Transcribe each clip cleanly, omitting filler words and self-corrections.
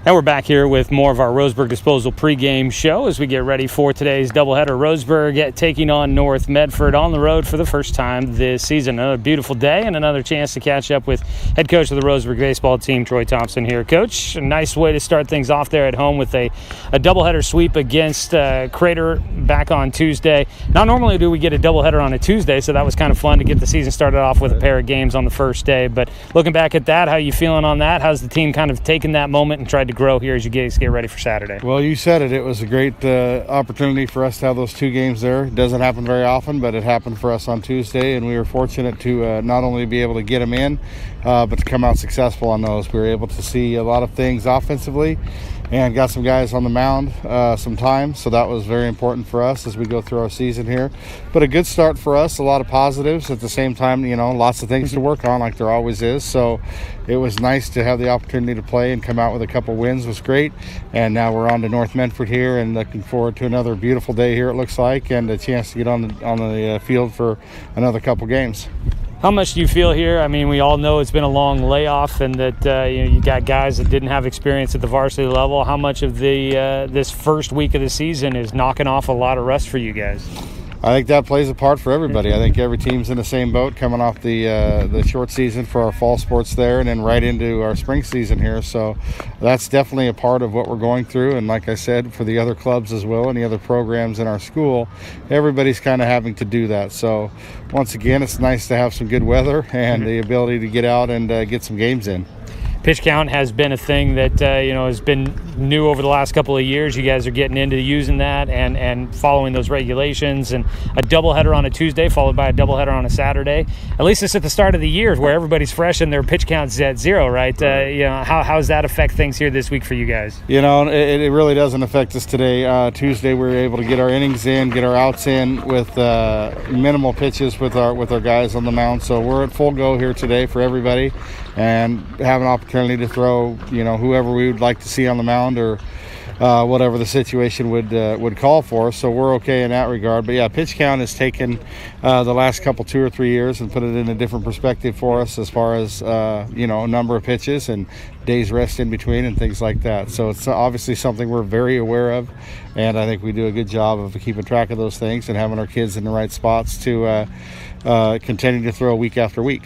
And we're back here with more of our Roseburg Disposal pregame show as we get ready for today's doubleheader. Roseburg taking on North Medford on the road for the first time this season. Another beautiful day and another chance to catch up with head coach of the Roseburg baseball team, Troy Thompson here. Coach, a nice way to start things off there at home with a doubleheader sweep against Crater back on Tuesday. Not normally do we get a doubleheader on a Tuesday, so that was kind of fun to get the season started off with a pair of games on the first day. But looking back at that, how are you feeling on that? How's the team kind of taken that moment and tried to grow here as you guys get ready for Saturday? Well, you said it. It was a great opportunity for us to have those two games there. It doesn't happen very often, but it happened for us on Tuesday, and we were fortunate to not only be able to get them in, but to come out successful on those. We were able to see a lot of things offensively and got some guys on the mound some time, so that was very important for us as we go through our season here. But a good start for us, a lot of positives. At the same time, lots of things to work on like there always is. So it was nice to have the opportunity to play and come out with a couple wins was great. And now we're on to North Medford here and looking forward to another beautiful day here, it looks like, and a chance to get on the field for another couple games. How much do you feel here? I mean, we all know it's been a long layoff and that you got guys that didn't have experience at the varsity level. How much of this first week of the season is knocking off a lot of rust for you guys? I think that plays a part for everybody. I think every team's in the same boat coming off the short season for our fall sports there and then right into our spring season here. So that's definitely a part of what we're going through. And like I said, for the other clubs as well, and the other programs in our school, everybody's kind of having to do that. So once again, it's nice to have some good weather and the ability to get out and get some games in. Pitch count has been a thing that has been new over the last couple of years. You guys are getting into using that and following those regulations, and a doubleheader on a Tuesday followed by a doubleheader on a Saturday. At least it's at the start of the year where everybody's fresh and their pitch count's at zero, right? How does that affect things here this week for you guys? It really doesn't affect us today. Tuesday we were able to get our innings in, get our outs in with minimal pitches with our guys on the mound. So we're at full go here today for everybody, and have an opportunity to throw, whoever we would like to see on the mound or whatever the situation would call for. So we're okay in that regard. But yeah, pitch count has taken the last couple 2 or 3 years and put it in a different perspective for us as far as number of pitches and days rest in between and things like that. So it's obviously something we're very aware of, and I think we do a good job of keeping track of those things and having our kids in the right spots to continue to throw week after week.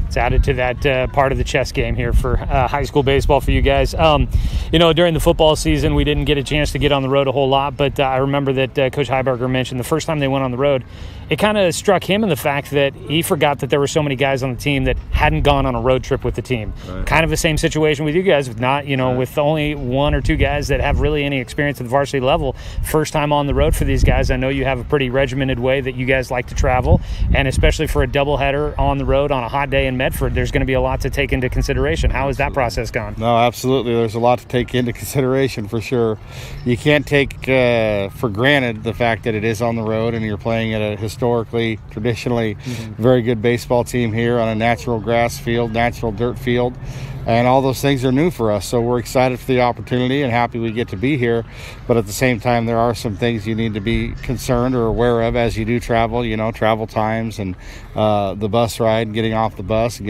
It's added to that part of the chess game here for high school baseball for you guys. During the football season, we didn't get a chance to get on the road a whole lot, but I remember that Coach Heiberger mentioned the first time they went on the road, it kind of struck him in the fact that he forgot that there were so many guys on the team that hadn't gone on a road trip with the team. Right. Kind of the same situation with you guys, with not, with only 1 or 2 guys that have really any experience at the varsity level. First time on the road for these guys. I know you have a pretty regimented way that you guys like to travel, and especially for a doubleheader on the road on a hot day in Medford, there's going to be a lot to take into consideration. How has that process gone? No, absolutely. There's a lot to take into consideration for sure. You can't take for granted the fact that it is on the road and you're playing at a historically, traditionally very good baseball team here on a natural grass field, natural dirt field. And all those things are new for us, so we're excited for the opportunity and happy we get to be here. But at the same time, there are some things you need to be concerned or aware of as you do travel, travel times and the bus ride, getting off the bus and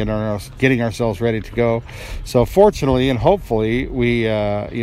getting ourselves ready to go. So fortunately and hopefully, we,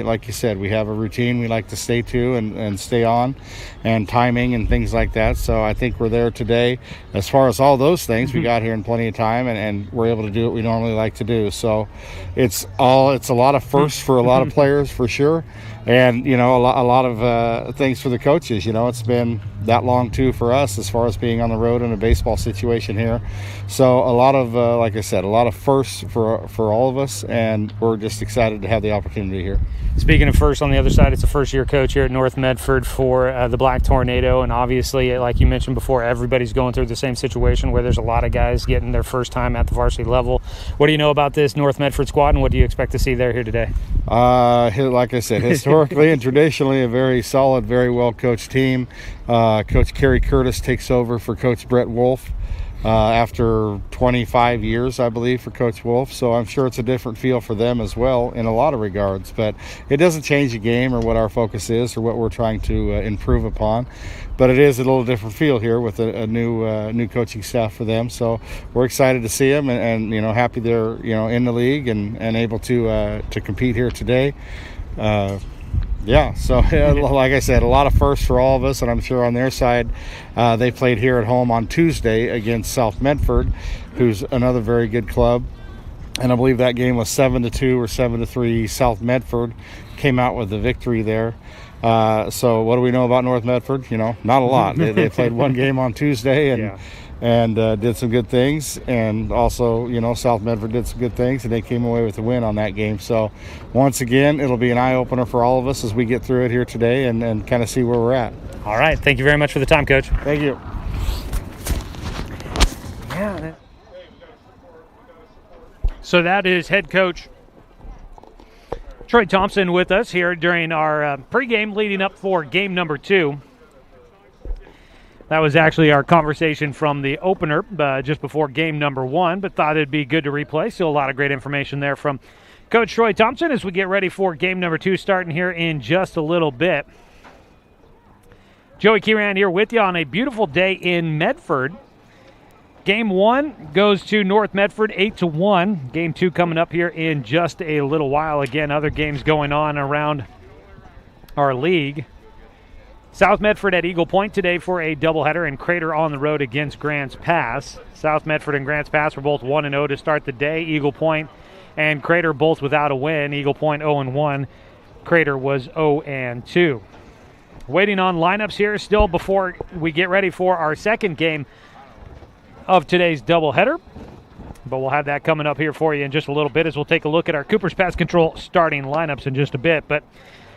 like you said, we have a routine we like to stay to and stay on, and timing and things like that. So I think we're there today. As far as all those things, we got here in plenty of time and we're able to do what we normally like to do. So it's a lot of firsts for a lot of players for sure, and a lot of things for the coaches. It's been that long too for us as far as being on the road in a baseball situation here. So a lot of like I said, a lot of firsts for all of us, and we're just excited to have the opportunity here. Speaking of first, on the other side, it's a first-year coach here at North Medford for the Black Tornado, and obviously, like you mentioned before, everybody's going through the same situation where there's a lot of guys getting their first time at the varsity level. What do you know about this North Medford squad, and what do you expect to see there here today? Like I said, historically and traditionally, a very solid, very well-coached team. Coach Kerry Curtis takes over for Coach Brett Wolf after 25 years, I believe, for Coach Wolf. So I'm sure it's a different feel for them as well in a lot of regards. But it doesn't change the game or what our focus is or what we're trying to improve upon. But it is a little different feel here with a new coaching staff for them. So we're excited to see them and happy they're in the league and able to compete here today. Yeah, so like I said, a lot of firsts for all of us, and I'm sure on their side, they played here at home on Tuesday against South Medford, who's another very good club. And I believe that game was 7-2 or 7-3. South Medford came out with the victory there. So what do we know about North Medford? Not a lot. They played one game on Tuesday and did some good things. And also, South Medford did some good things, and they came away with a win on that game. So once again, it'll be an eye-opener for all of us as we get through it here today and kind of see where we're at. All right. Thank you very much for the time, Coach. Thank you. Yeah. So that is head coach Troy Thompson with us here during our pregame leading up for game number 2. That was actually our conversation from the opener just before game number 1, but thought it'd be good to replay. So a lot of great information there from Coach Troy Thompson as we get ready for game number 2 starting here in just a little bit. Joey Kieran here with you on a beautiful day in Medford. Game 1 goes to North Medford 8-1. Game 2 coming up here in just a little while. Again, other games going on around our league. South Medford at Eagle Point today for a doubleheader, and Crater on the road against Grants Pass. South Medford and Grants Pass were both 1-0 to start the day. Eagle Point and Crater both without a win. Eagle Point 0-1. Crater was 0-2. Waiting on lineups here still before we get ready for our second game of today's doubleheader, but we'll have that coming up here for you in just a little bit as we'll take a look at our Cooper's Pest Control starting lineups in just a bit. But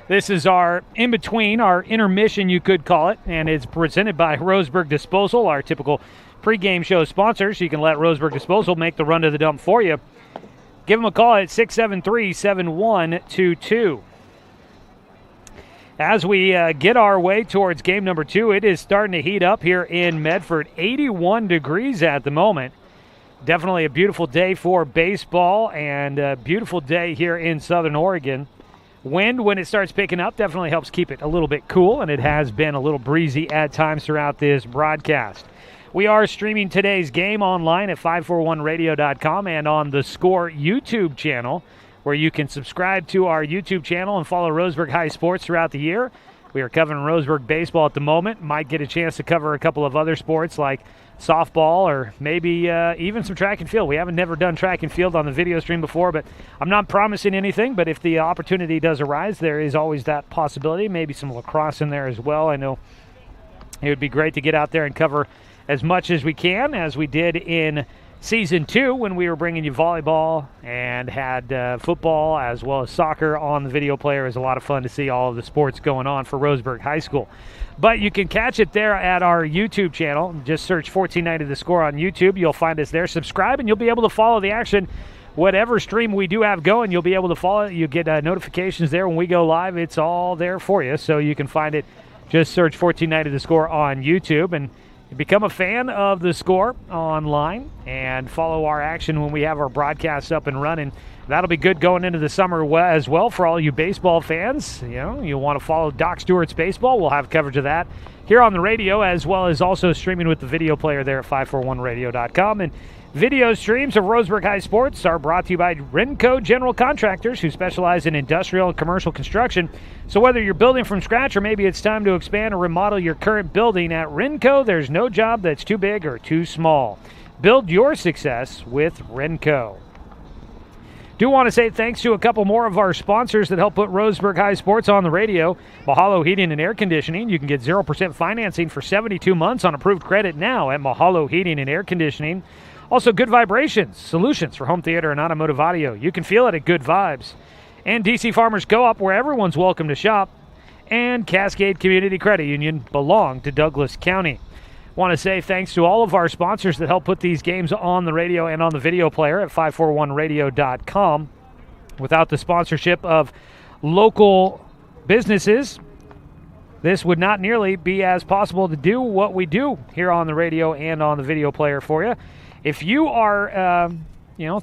this is our in-between, our intermission you could call it, and it's presented by Roseburg Disposal, our typical pregame show sponsor, so you can let Roseburg Disposal make the run to the dump for you. Give them a call at 673-7122. As we get our way towards game number 2, it is starting to heat up here in Medford. 81 degrees at the moment. Definitely a beautiful day for baseball and a beautiful day here in Southern Oregon. Wind, when it starts picking up, definitely helps keep it a little bit cool, and it has been a little breezy at times throughout this broadcast. We are streaming today's game online at 541radio.com and on the Score YouTube channel, where you can subscribe to our YouTube channel and follow Roseburg High Sports throughout the year. We are covering Roseburg baseball at the moment. Might get a chance to cover a couple of other sports like softball or maybe even some track and field. We haven't never done track and field on the video stream before, but I'm not promising anything. But if the opportunity does arise, there is always that possibility. Maybe some lacrosse in there as well. I know it would be great to get out there and cover as much as we can, as we did in Season 2 when we were bringing you volleyball and had football as well as soccer on the video player. It was a lot of fun to see all of the sports going on for Roseburg High School. But you can catch it there at our YouTube channel. Just search 1490 The Score on YouTube. You'll find us there. Subscribe and you'll be able to follow the action. Whatever stream we do have going, you'll be able to follow it. You get notifications there when we go live. It's all there for you, so you can find it. Just search 1490 The Score on YouTube and become a fan of The Score online and follow our action when we have our broadcasts up and running. That'll be good going into the summer as well for all you baseball fans. You want to follow Doc Stewart's baseball. We'll have coverage of that here on the radio, as well as also streaming with the video player there at 541radio.com. And video streams of Roseburg High Sports are brought to you by Renco General Contractors, who specialize in industrial and commercial construction. So whether you're building from scratch or maybe it's time to expand or remodel your current building, at Renco, there's no job that's too big or too small. Build your success with Renco. Do want to say thanks to a couple more of our sponsors that help put Roseburg High Sports on the radio. Mahalo Heating and Air Conditioning. You can get 0% financing for 72 months on approved credit now at Mahalo Heating and Air Conditioning. Also, Good Vibrations, solutions for home theater and automotive audio. You can feel it at Good Vibes. And DC Farmers Co-op, where everyone's welcome to shop. And Cascade Community Credit Union belong to Douglas County. Want to say thanks to all of our sponsors that help put these games on the radio and on the video player at 541radio.com. Without the sponsorship of local businesses, this would not nearly be as possible to do what we do here on the radio and on the video player for you. If you are,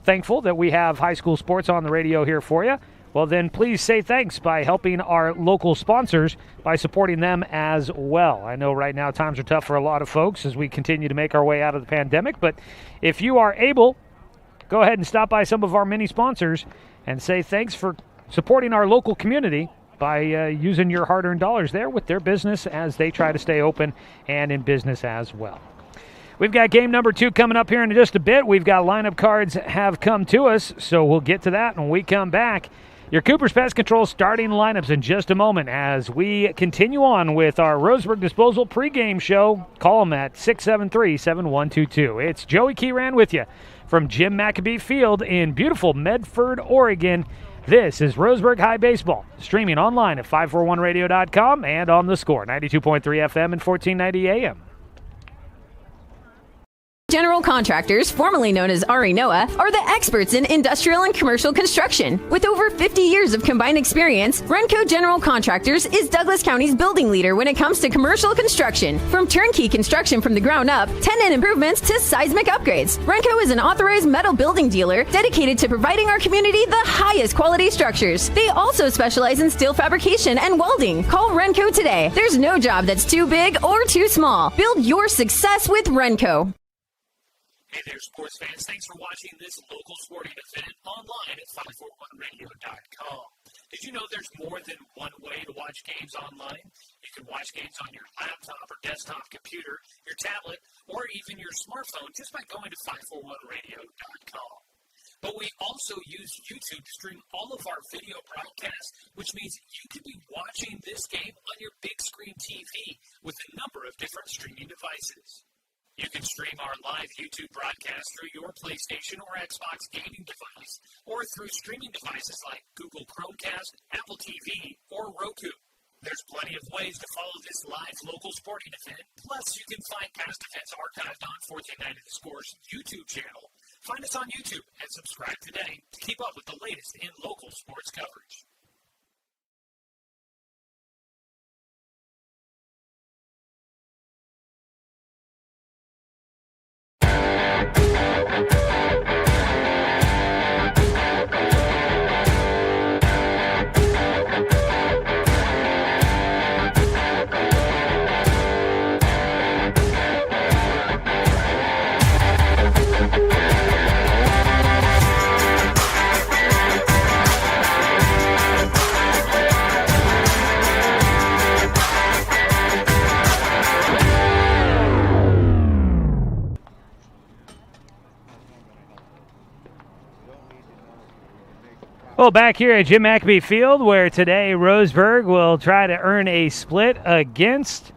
thankful that we have high school sports on the radio here for you, well, then please say thanks by helping our local sponsors by supporting them as well. I know right now times are tough for a lot of folks as we continue to make our way out of the pandemic, but if you are able, go ahead and stop by some of our many sponsors and say thanks for supporting our local community by using your hard-earned dollars there with their business as they try to stay open and in business as well. We've got game number 2 coming up here in just a bit. We've got lineup cards have come to us, so we'll get to that when we come back. Your Cooper's Pest Control starting lineups in just a moment as we continue on with our Roseburg Disposal pregame show. Call them at 673-7122. It's Joey Keyran with you from Jim McAbee Field in beautiful Medford, Oregon. This is Roseburg High Baseball, streaming online at 541radio.com and on the Score, 92.3 FM and 1490 AM. General Contractors, formerly known as RE Noah, are the experts in industrial and commercial construction. With over 50 years of combined experience, Renco General Contractors is Douglas County's building leader when it comes to commercial construction. From turnkey construction from the ground up, tenant improvements to seismic upgrades, Renco is an authorized metal building dealer dedicated to providing our community the highest quality structures. They also specialize in steel fabrication and welding. Call Renco today. There's no job that's too big or too small. Build your success with Renco. Hey there, sports fans. Thanks for watching this local sporting event online at 541radio.com. Did you know there's more than one way to watch games online? You can watch games on your laptop or desktop computer, your tablet, or even your smartphone just by going to 541radio.com. But we also use YouTube to stream all of our video broadcasts, which means you can be watching this game on your big screen TV with a number of different streaming devices. You can stream our live YouTube broadcast through your PlayStation or Xbox gaming device, or through streaming devices like Google Chromecast, Apple TV, or Roku. There's plenty of ways to follow this live local sporting event. Plus, you can find past events archived on 1490 The Score's YouTube channel. Find us on YouTube and subscribe today to keep up with the latest in local sports coverage. Well, back here at Jim McAbee Field, where today Roseburg will try to earn a split against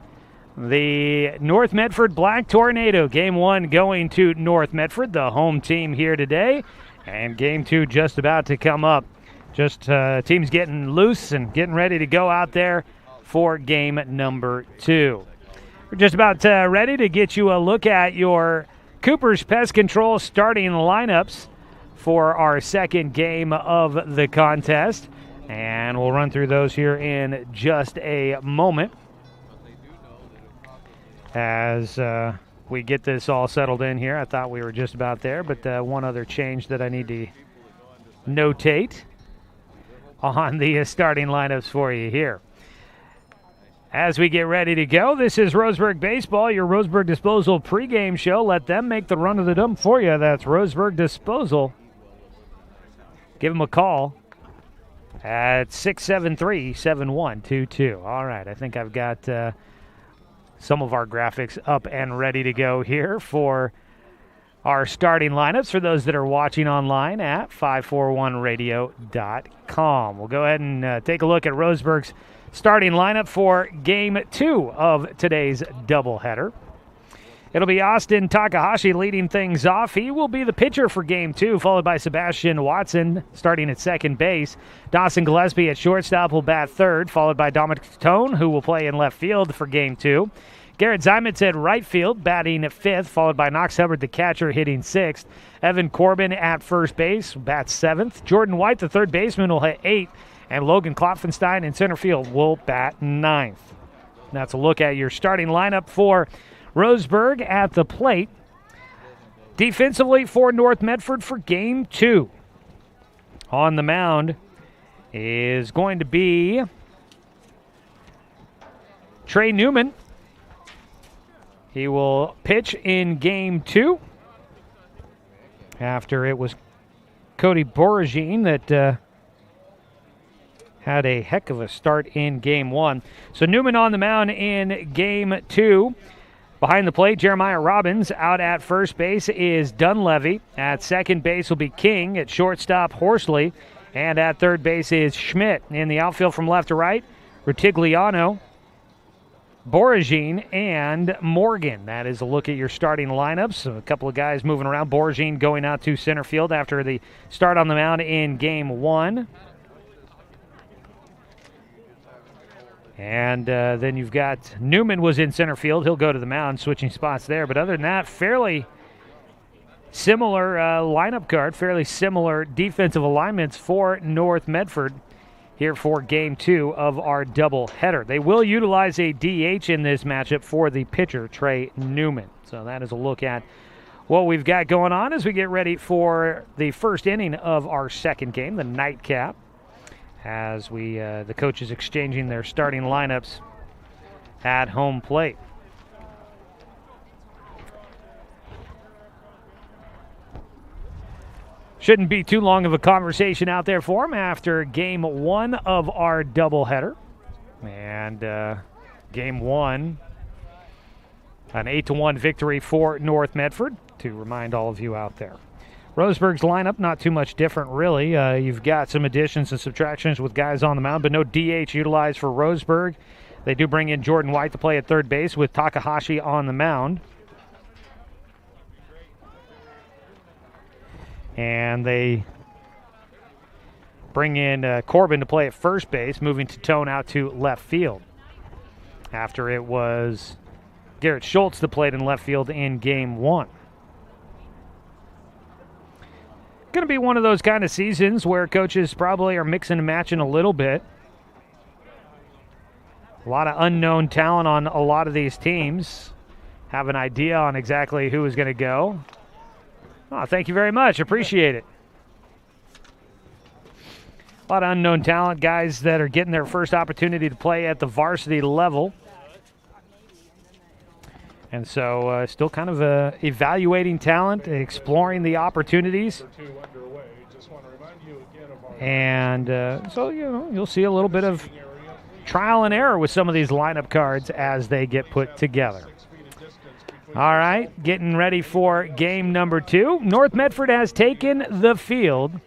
the North Medford Black Tornado. Game 1 going to North Medford, the home team here today, and Game 2 just about to come up. Just teams getting loose and getting ready to go out there for Game number 2. We're just about ready to get you a look at your Cooper's Pest Control starting lineups for our second game of the contest, and we'll run through those here in just a moment as we get this all settled in here. I thought we were just about there, but one other change that I need to notate on the starting lineups for you here. As we get ready to go, this is Roseburg Baseball, your Roseburg Disposal pregame show. Let them make the run of the dump for you. That's Roseburg Disposal. Give them a call at 673-7122. All right, I think I've got some of our graphics up and ready to go here for our starting lineups for those that are watching online at 541radio.com. We'll go ahead and take a look at Roseburg's starting lineup for Game 2 of today's doubleheader. It'll be Austin Takahashi leading things off. He will be the pitcher for Game 2, followed by Sebastian Watson starting at second base. Dawson Gillespie at shortstop will bat third, followed by Dominic Tone, who will play in left field for Game 2. Garrett Zimitz at right field, batting at fifth, followed by Knox Hubbard, the catcher, hitting sixth. Evan Corbin at first base, bats seventh. Jordan White, the third baseman, will hit eighth. And Logan Klopfenstein in center field will bat ninth. That's a look at your starting lineup for Roseburg at the plate. Defensively for North Medford for Game 2. On the mound is going to be Trey Newman. He will pitch in Game 2 after it was Cody Boragine that had a heck of a start in game one. So Newman on the mound in game two. Behind the plate, Jeremiah Robbins. Out at first base is Dunleavy. At second base will be King. At shortstop, Horsley. And at third base is Schmidt. In the outfield from left to right, Rutigliano, Boragine, and Morgan. That is a look at your starting lineups. So a couple of guys moving around. Boragine going out to center field after the start on the mound in game one. And then you've got Newman was in center field. He'll go to the mound, switching spots there. But other than that, fairly similar lineup card, fairly similar defensive alignments for North Medford here for game two of our doubleheader. They will utilize a DH in this matchup for the pitcher, Trey Newman. So that is a look at what we've got going on as we get ready for the first inning of our second game, the nightcap, as we the coaches exchanging their starting lineups at home plate. Shouldn't be too long of a conversation out there for them after game one of our doubleheader. And game one, an 8-1 victory for North Medford, to remind all of you out there. Roseburg's lineup, not too much different, really. You've got some additions and subtractions with guys on the mound, but no DH utilized for Roseburg. They do bring in Jordan White to play at third base with Takahashi on the mound. And they bring in Corbin to play at first base, moving Tone out to left field. After it was Garrett Schultz that played in left field in game one. Going to be one of those kind of seasons where coaches probably are mixing and matching a little bit. A lot of unknown talent on a lot of these teams. Have an idea on exactly who is going to go. Oh, thank you very much. Appreciate it. A lot of unknown talent, guys that are getting their first opportunity to play at the varsity level. And so still kind of evaluating talent, exploring the opportunities. And so, you'll see a little bit of trial and error with some of these lineup cards as they get put together. All right, getting ready for game number two. North Medford has taken the field.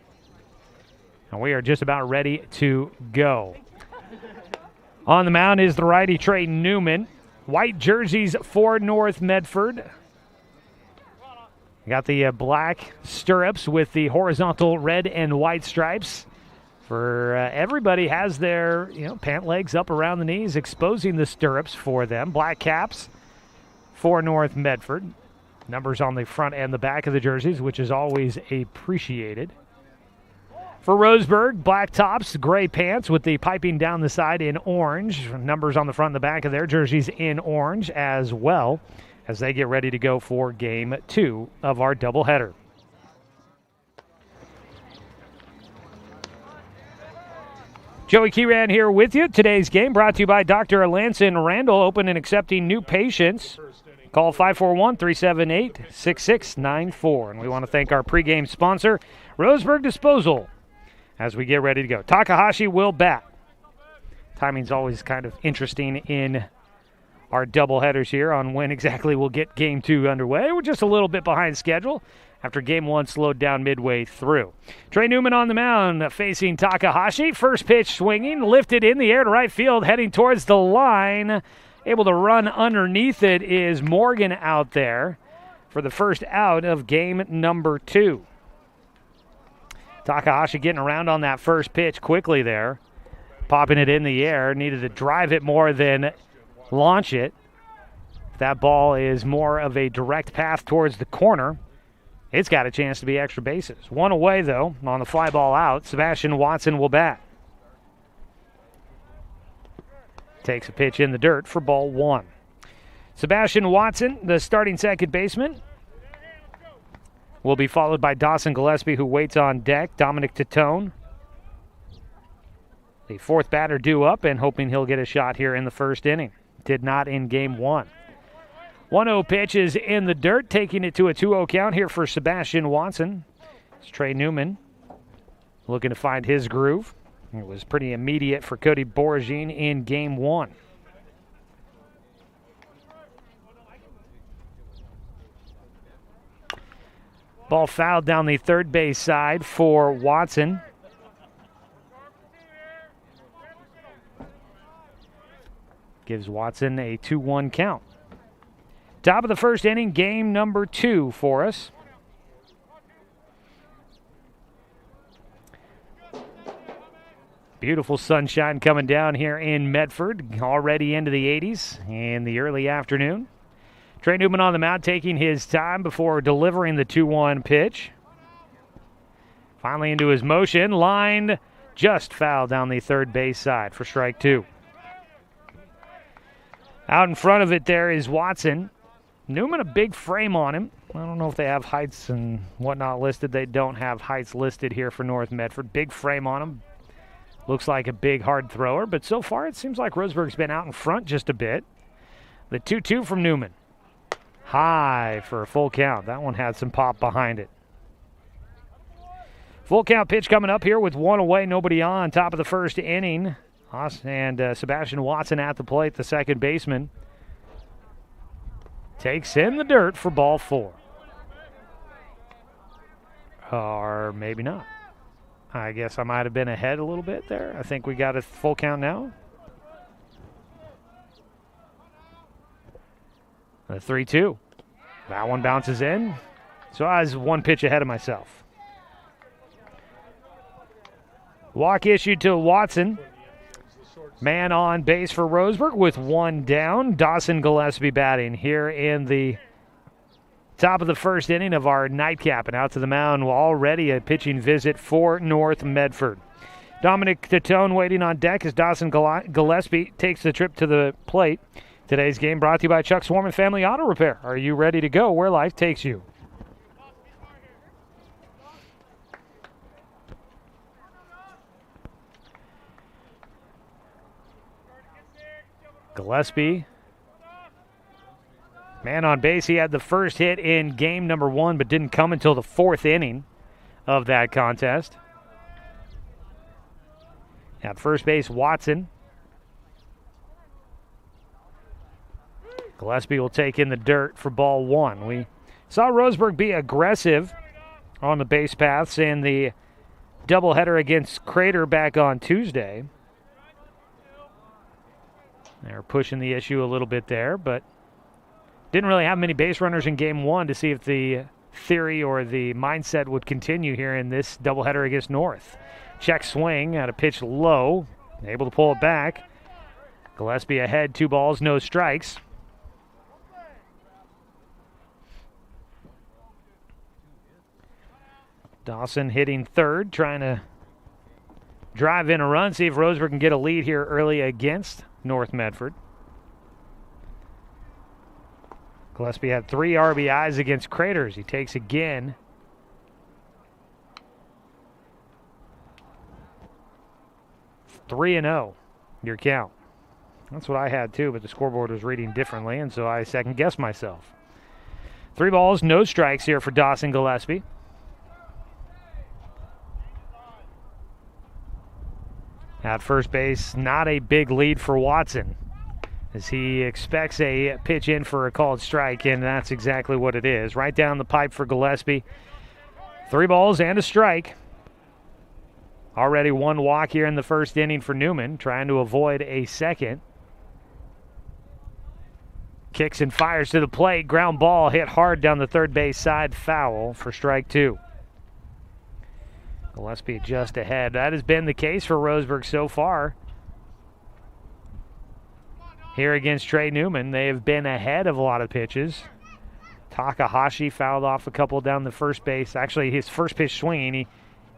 And we are just about ready to go. On the mound is the righty Trey Newman. White jerseys for North Medford. Got the black stirrups with the horizontal red and white stripes. For everybody has their pant legs up around the knees, exposing the stirrups for them. Black caps for North Medford. Numbers on the front and the back of the jerseys, which is always appreciated. For Roseburg, black tops, gray pants with the piping down the side in orange. Numbers on the front and the back of their jerseys in orange as well, as they get ready to go for game two of our doubleheader. Joey Kieran here with you. Today's game brought to you by Dr. Lanson Randall, open and accepting new patients. Call 541-378-6694. And we want to thank our pregame sponsor, Roseburg Disposal, as we get ready to go. Takahashi will bat. Timing's always kind of interesting in our doubleheaders here on when exactly we'll get game two underway. We're just a little bit behind schedule after game one slowed down midway through. Trey Newman on the mound facing Takahashi. First pitch swinging, lifted in the air to right field, heading towards the line. Able to run underneath it is Morgan out there for the first out of game number two. Takahashi getting around on that first pitch quickly there. Popping it in the air. Needed to drive it more than launch it. That ball is more of a direct path towards the corner. It's got a chance to be extra bases. One away, though, on the fly ball out. Sebastian Watson will bat. Takes a pitch in the dirt for ball one. Sebastian Watson, the starting second baseman, will be followed by Dawson Gillespie, who waits on deck. Dominic Titone, the fourth batter, due up and hoping he'll get a shot here in the first inning. Did not in game one. 1-0 pitch is in the dirt, taking it to a 2-0 count here for Sebastian Watson. It's Trey Newman looking to find his groove. It was pretty immediate for Cody Boragine in game 1. Ball fouled down the third base side for Watson. Gives Watson a 2-1 count. Top of the first inning, game number 2 for us. Beautiful sunshine coming down here in Medford, already into the 80s in the early afternoon. Trey Newman on the mound taking his time before delivering the 2-1 pitch. Finally into his motion, lined just foul down the third base side for strike 2. Out in front of it there is Watson. Newman, a big frame on him. I don't know if they have heights and whatnot listed. They don't have heights listed here for North Medford. Big frame on him. Looks like a big hard thrower, but so far it seems like Roseburg's been out in front just a bit. The 2-2 from Newman. High for a full count. That one had some pop behind it. Full count pitch coming up here with 1 away, nobody on. Top of the first inning. And Sebastian Watson at the plate, the second baseman. Takes in the dirt for ball 4. Or maybe not. I guess I might have been ahead a little bit there. I think we got a full count now. The 3-2. That one bounces in. So I was 1 pitch ahead of myself. Walk issued to Watson. Man on base for Roseburg with 1 down. Dawson Gillespie batting here in the top of the first inning of our nightcap. And out to the mound, already a pitching visit for North Medford. Dominic Tatone waiting on deck as Dawson Gillespie takes the trip to the plate. Today's game brought to you by Chuck Swarman Family Auto Repair. Are you ready to go where life takes you? Gillespie. Man on base. He had the first hit in game number 1, but didn't come until the 4th inning of that contest. At first base, Watson. Gillespie will take in the dirt for ball 1. We saw Roseburg be aggressive on the base paths in the doubleheader against Crater back on Tuesday. They're pushing the issue a little bit there, but didn't really have many base runners in game 1 to see if the theory or the mindset would continue here in this doubleheader against North. Check swing at a pitch low, able to pull it back. Gillespie ahead, 2 balls, no strikes. Dawson hitting third, trying to drive in a run, see if Roseburg can get a lead here early against North Medford. Gillespie had 3 RBIs against Craters. He takes again. (3-0) your count. That's what I had too, but the scoreboard was reading differently, and so I second-guessed myself. 3 balls, no strikes here for Dawson Gillespie. At first base, not a big lead for Watson, as he expects a pitch in for a called strike, and that's exactly what it is. Right down the pipe for Gillespie. 3 balls and a strike. Already 1 walk here in the first inning for Newman, trying to avoid a second. Kicks and fires to the plate. Ground ball hit hard down the third base side, foul for strike 2. Gillespie just ahead. That has been the case for Roseburg so far. Here against Trey Newman, they have been ahead of a lot of pitches. Takahashi fouled off a couple down the first base. Actually, his first pitch swinging, he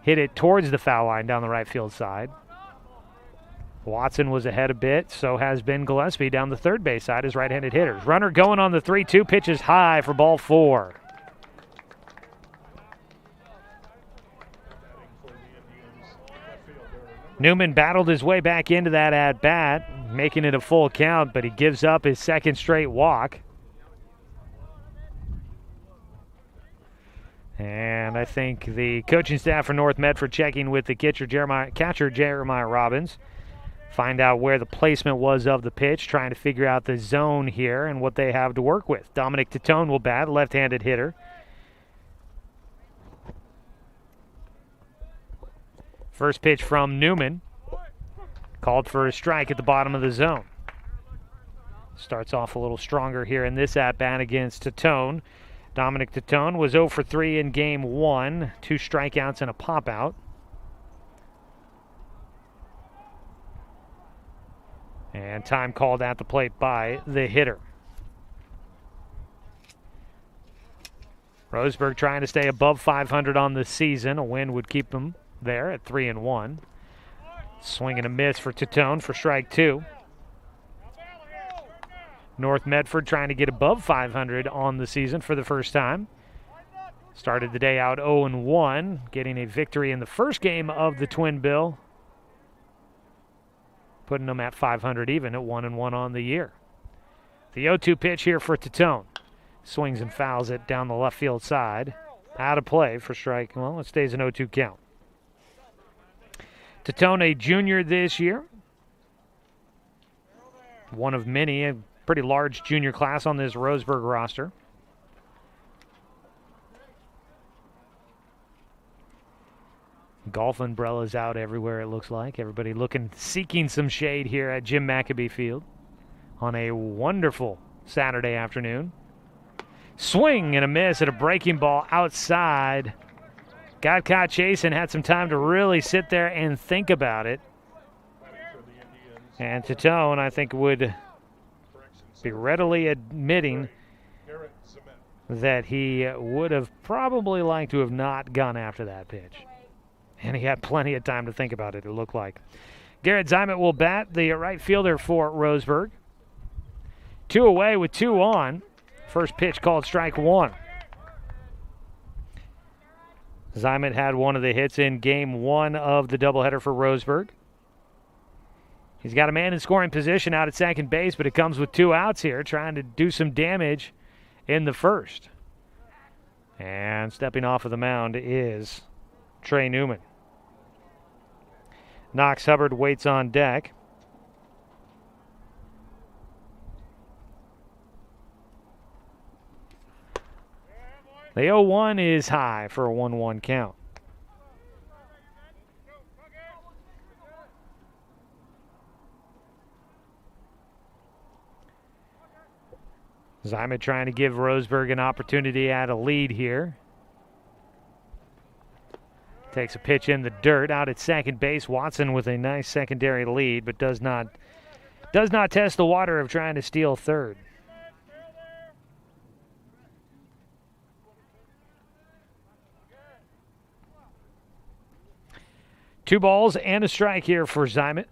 hit it towards the foul line down the right field side. Watson was ahead a bit, so has been Gillespie down the third base side as right-handed hitters. Runner going on the 3-2, pitches high for ball 4. Newman battled his way back into that at-bat, making it a full count, but he gives up his second straight walk. And And I think the coaching staff for North Medford checking with the catcher Jeremiah Robbins. Find out where the placement was of the pitch, trying to figure out the zone here and what they have to work with. Dominic Tatone will bat, left-handed hitter. First pitch from Newman. Called for a strike at the bottom of the zone. Starts off a little stronger here in this at-bat against Tatone. Dominic Tatone was 0 for 3 in game 1. 2 strikeouts and a pop-out. And time called at the plate by the hitter. Roseburg trying to stay above 500 on the season. A win would keep them there at 3-1. Swing and a miss for Tatone for strike 2. North Medford trying to get above 500 on the season for the first time. Started the day out 0-1, getting a victory in the first game of the Twin Bill, putting them at 500 even at 1-1 on the year. The 0-2 pitch here for Tatone. Swings and fouls it down the left field side. Out of play for strike. Well, it stays an 0-2 count. Tatone, a junior this year. One of many, a pretty large junior class on this Roseburg roster. Golf umbrellas out everywhere, it looks like. Everybody seeking some shade here at Jim McAbee Field on a wonderful Saturday afternoon. Swing and a miss at a breaking ball outside. Got caught chasing, had some time to really sit there and think about it. And Tatone, I think, would be readily admitting that he would have probably liked to have not gone after that pitch. And he had plenty of time to think about it, it looked like. Garrett Zimet will bat, the right fielder for Roseburg. 2 away with 2 on. First pitch called strike 1. Zimet had one of the hits in game 1 of the doubleheader for Roseburg. He's got a man in scoring position out at second base, but it comes with 2 outs here, trying to do some damage in the first. And stepping off of the mound is Trey Newman. Knox Hubbard waits on deck. The 0-1 is high for a 1-1 count. Zimet trying to give Roseburg an opportunity at a lead here. Takes a pitch in the dirt out at second base. Watson with a nice secondary lead, but does not test the water of trying to steal third. Two balls and a strike here for Zimet.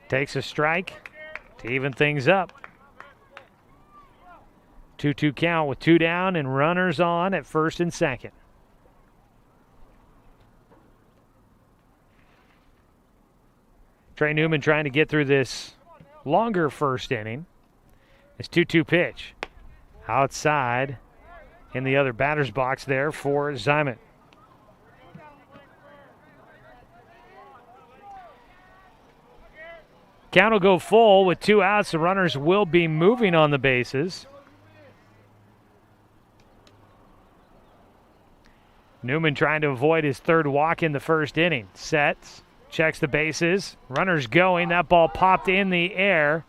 Takes a strike to even things up. 2-2 count with 2 down and runners on at first and second. Trey Newman trying to get through this longer first inning. This 2-2 pitch outside in the other batter's box there for Zimet. Count will go full with 2 outs. The runners will be moving on the bases. Newman trying to avoid his third walk in the first inning. Sets, checks the bases. Runners going. That ball popped in the air.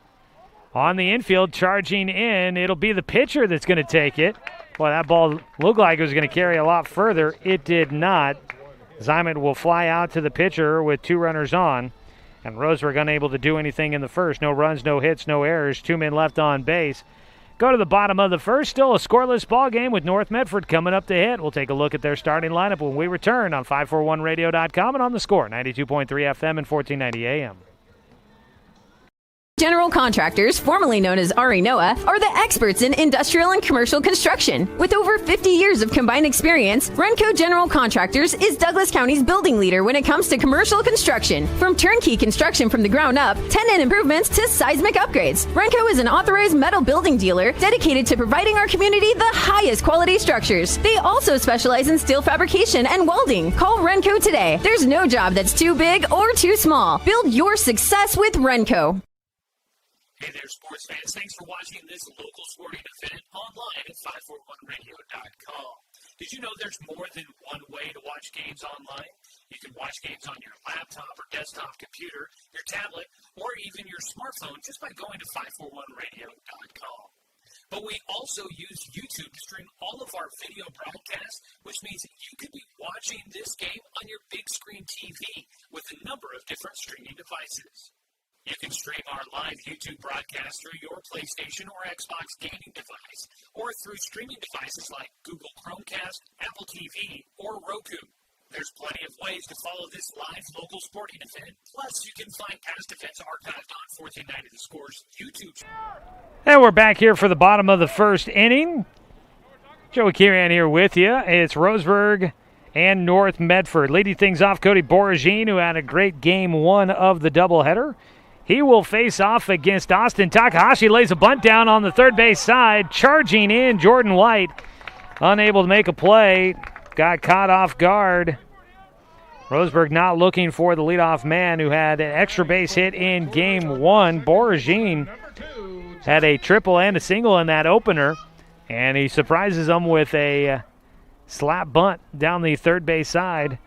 On the infield, charging in. It'll be the pitcher that's going to take it. Well, that ball looked like it was going to carry a lot further. It did not. Zimet will fly out to the pitcher with 2 runners on. And Roseburg unable to do anything in the first. No runs, no hits, no errors. 2 men left on base. Go to the bottom of the first. Still a scoreless ball game with North Medford coming up to hit. We'll take a look at their starting lineup when we return on 541radio.com and on the Score, 92.3 FM and 1490 AM. General Contractors, formerly known as RE Noah, are the experts in industrial and commercial construction. With over 50 years of combined experience, Renco General Contractors is Douglas County's building leader when it comes to commercial construction. From turnkey construction from the ground up, tenant improvements to seismic upgrades, Renco is an authorized metal building dealer dedicated to providing our community the highest quality structures. They also specialize in steel fabrication and welding. Call Renco today. There's no job that's too big or too small. Build your success with Renco. Hey there, sports fans. Thanks for watching this local sporting event online at 541radio.com. Did you know there's more than one way to watch games online? You can watch games on your laptop or desktop computer, your tablet, or even your smartphone just by going to 541radio.com. But we also use YouTube to stream all of our video broadcasts, which means you could be watching this game on your big screen TV with a number of different streaming devices. You can stream our live YouTube broadcast through your PlayStation or Xbox gaming device, or through streaming devices like Google Chromecast, Apple TV, or Roku. There's plenty of ways to follow this live local sporting event. Plus, you can find past events archived on 1490 The Score's YouTube channel. And we're back here for the bottom of the first inning. Joey Kieran here with you. It's Roseburg and North Medford. Leading things off, Cody Boragine, who had a great game one of the doubleheader. He will face off against Austin Takahashi. Lays a bunt down on the third base side. Charging in, Jordan White. Unable to make a play. Got caught off guard. Roseburg not looking for the leadoff man who had an extra base hit in game one. Boragine had a triple and a single in that opener. And he surprises them with a slap bunt down the third base side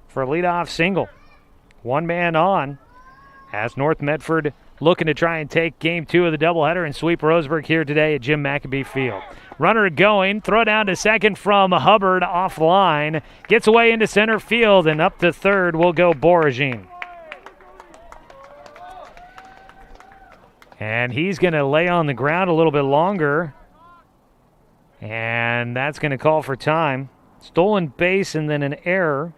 for a leadoff single. One man on. As North Medford looking to try and take game two of the doubleheader and sweep Roseburg here today at Jim McAbee Field. Runner going, throw down to second from Hubbard offline. Gets away into center field, and up to third will go Boragine. And he's going to lay on the ground a little bit longer. And that's going to call for time. Stolen base and then an error.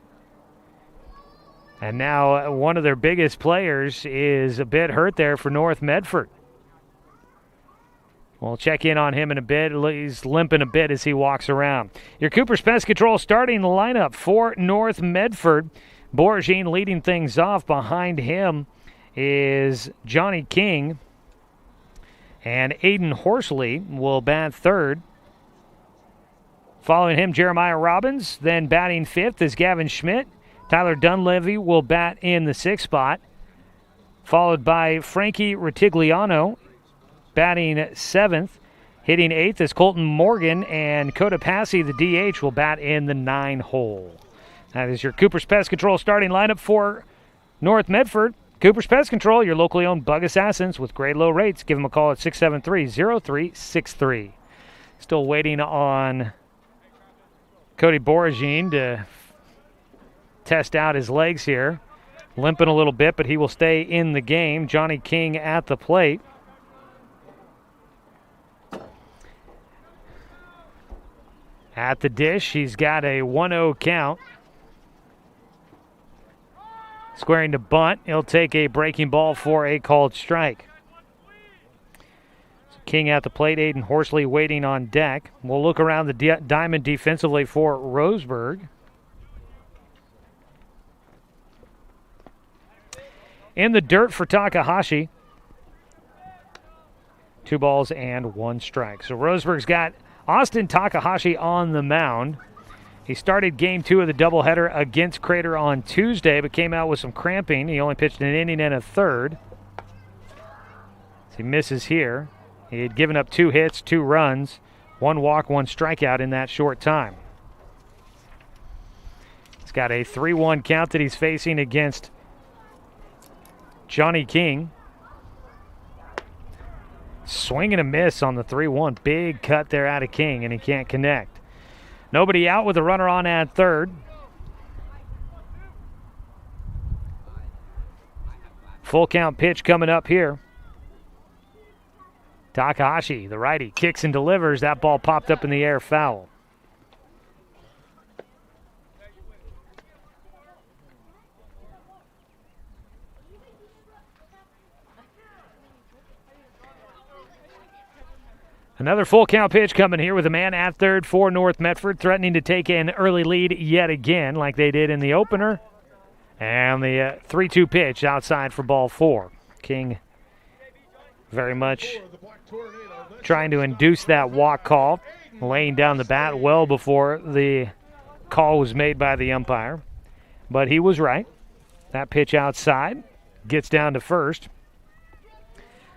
And now one of their biggest players is a bit hurt there for North Medford. We'll check in on him in a bit. He's limping a bit as he walks around. Your Cooper's Pest Control starting the lineup for North Medford. Boragine leading things off. Behind him is Johnny King. And Aiden Horsley will bat third. Following him, Jeremiah Robbins. Then batting fifth is Gavin Schmidt. Tyler Dunleavy will bat in the sixth spot, followed by Frankie Retigliano batting seventh. Hitting eighth is Colton Morgan, and Coda Passy, the DH, will bat in the 9 hole. That is your Cooper's Pest Control starting lineup for North Medford. Cooper's Pest Control, your locally owned bug assassins with great low rates. Give them a call at 673-0363. Still waiting on Cody Boragine to test out his legs here. Limping a little bit, but he will stay in the game. Johnny King at the plate. At the dish, he's got a 1-0 count. Squaring to bunt. He'll take a breaking ball for a called strike. So King at the plate. Aiden Horsley waiting on deck. We'll look around the diamond defensively for Roseburg. In the dirt for Takahashi. 2 balls and 1 strike. So Roseburg's got Austin Takahashi on the mound. He started game 2 of the doubleheader against Crater on Tuesday, but came out with some cramping. He only pitched an inning and a third. So he misses here. He had given up 2 hits, 2 runs, 1 walk, 1 strikeout in that short time. He's got a 3-1 count that he's facing against Johnny King. Swing and a miss on the 3-1. Big cut there out of King, and he can't connect. Nobody out with a runner on at third. Full count pitch coming up here. Takahashi, the righty, kicks and delivers. That ball popped up in the air, foul. Another full count pitch coming here with a man at third for North Medford, threatening to take an early lead yet again like they did in the opener. And the 3-2 pitch outside for ball 4. King very much trying to induce that walk call, laying down the bat well before the call was made by the umpire. But he was right. That pitch outside gets down to first.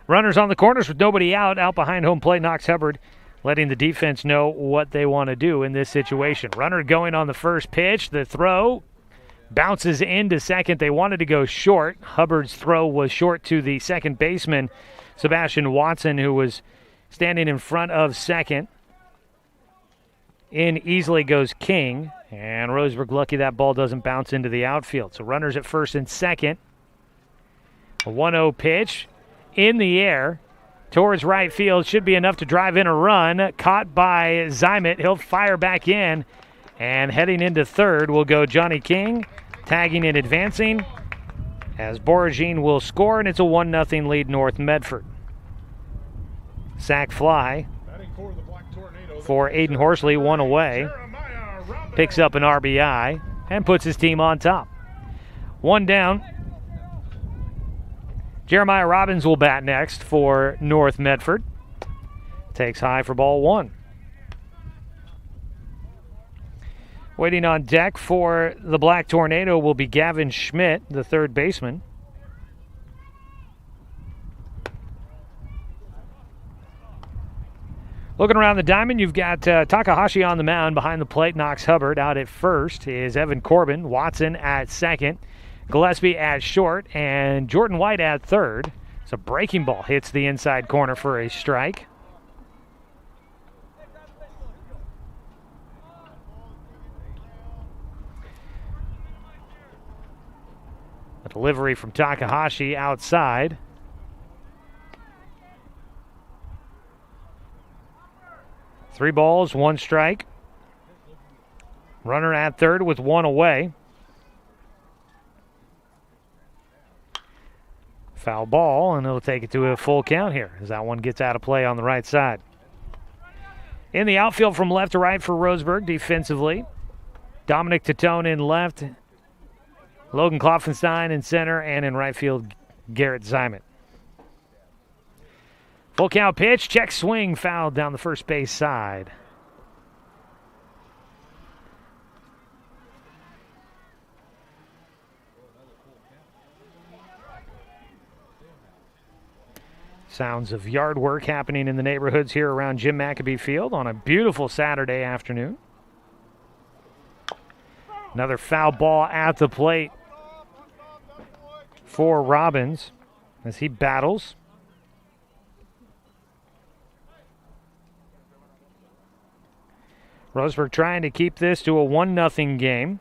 Runners on the corners with nobody out behind home plate. Knox Hubbard letting the defense know what they want to do in this situation. Runner going on the first pitch. The throw bounces into second. They wanted to go short. Hubbard's throw was short to the second baseman, Sebastian Watson, who was standing in front of second. In easily goes King, and Roseburg lucky that ball doesn't bounce into the outfield. So runners at first and second. A 1-0 pitch in the air towards right field. Should be enough to drive in a run. Caught by Zymet. He'll fire back in. And heading into third will go Johnny King, tagging and advancing as Boragine will score, and it's a 1-0 lead North Medford. Sac fly for Aiden Horsley, one away. Picks up an RBI and puts his team on top. One down. Jeremiah Robbins will bat next for North Medford. Takes high for ball 1. Waiting on deck for the Black Tornado will be Gavin Schmidt, the third baseman. Looking around the diamond, you've got Takahashi on the mound. Behind the plate, Knox Hubbard. Out at first is Evan Corbin. Watson at second. Gillespie at short. And Jordan White at third. It's a breaking ball. Hits the inside corner for a strike. A delivery from Takahashi outside. Three balls, one strike. Runner at third with one away. Foul ball, and it'll take it to a full count here as that one gets out of play on the right side. In the outfield from left to right for Roseburg defensively, Dominic Titone in left, Logan Klopfenstein in center, and in right field, Garrett Zymet. Full count pitch, check swing, fouled down the first base side. Sounds of yard work happening in the neighborhoods here around Jim McAbee Field on a beautiful Saturday afternoon. Another foul ball at the plate for Robbins as he battles. Roseburg trying to keep this to a 1-0 game.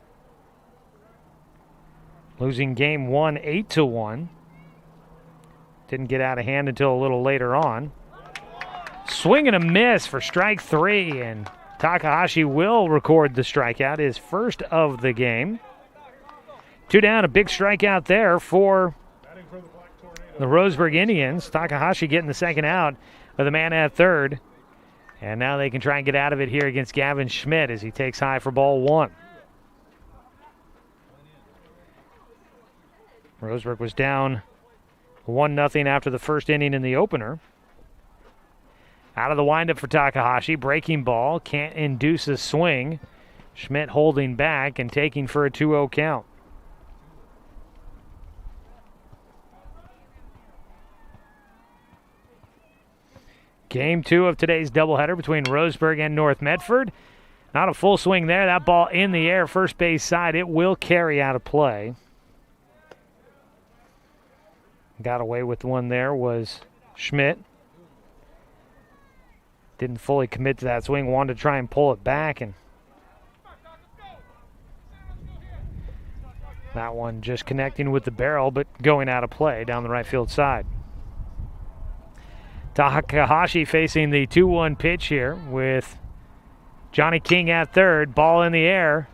Losing game 1, 8-1. Didn't get out of hand until a little later on. Swing and a miss for strike 3, and Takahashi will record the strikeout, his first of the game. 2 down, a big strikeout there for the Roseburg Indians. Takahashi getting the second out with a man at third. And now they can try and get out of it here against Gavin Schmidt as he takes high for ball 1. Roseburg was down 1-0 after the first inning in the opener. Out of the windup for Takahashi. Breaking ball. Can't induce a swing. Schmidt holding back and taking for a 2-0 count. Game 2 of today's doubleheader between Roseburg and North Medford. Not a full swing there. That ball in the air, first base side. It will carry out of play. Got away with one there was Schmidt. Didn't fully commit to that swing. Wanted to try and pull it back, and that one just connecting with the barrel, but going out of play down the right field side. Takahashi facing the 2-1 pitch here with Johnny King at third. Ball in the air.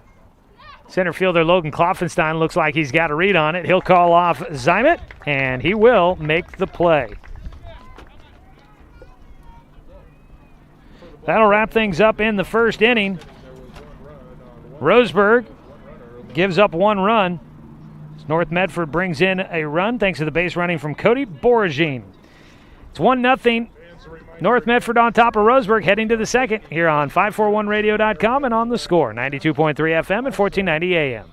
Center fielder Logan Klopfenstein looks like he's got a read on it. He'll call off Zymet, and he will make the play. That'll wrap things up in the first inning. Roseburg gives up one run. North Medford brings in a run thanks to the base running from Cody Boragine. It's 1-0. North Medford on top of Roseburg heading to the second here on 541radio.com and on the Score, 92.3 FM and 1490 AM.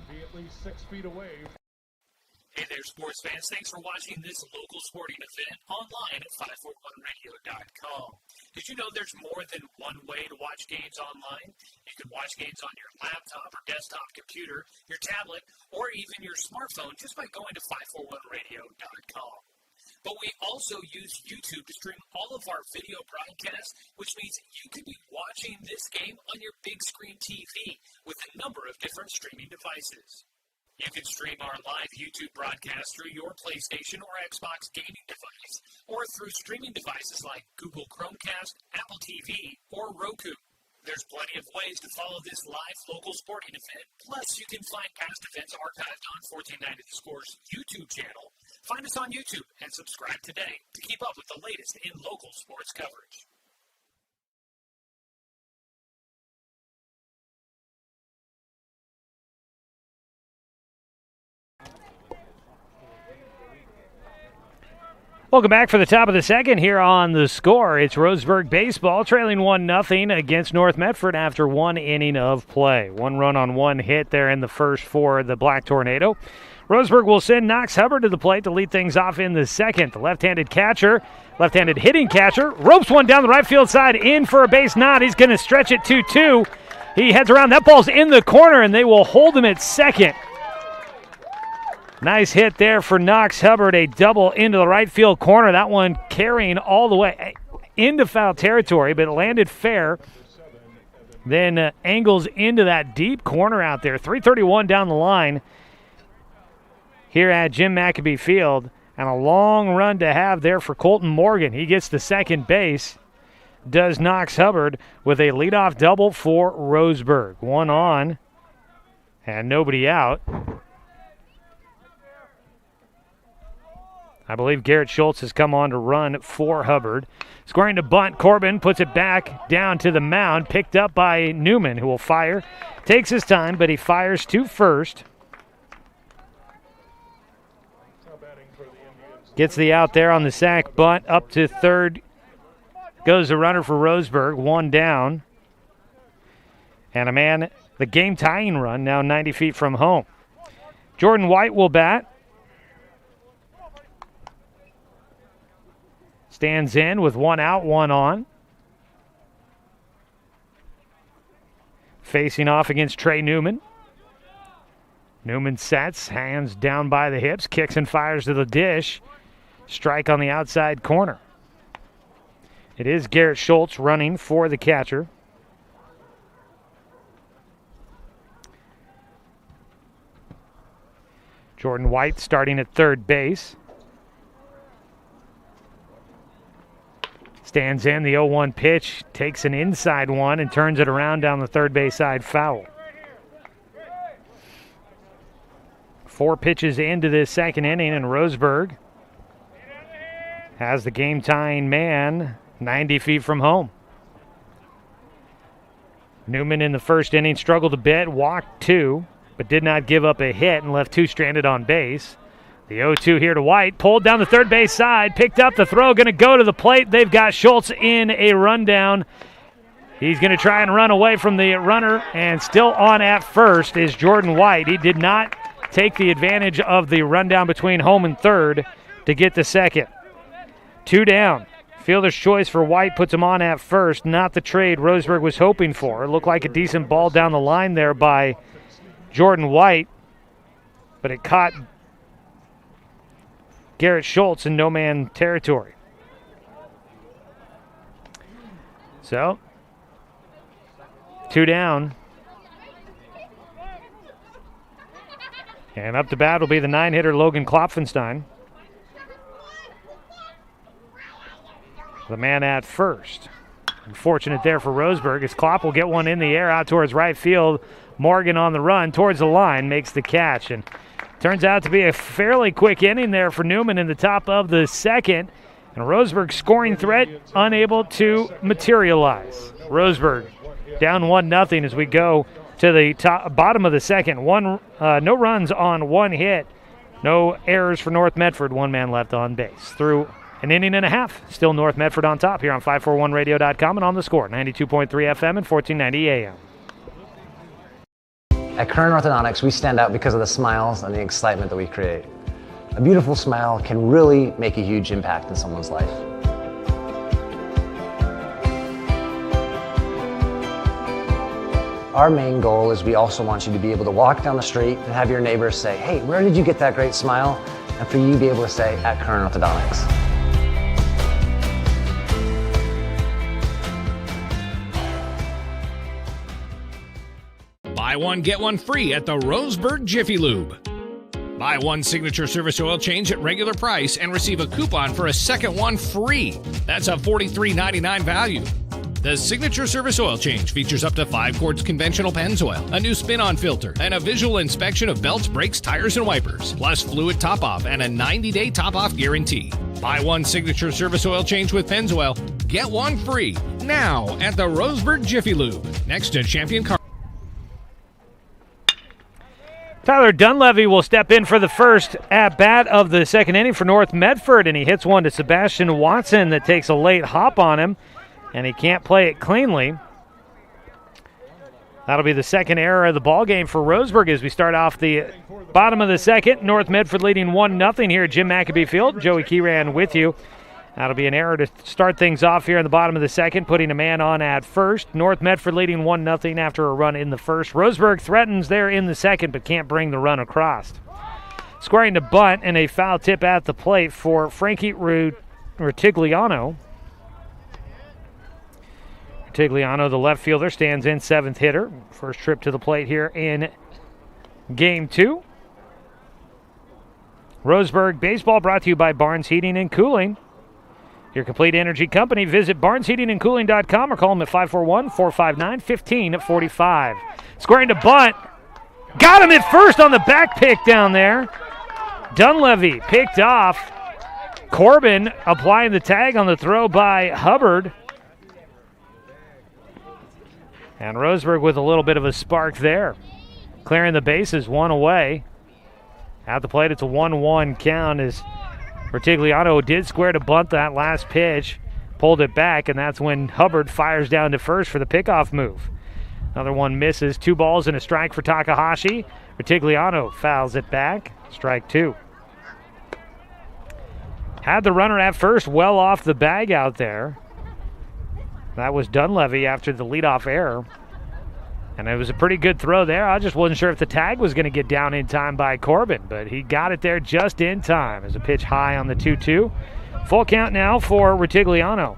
Hey there, sports fans. Thanks for watching this local sporting event online at 541radio.com. Did you know there's more than one way to watch games online? You can watch games on your laptop or desktop computer, your tablet, or even your smartphone just by going to 541radio.com. But we also use YouTube to stream all of our video broadcasts, which means you could be watching this game on your big screen TV with a number of different streaming devices. You can stream our live YouTube broadcast through your PlayStation or Xbox gaming device, or through streaming devices like Google Chromecast, Apple TV, or Roku. There's plenty of ways to follow this live local sporting event. Plus, you can find past events archived on 1490 The Score's YouTube channel. Find us on YouTube and subscribe today to keep up with the latest in local sports coverage. Welcome back for the top of the second here on the Score. It's Roseburg baseball trailing 1-0 against North Medford after one inning of play. One run on one hit there in the first for the Black Tornado. Roseburg will send Knox Hubbard to the plate to lead things off in the second. The left-handed hitting catcher, ropes one down the right field side in for a base nod. He's going to stretch it 2-2. He heads around. That ball's in the corner, and they will hold him at second. Nice hit there for Knox Hubbard, a double into the right field corner. That one carrying all the way into foul territory, but it landed fair. Then angles into that deep corner out there. 3:31 down the line here at Jim McAbee Field. And a long run to have there for Colton Morgan. He gets to second base. Does Knox Hubbard with a leadoff double for Roseburg. One on and nobody out. I believe Garrett Schultz has come on to run for Hubbard. Scoring to bunt, Corbin puts it back down to the mound, picked up by Newman, who will fire. Takes his time, but he fires to first. Gets the out there on the sac bunt, up to third. Goes the runner for Roseburg, one down. And a man, the game-tying run, now 90 feet from home. Jordan White will bat. Stands in with one out, one on. Facing off against Trey Newman. Newman sets, hands down by the hips, kicks and fires to the dish. Strike on the outside corner. It is Garrett Schultz running for the catcher. Jordan White starting at third base. Stands in, the 0-1 pitch, takes an inside one and turns it around down the third base side, foul. 4 pitches into this second inning, and Roseburg has the game-tying man 90 feet from home. Newman in the first inning struggled a bit, walked 2, but did not give up a hit and left 2 stranded on base. The 0-2 here to White, pulled down the third base side, picked up the throw, going to go to the plate. They've got Schultz in a rundown. He's going to try and run away from the runner, and still on at first is Jordan White. He did not take the advantage of the rundown between home and third to get the second. 2 down. Fielder's choice for White puts him on at first, not the trade Roseburg was hoping for. It looked like a decent ball down the line there by Jordan White, but it caught Garrett Schultz in no-man territory. So, 2 down. And up to bat will be the 9-hitter Logan Klopfenstein. The man at first. Unfortunate there for Roseburg as Klopp will get one in the air out towards right field. Morgan on the run towards the line makes the catch. And turns out to be a fairly quick inning there for Newman in the top of the second. And Roseburg scoring threat unable to materialize. Roseburg down 1-0 as we go to the bottom of the second. No runs on one hit. No errors for North Medford. One man left on base. Through an inning and a half. Still North Medford on top here on 541radio.com and on the score. 92.3 FM and 1490 AM. At Current Orthodontics, we stand out because of the smiles and the excitement that we create. A beautiful smile can really make a huge impact in someone's life. Our main goal is we also want you to be able to walk down the street and have your neighbors say, hey, where did you get that great smile? And for you to be able to say, at Current Orthodontics. Buy one, get one free at the Roseburg Jiffy Lube. Buy one signature service oil change at regular price and receive a coupon for a second one free. That's a $43.99 value. The signature service oil change features up to 5 quarts conventional Pennzoil, a new spin-on filter, and a visual inspection of belts, brakes, tires, and wipers, plus fluid top-off and a 90-day top-off guarantee. Buy one signature service oil change with Pennzoil, get one free now at the Roseburg Jiffy Lube, next to Champion Car. Tyler Dunleavy will step in for the first at-bat of the second inning for North Medford, and he hits one to Sebastian Watson that takes a late hop on him, and he can't play it cleanly. That'll be the second error of the ball game for Roseburg as we start off the bottom of the second. North Medford leading 1-0 here at Jim McAbee Field. Joey Keyran with you. That'll be an error to start things off here in the bottom of the second, putting a man on at first. North Medford leading 1-0 after a run in the first. Roseburg threatens there in the second, but can't bring the run across. Squaring to bunt and a foul tip at the plate for Frankie Rutigliano. Rutigliano, the left fielder, stands in, seventh hitter. First trip to the plate here in Game 2. Roseburg Baseball brought to you by Barnes Heating and Cooling. Your complete energy company. Visit barnesheatingandcooling.com or call them at 541-459-1545. Squaring to bunt. Got him at first on the back pick down there. Dunleavy picked off. Corbin applying the tag on the throw by Hubbard. And Roseburg with a little bit of a spark there. Clearing the bases, one away. At the plate, it's a 1-1 count as Rutigliano did square to bunt that last pitch, pulled it back, and that's when Hubbard fires down to first for the pickoff move. Another one misses. 2 balls and a strike for Takahashi. Rutigliano fouls it back. Strike 2. Had the runner at first well off the bag out there. That was Dunleavy after the leadoff error. And it was a pretty good throw there. I just wasn't sure if the tag was going to get down in time by Corbin, but he got it there just in time as a pitch high on the 2-2. Full count now for Rutigliano.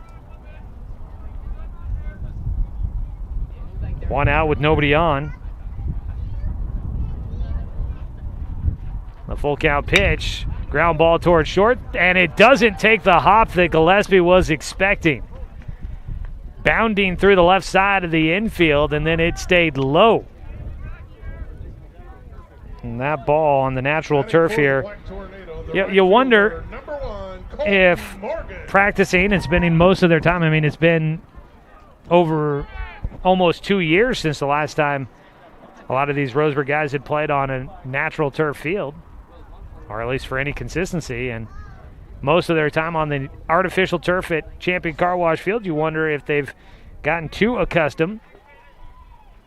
1 out with nobody on. The full count pitch, ground ball towards short, and it doesn't take the hop that Gillespie was expecting. Bounding through the left side of the infield, and then it stayed low. And that ball on the natural turf here, you wonder if practicing and spending most of their time, I mean, it's been over almost 2 years since the last time a lot of these Roseburg guys had played on a natural turf field, or at least for any consistency, and most of their time on the artificial turf at Champion Car Wash Field. You wonder if they've gotten too accustomed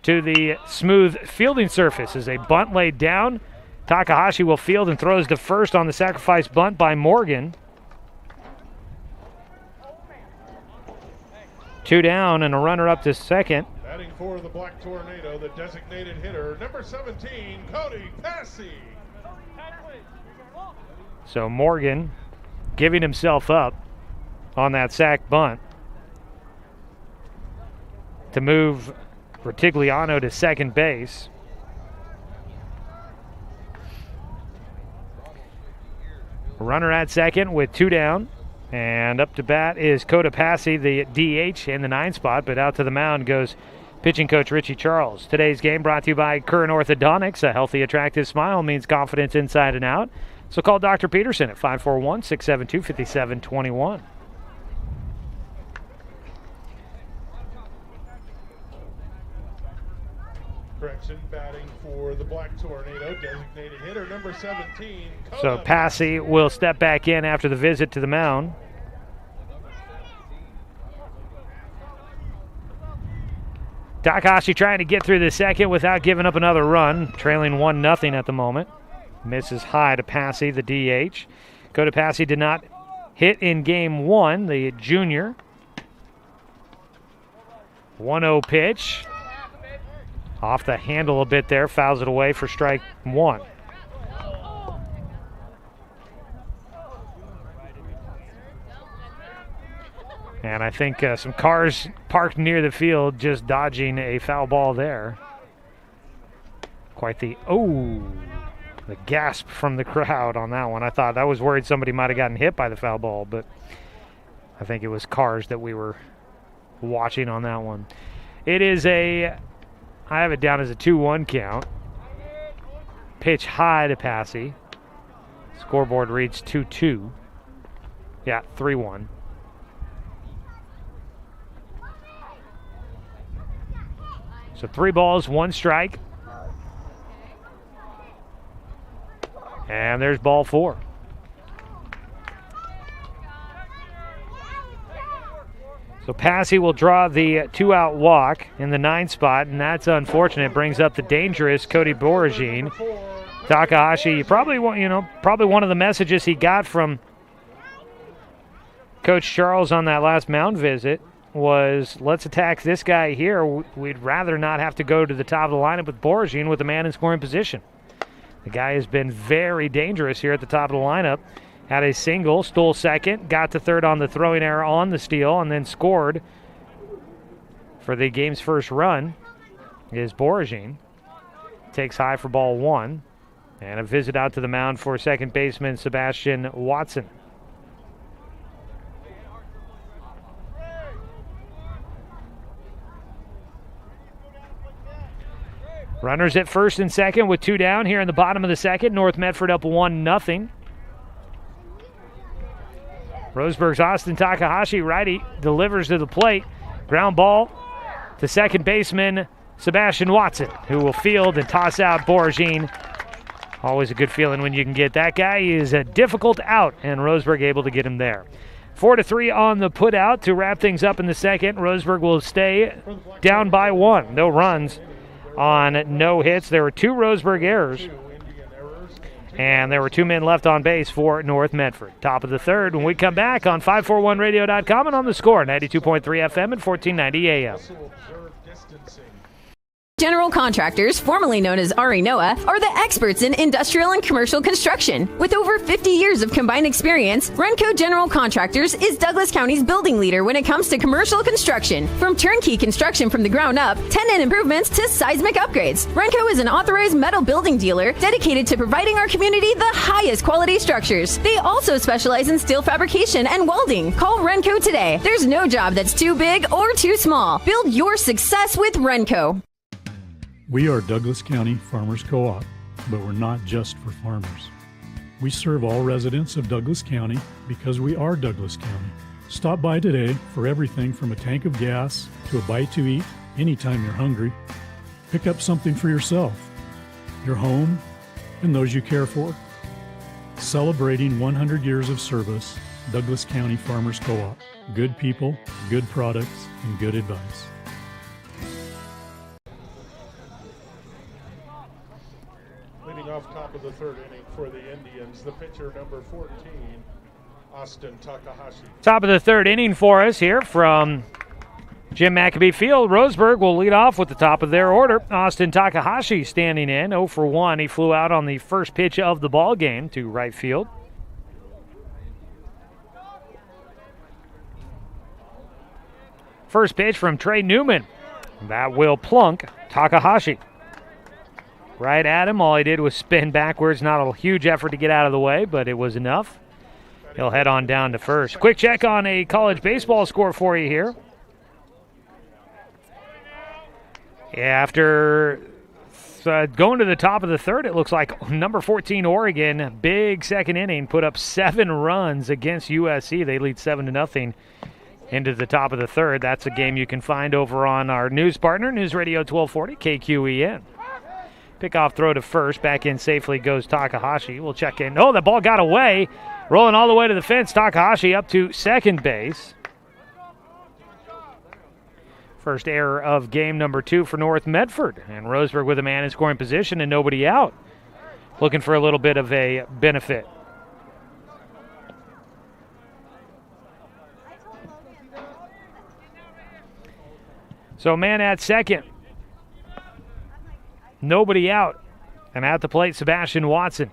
to the smooth fielding surface. As a bunt laid down, Takahashi will field and throws to first on the sacrifice bunt by Morgan. 2 down and a runner up to second. Batting for the Black Tornado, the designated hitter, number 17, Cody Passy. So Morgan giving himself up on that sack bunt to move Rutigliano to second base. Runner at second with 2 down. And up to bat is Coda Passy, the DH in the 9 spot, but out to the mound goes pitching coach Richie Charles. Today's game brought to you by Current Orthodontics. A healthy, attractive smile means confidence inside and out. So call Dr. Peterson at 541-672-5721. Correction, batting for the Black Tornado, designated hitter number 17. So Passy will step back in after the visit to the mound. Takahashi trying to get through the second without giving up another run, trailing 1-0 at the moment. Misses high to Passy, the DH. Kota Passy did not hit in game one, the junior. 1-0 pitch. Off the handle a bit there, fouls it away for strike one. And I think some cars parked near the field just dodging a foul ball there. Quite the gasp from the crowd on that one. I was worried somebody might have gotten hit by the foul ball, but I think it was cars that we were watching on that one. It is I have it down as a 2-1 count. Pitch high to Passy. Scoreboard reads 2-2. Yeah, 3-1. So 3 balls, 1 strike. And there's ball 4. So Passy will draw the 2-out walk in the 9 spot, and that's unfortunate. Brings up the dangerous Cody Boragine. Takahashi, probably one of the messages he got from Coach Charles on that last mound visit was, let's attack this guy here. We'd rather not have to go to the top of the lineup with Boragine with a man in scoring position. The guy has been very dangerous here at the top of the lineup. Had a single, stole second, got to third on the throwing error on the steal, and then scored for the game's first run is Boragine. Takes high for ball 1. And a visit out to the mound for second baseman Sebastian Watson. Runners at first and second with 2 down here in the bottom of the second. North Medford up 1-0. Roseburg's Austin Takahashi, righty, delivers to the plate. Ground ball to second baseman Sebastian Watson, who will field and toss out Boragine. Always a good feeling when you can get that guy. He is a difficult out, and Roseburg able to get him there. 4-3 on the put out to wrap things up in the second. Roseburg will stay down by 1. No runs on no hits. There were 2 Roseburg errors, and there were 2 men left on base for North Medford. Top of the third when we come back on 541radio.com and on the Score, 92.3 FM and 1490 AM. General Contractors, formerly known as Ari Noah, are the experts in industrial and commercial construction. With over 50 years of combined experience, Renco General Contractors is Douglas County's building leader when it comes to commercial construction. From turnkey construction from the ground up, tenant improvements to seismic upgrades, Renco is an authorized metal building dealer dedicated to providing our community the highest quality structures. They also specialize in steel fabrication and welding. Call Renco today. There's no job that's too big or too small. Build your success with Renco. We are Douglas County Farmers Co-op, but we're not just for farmers. We serve all residents of Douglas County because we are Douglas County. Stop by today for everything from a tank of gas to a bite to eat anytime you're hungry. Pick up something for yourself, your home, and those you care for. Celebrating 100 years of service, Douglas County Farmers Co-op. Good people, good products, and good advice. Off top of the third inning for the Indians, the pitcher number 14, Austin Takahashi. Top of the third inning for us here from Jim Maccabee Field. Roseburg will lead off with the top of their order. Austin Takahashi standing in, 0 for 1. He flew out on the first pitch of the ball game to right field. First pitch from Trey Newman. That will plunk Takahashi. Right at him. All he did was spin backwards. Not a huge effort to get out of the way, but it was enough. He'll head on down to first. Quick check on a college baseball score for you here. After going to the top of the third, it looks like number 14 Oregon, big second inning, put up 7 runs against USC. They lead 7-0 into the top of the third. That's a game you can find over on our news partner, News Radio 1240 KQEN. Pickoff throw to first. Back in safely goes Takahashi. We'll check in. Oh, the ball got away. Rolling all the way to the fence. Takahashi up to second base. First error of game number 2 for North Medford. And Roseburg with a man in scoring position and nobody out. Looking for a little bit of a benefit. So man at second. Nobody out. And at the plate, Sebastian Watson.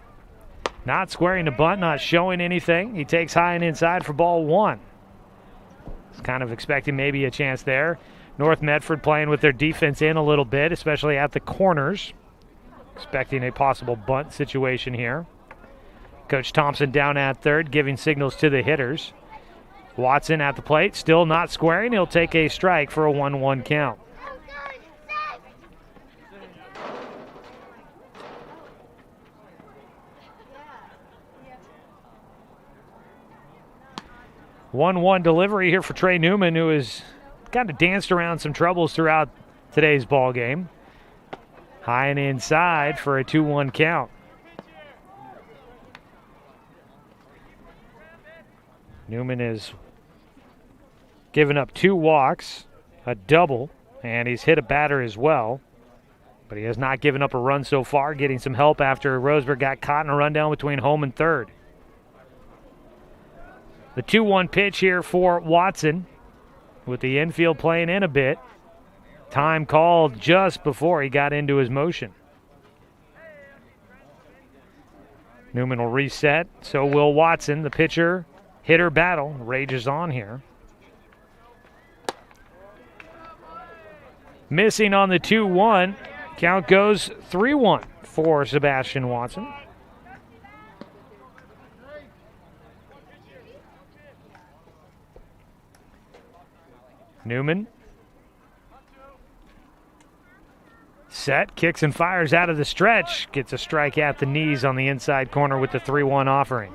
Not squaring the bunt, not showing anything. He takes high and inside for ball 1. He's kind of expecting maybe a chance there. North Medford playing with their defense in a little bit, especially at the corners. Expecting a possible bunt situation here. Coach Thompson down at third, giving signals to the hitters. Watson at the plate, still not squaring. He'll take a strike for a 1-1 count. One delivery here for Trey Newman, who has kind of danced around some troubles throughout today's ball game. High and inside for a 2-1 count. Newman has given up 2 walks, a double, and he's hit a batter as well. But he has not given up a run so far, getting some help after Roseburg got caught in a rundown between home and third. The 2-1 pitch here for Watson, with the infield playing in a bit. Time called just before he got into his motion. Newman will reset, so will Watson. The pitcher-hitter battle rages on here. Missing on the 2-1. Count goes 3-1 for Sebastian Watson. Newman. Set, kicks and fires out of the stretch. Gets a strike at the knees on the inside corner with the 3-1 offering.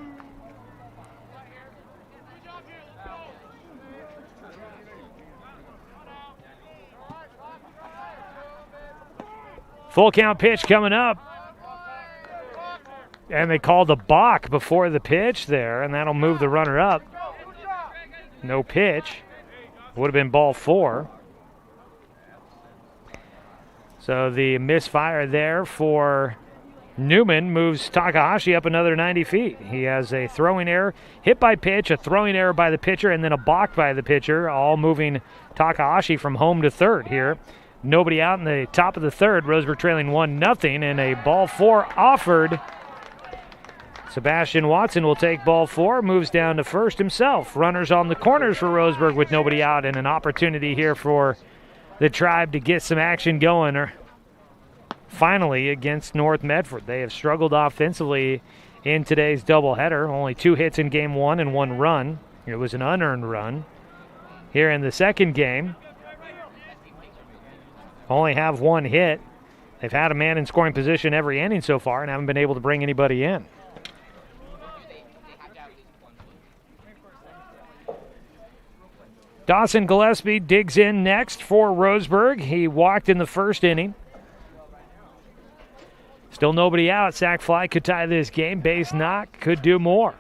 Full count pitch coming up. And they called a balk before the pitch there, and that'll move the runner up. No pitch. Would have been ball 4. So the misfire there for Newman moves Takahashi up another 90 feet. He has a throwing error, hit by pitch, a throwing error by the pitcher, and then a balk by the pitcher, all moving Takahashi from home to third here. Nobody out in the top of the third. Roseburg trailing 1-0, and a ball 4 offered. Sebastian Watson will take ball 4, moves down to first himself. Runners on the corners for Roseburg with nobody out, and an opportunity here for the Tribe to get some action going finally against North Medford. They have struggled offensively in today's doubleheader. Only 2 hits in game 1 and 1 run. It was an unearned run. Here in the second game, only have 1 hit. They've had a man in scoring position every inning so far and haven't been able to bring anybody in. Dawson Gillespie digs in next for Roseburg. He walked in the first inning. Still nobody out. Sac fly could tie this game. Base knock could do more.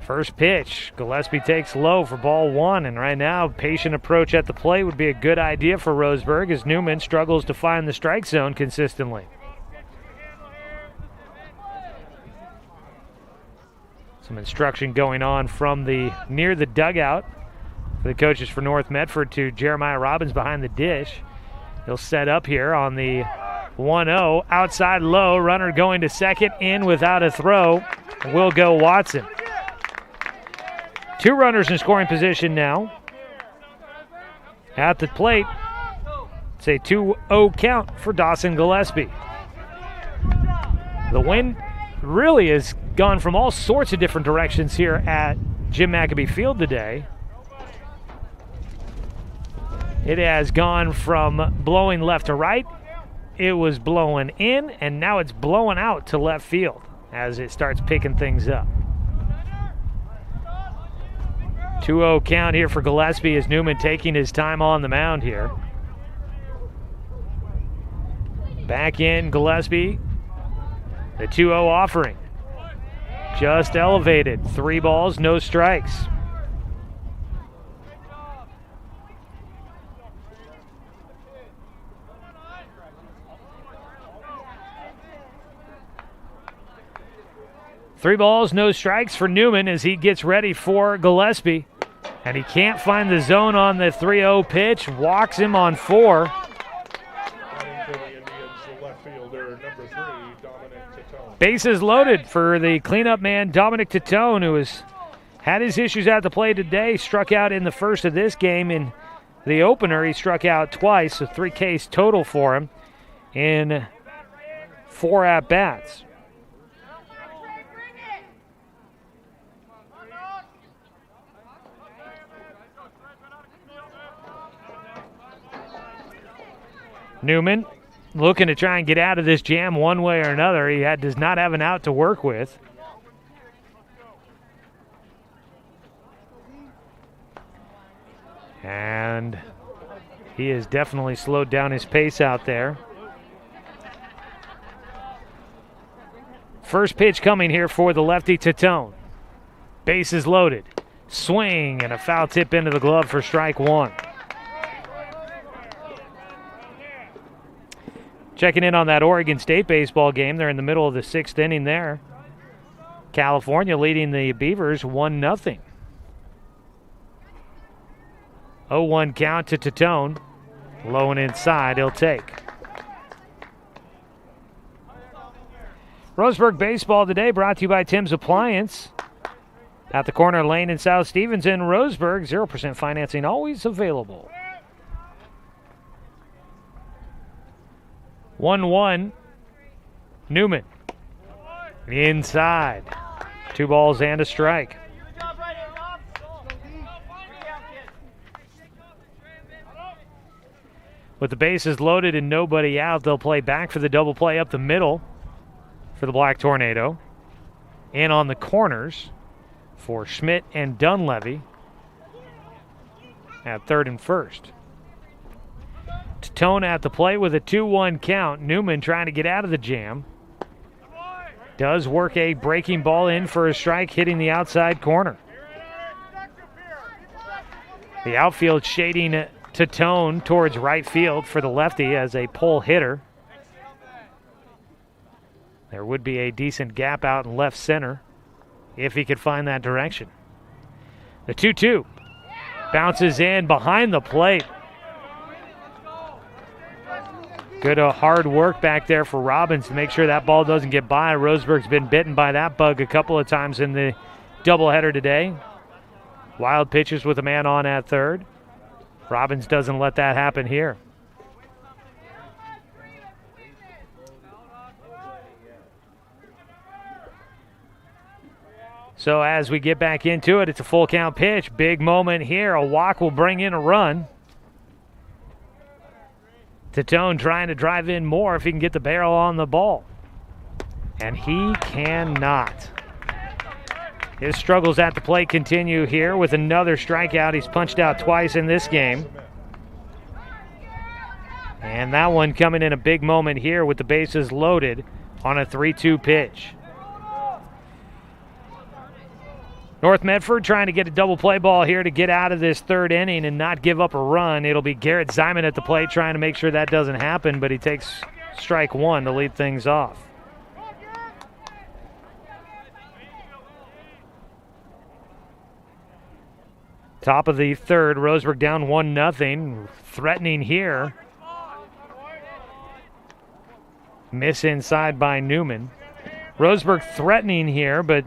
First pitch. Gillespie takes low for ball 1, and right now patient approach at the plate would be a good idea for Roseburg as Newman struggles to find the strike zone consistently. Some instruction going on from near the dugout for the coaches for North Medford to Jeremiah Robbins behind the dish. He'll set up here on the 1-0. Outside low, runner going to second, in without a throw. Will go Watson. 2 runners in scoring position now. At the plate, it's a 2-0 count for Dawson Gillespie. The wind really has gone from all sorts of different directions here at Jim McAbee Field today. It has gone from blowing left to right. It was blowing in, and now it's blowing out to left field as it starts picking things up. 2-0 count here for Gillespie as Newman taking his time on the mound here. Back in Gillespie. The 2-0 offering. Just elevated. 3 balls, no strikes. Three balls, no strikes for Newman as he gets ready for Gillespie. And he can't find the zone on the 3-0 pitch. Walks him on 4. Bases loaded for the cleanup man, Dominic Titone, who has had his issues at the plate today. Struck out in the first of this game. In the opener, he struck out twice, so 3 Ks total for him in 4 at-bats. Newman looking to try and get out of this jam one way or another. He does not have an out to work with. And he has definitely slowed down his pace out there. First pitch coming here for the lefty Titone. Bases loaded. Swing and a foul tip into the glove for strike 1. Checking in on that Oregon State baseball game. They're in the middle of the 6th inning there. California leading the Beavers 1-0. 0-1 count to Titone. Low and inside, he'll take. Roseburg baseball today brought to you by Tim's Appliance. At the corner lane in South Stevens in Roseburg, 0% financing always available. 1-1, Newman, inside, 2 balls and a strike. With the bases loaded and nobody out, they'll play back for the double play up the middle for the Black Tornado. In on the corners for Schmidt and Dunleavy at 3rd and 1st. Titone at the plate with a 2-1 count. Newman trying to get out of the jam. Does work a breaking ball in for a strike, hitting the outside corner. The outfield shading Titone towards right field for the lefty as a pull hitter. There would be a decent gap out in left center if he could find that direction. The 2-2 bounces in behind the plate. Good hard work back there for Robbins to make sure that ball doesn't get by. Roseburg's been bitten by that bug a couple of times in the doubleheader today. Wild pitches with a man on at 3rd. Robbins doesn't let that happen here. So as we get back into it, it's a full count pitch. Big moment here. A walk will bring in a run. Titone trying to drive in more if he can get the barrel on the ball. And he cannot. His struggles at the plate continue here with another strikeout. He's punched out twice in this game. And that one coming in a big moment here with the bases loaded on a 3-2 pitch. North Medford trying to get a double play ball here to get out of this 3rd inning and not give up a run. It'll be Garrett Zyman at the plate trying to make sure that doesn't happen, but he takes strike 1 to lead things off. Top of the 3rd, Roseburg down 1-0. Threatening here. Miss inside by Newman. Roseburg threatening here, but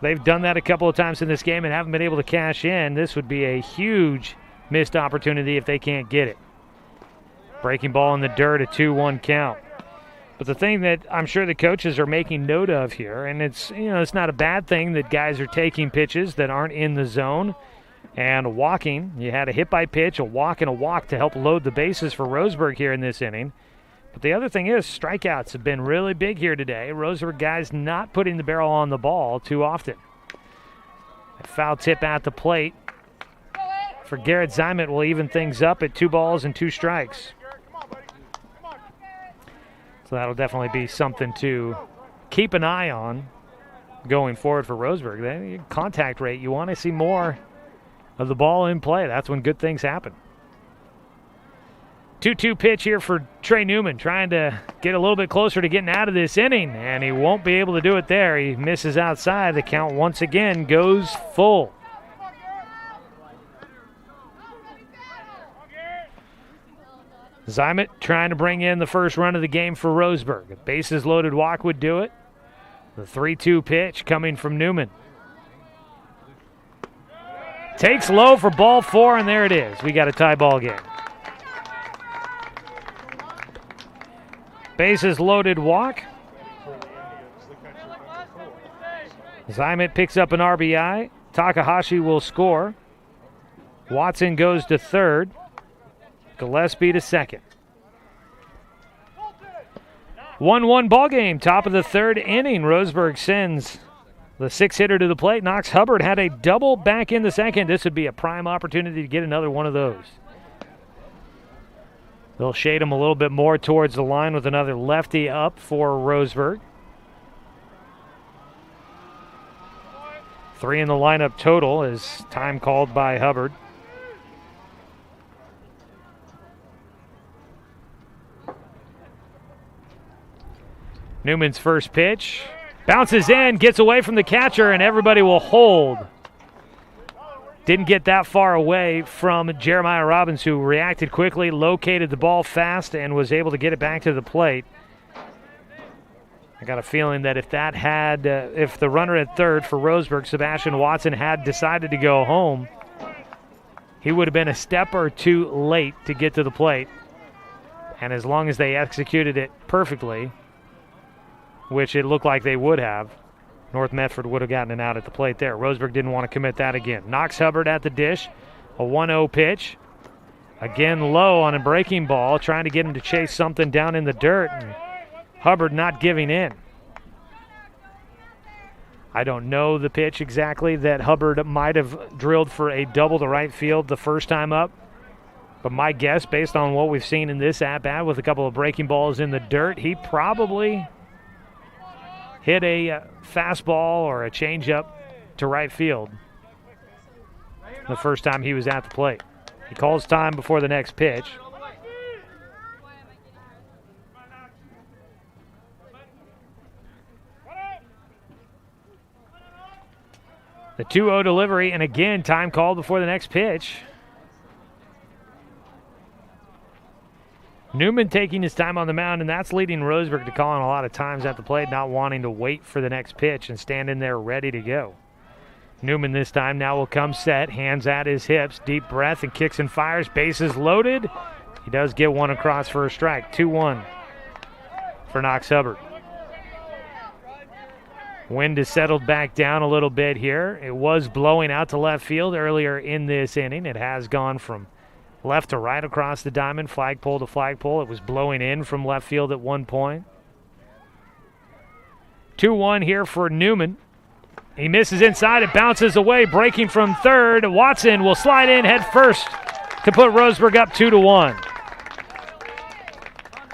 they've done that a couple of times in this game and haven't been able to cash in. This would be a huge missed opportunity if they can't get it. Breaking ball in the dirt, a 2-1 count. But the thing that I'm sure the coaches are making note of here, and it's not a bad thing that guys are taking pitches that aren't in the zone and walking. You had a hit by pitch, a walk, and a walk to help load the bases for Roseburg here in this inning. But the other thing is strikeouts have been really big here today. Roseburg guys not putting the barrel on the ball too often. A foul tip at the plate for Garrett Zyman will even things up at 2 balls and 2 strikes. So that'll definitely be something to keep an eye on going forward for Roseburg. The contact rate, you want to see more of the ball in play. That's when good things happen. 2-2 pitch here for Trey Newman, trying to get a little bit closer to getting out of this inning, and he won't be able to do it there. He misses outside. The count once again goes full. Zimet trying to bring in the first run of the game for Roseburg. A bases loaded walk would do it. The 3-2 pitch coming from Newman. Takes low for ball 4, and there it is. We got a tie ball game. Bases loaded walk. Zimet picks up an RBI. Takahashi will score. Watson goes to third. Gillespie to second. 1-1 ball game, top of the third inning. Roseburg sends the 6-hitter to the plate. Knox Hubbard had a double back in the second. This would be a prime opportunity to get another one of those. They'll shade him a little bit more towards the line with another lefty up for Roseburg. 3 in the lineup total is time called by Hubbard. Newman's first pitch. Bounces in, gets away from the catcher, and everybody will hold. Didn't get that far away from Jeremiah Robbins, who reacted quickly, located the ball fast, and was able to get it back to the plate. I got a feeling that if the runner at third for Roseburg, Sebastian Watson, had decided to go home, he would have been a step or two late to get to the plate. And as long as they executed it perfectly, which it looked like they would have, North Medford would have gotten an out at the plate there. Roseburg didn't want to commit that again. Knox Hubbard at the dish. A 1-0 pitch. Again low on a breaking ball, trying to get him to chase something down in the dirt. And Hubbard not giving in. I don't know the pitch exactly that Hubbard might have drilled for a double to right field the first time up. But my guess, based on what we've seen in this at-bat with a couple of breaking balls in the dirt, he probably hit a fastball or a changeup to right field the first time he was at the plate. He calls time before the next pitch. The 2-0 delivery, and again, time called before the next pitch. Newman taking his time on the mound, and that's leading Roseburg to calling a lot of times at the plate, not wanting to wait for the next pitch and standing there ready to go. Newman this time now will come set, hands at his hips, deep breath, and kicks and fires. Bases loaded. He does get one across for a strike. 2-1 for Knox Hubbard. Wind has settled back down a little bit here. It was blowing out to left field earlier in this inning. It has gone from left to right across the diamond, flagpole to flagpole. It was blowing in from left field at one point. 2-1 here for Newman. He misses inside. It bounces away, breaking from third. Watson will slide in head first to put Roseburg up 2-1.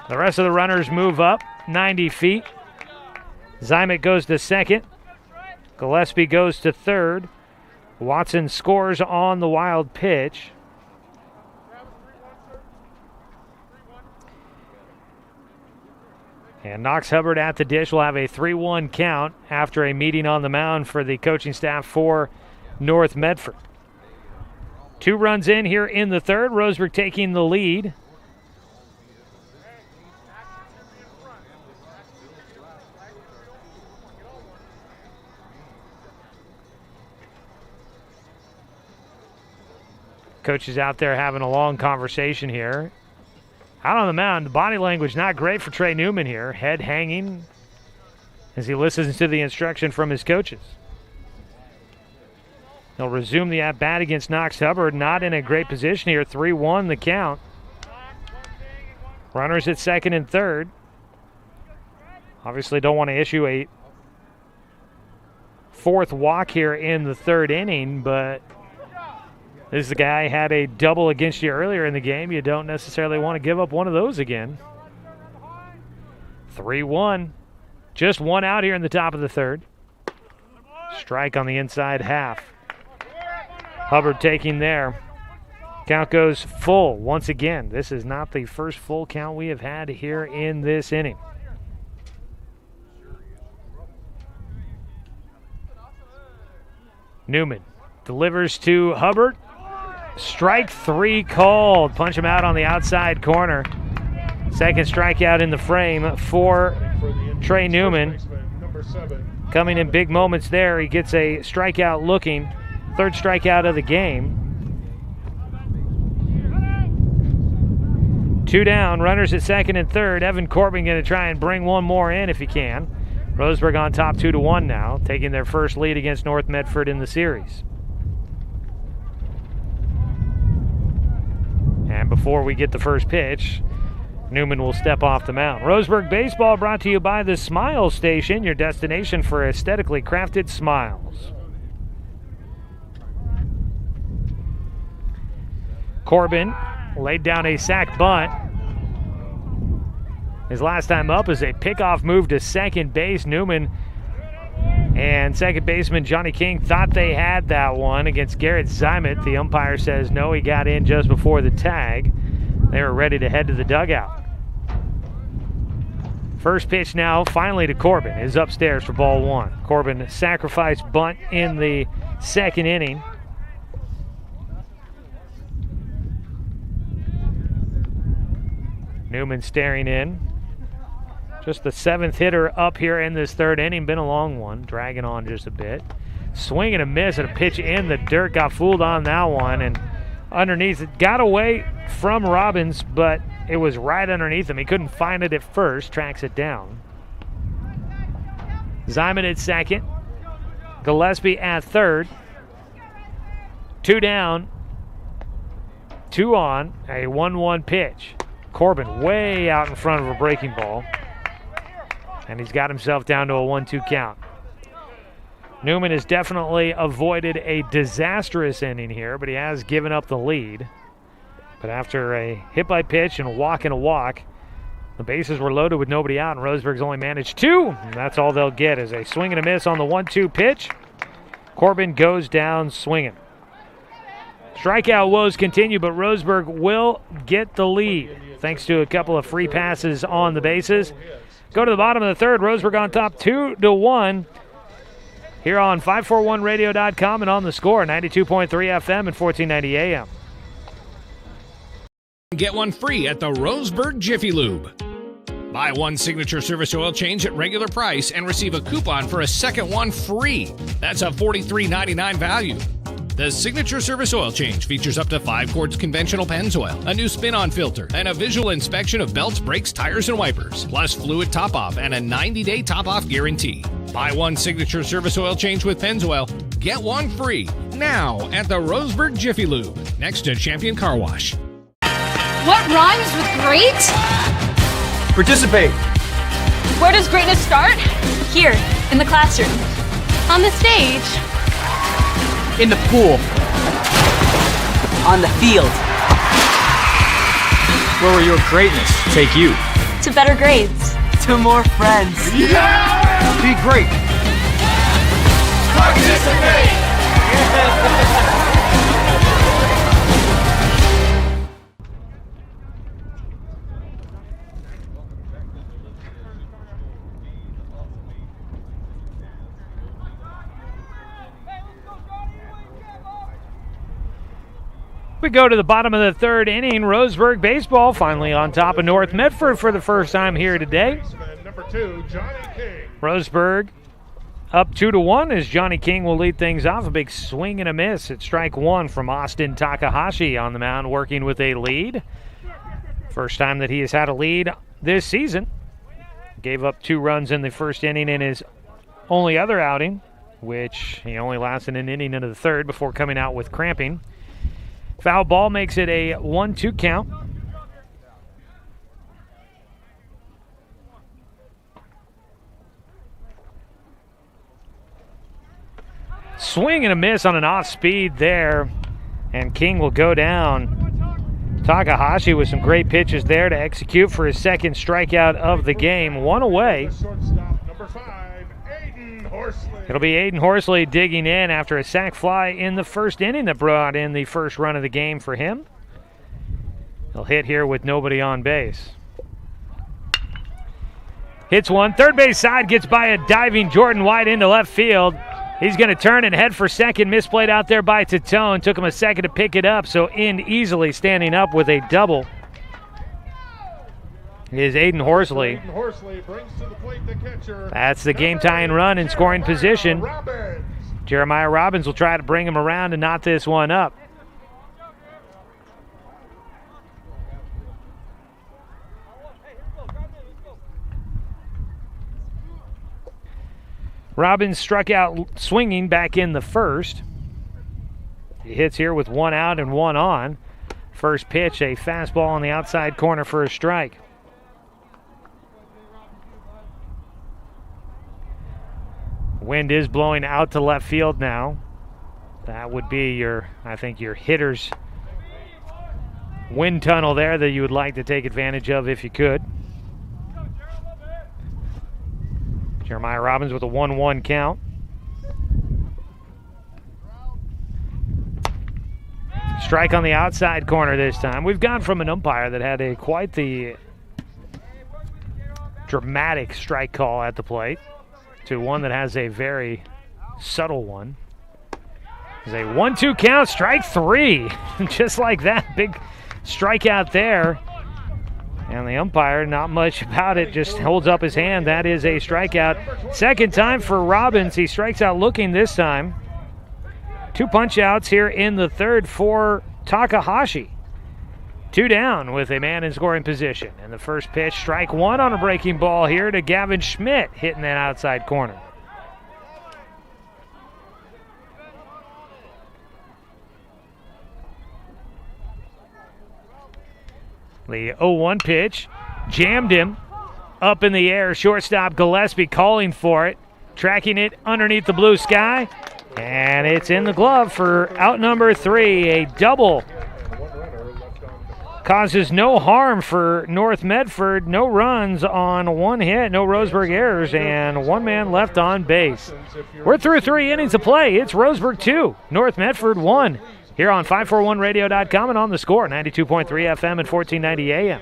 The rest of the runners move up 90 feet. Zimet goes to second. Gillespie goes to third. Watson scores on the wild pitch. And Knox Hubbard at the dish will have a 3-1 count after a meeting on the mound for the coaching staff for North Medford. 2 runs in here in the third. Roseburg taking the lead. Coach is out there having a long conversation here. Out on the mound, the body language not great for Trey Newman here. Head hanging as he listens to the instruction from his coaches. He'll resume the at-bat against Knox Hubbard. Not in a great position here. 3-1 the count. Runners at second and third. Obviously don't want to issue a fourth walk here in the third inning, but this is the guy who had a double against you earlier in the game. You don't necessarily want to give up one of those again. 3-1. Just one out here in the top of the third. Strike on the inside half. Hubbard taking there. Count goes full once again. This is not the first full count we have had here in this inning. Newman delivers to Hubbard. Strike 3 called. Punch him out on the outside corner. Second strikeout in the frame for Trey Newman. Coming in big moments there. He gets a strikeout looking. Third strikeout of the game. 2 down. Runners at second and third. Evan Corbin going to try and bring one more in if he can. Roseburg on top 2-1 now, taking their first lead against North Medford in the series. And before we get the first pitch, Newman will step off the mound. Roseburg Baseball brought to you by the Smile Station, your destination for aesthetically crafted smiles. Corbin laid down a sac bunt. His last time up is a pickoff move to second base. Newman and second baseman Johnny King thought they had that one against Garrett Zimet. The umpire says no, he got in just before the tag. They were ready to head to the dugout. First pitch now finally to Corbin is upstairs for ball 1. Corbin sacrificed bunt in the second inning. Newman staring in. Just the 7th hitter up here in this third inning. Been a long one, dragging on just a bit. Swing and a miss and a pitch in the dirt. Got fooled on that one, and underneath it. Got away from Robbins, but it was right underneath him. He couldn't find it at first. Tracks it down. Zimet at second. Gillespie at third. 2 down. 2 on. A 1-1 pitch. Corbin way out in front of a breaking ball. And he's got himself down to a 1-2 count. Newman has definitely avoided a disastrous inning here, but he has given up the lead. But after a hit by pitch and a walk, the bases were loaded with nobody out, and Roseburg's only managed 2. And that's all they'll get is a swing and a miss on the 1-2 pitch. Corbin goes down swinging. Strikeout woes continue, but Roseburg will get the lead thanks to a couple of free passes on the bases. Go to the bottom of the third. Roseburg on top 2-1 here on 541radio.com and on the score, 92.3 FM and 1490 AM. Get one free at the Roseburg Jiffy Lube. Buy one signature service oil change at regular price and receive a coupon for a second one free. That's a $43.99 value. The Signature Service Oil Change features up to 5 quarts conventional Pennzoil, a new spin-on filter, and a visual inspection of belts, brakes, tires, and wipers, plus fluid top-off and a 90-day top-off guarantee. Buy one Signature Service Oil Change with Pennzoil, get one free now at the Roseburg Jiffy Lube, next to Champion Car Wash. What rhymes with great? Participate. Where does greatness start? Here, in the classroom. On the stage. In the pool. On the field. Where will your greatness take you? To better grades. To more friends. Yeah! Be great. Participate! We go to the bottom of the third inning. Roseburg Baseball finally on top of North Medford for the first time here today. Number 2, Johnny King. Roseburg up 2-1 as Johnny King will lead things off. A big swing and a miss at strike 1 from Austin Takahashi on the mound, working with a lead. First time that he has had a lead this season. Gave up 2 runs in the first inning in his only other outing, which he only lasted an inning into the third before coming out with cramping. Foul ball makes it a 1-2 count. Swing and a miss on an off speed there, and King will go down Takahashi with some great pitches there to execute for his second strikeout of the game. One away. Shortstop, number 5, Aiden Horsley. It'll be Aiden Horsley digging in after a sac fly in the first inning that brought in the first run of the game for him. He'll hit here with nobody on base. Hits one. Third base side, gets by a diving Jordan White into left field. He's going to turn and head for second. Misplayed out there by Titone. Took him a second to pick it up, so in easily standing up with a double is Aiden Horsley. Aiden Horsley brings to the plate the catcher. That's the game-tying run in scoring position. Robbins. Jeremiah Robbins will try to bring him around and knot this one up. Robbins struck out swinging back in the first. He hits here with one out and one on. First pitch, a fastball on the outside corner for a strike. Wind is blowing out to left field now. That would be your hitter's wind tunnel there that you would like to take advantage of if you could. Jeremiah Robbins with a 1-1 count. Strike on the outside corner this time. We've gone from an umpire that had quite the dramatic strike call at the plate to one that has a very subtle one. It's a 1-2 count, strike 3. Just like that, big strikeout there. And the umpire, not much about it, just holds up his hand. That is a strikeout. Second time for Robbins. He strikes out looking this time. 2 punch-outs here in the third for Takahashi. 2 down with a man in scoring position. And the first pitch, strike 1 on a breaking ball here to Gavin Schmidt, hitting that outside corner. The 0-1 pitch, jammed him up in the air. Shortstop Gillespie calling for it, tracking it underneath the blue sky, and it's in the glove for out number 3. A double causes no harm for North Medford. No runs on 1 hit, no Roseburg errors, and 1 man left on base. We're through 3 innings of play. It's Roseburg 2, North Medford 1. Here on 541radio.com and on the score, 92.3 FM and 1490 AM.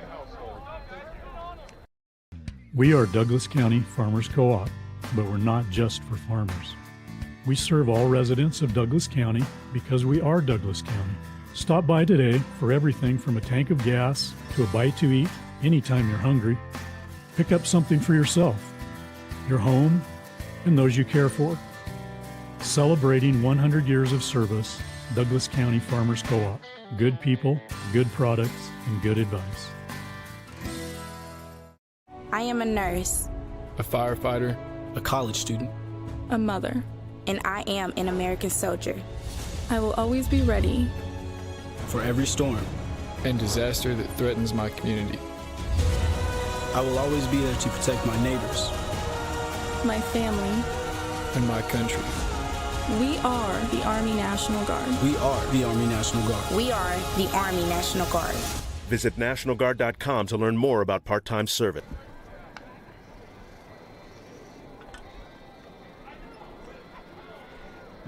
We are Douglas County Farmers Co-op, but we're not just for farmers. We serve all residents of Douglas County because we are Douglas County. Stop by today for everything from a tank of gas to a bite to eat anytime you're hungry. Pick up something for yourself, your home, and those you care for. Celebrating 100 years of service, Douglas County Farmers Co-op. Good people, good products, and good advice. I am a nurse, a firefighter, a college student, a mother, and I am an American soldier. I will always be ready for every storm and disaster that threatens my community. I will always be there to protect my neighbors, my family, and my country. We are the Army National Guard. We are the Army National Guard. We are the Army National Guard. Visit nationalguard.com to learn more about part-time service.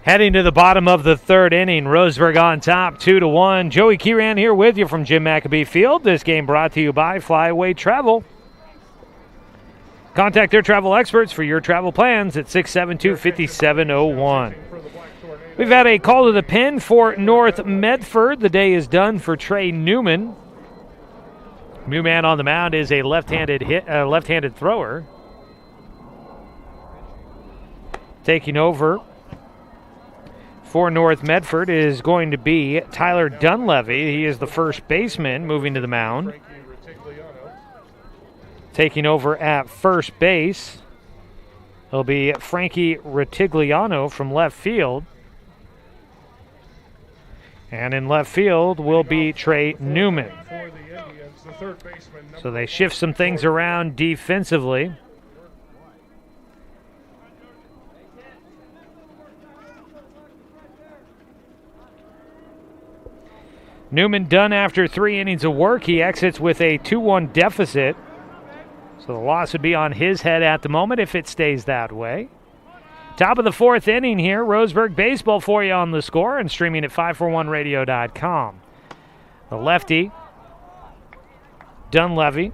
Heading to the bottom of the third inning, Roseburg on top, 2-1. Joey Kieran here with you from Jim McAbee Field. This game brought to you by Flyaway Travel. Contact their travel experts for your travel plans at 672-5701. We've had a call to the pen for North Medford. The day is done for Trey Newman. New man on the mound is a left-handed thrower. Taking over for North Medford is going to be Tyler Dunleavy. He is the first baseman moving to the mound. Taking over at first base, it'll be Frankie Retigliano from left field. And in left field will be Trey Newman. So they shift some things around defensively. Newman done after 3 innings of work. He exits with a 2-1 deficit. So the loss would be on his head at the moment if it stays that way. Top of the 4th inning here. Roseburg baseball for you on the score and streaming at 541radio.com. The lefty, Dunleavy,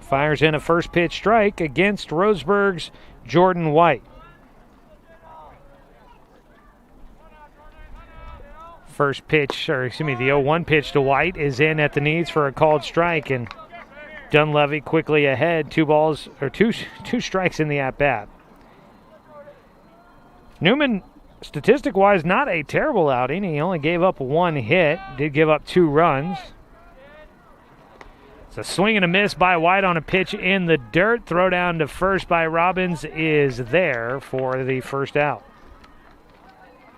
fires in a first pitch strike against Roseburg's Jordan White. First pitch, or excuse me, the 0-1 pitch to White is in at the knees for a called strike, and Dunleavy quickly ahead, two strikes in the at-bat. Newman, statistic-wise, not a terrible outing. He only gave up 1 hit, did give up 2 runs. It's a swing and a miss by White on a pitch in the dirt. Throw down to first by Robbins is there for the first out.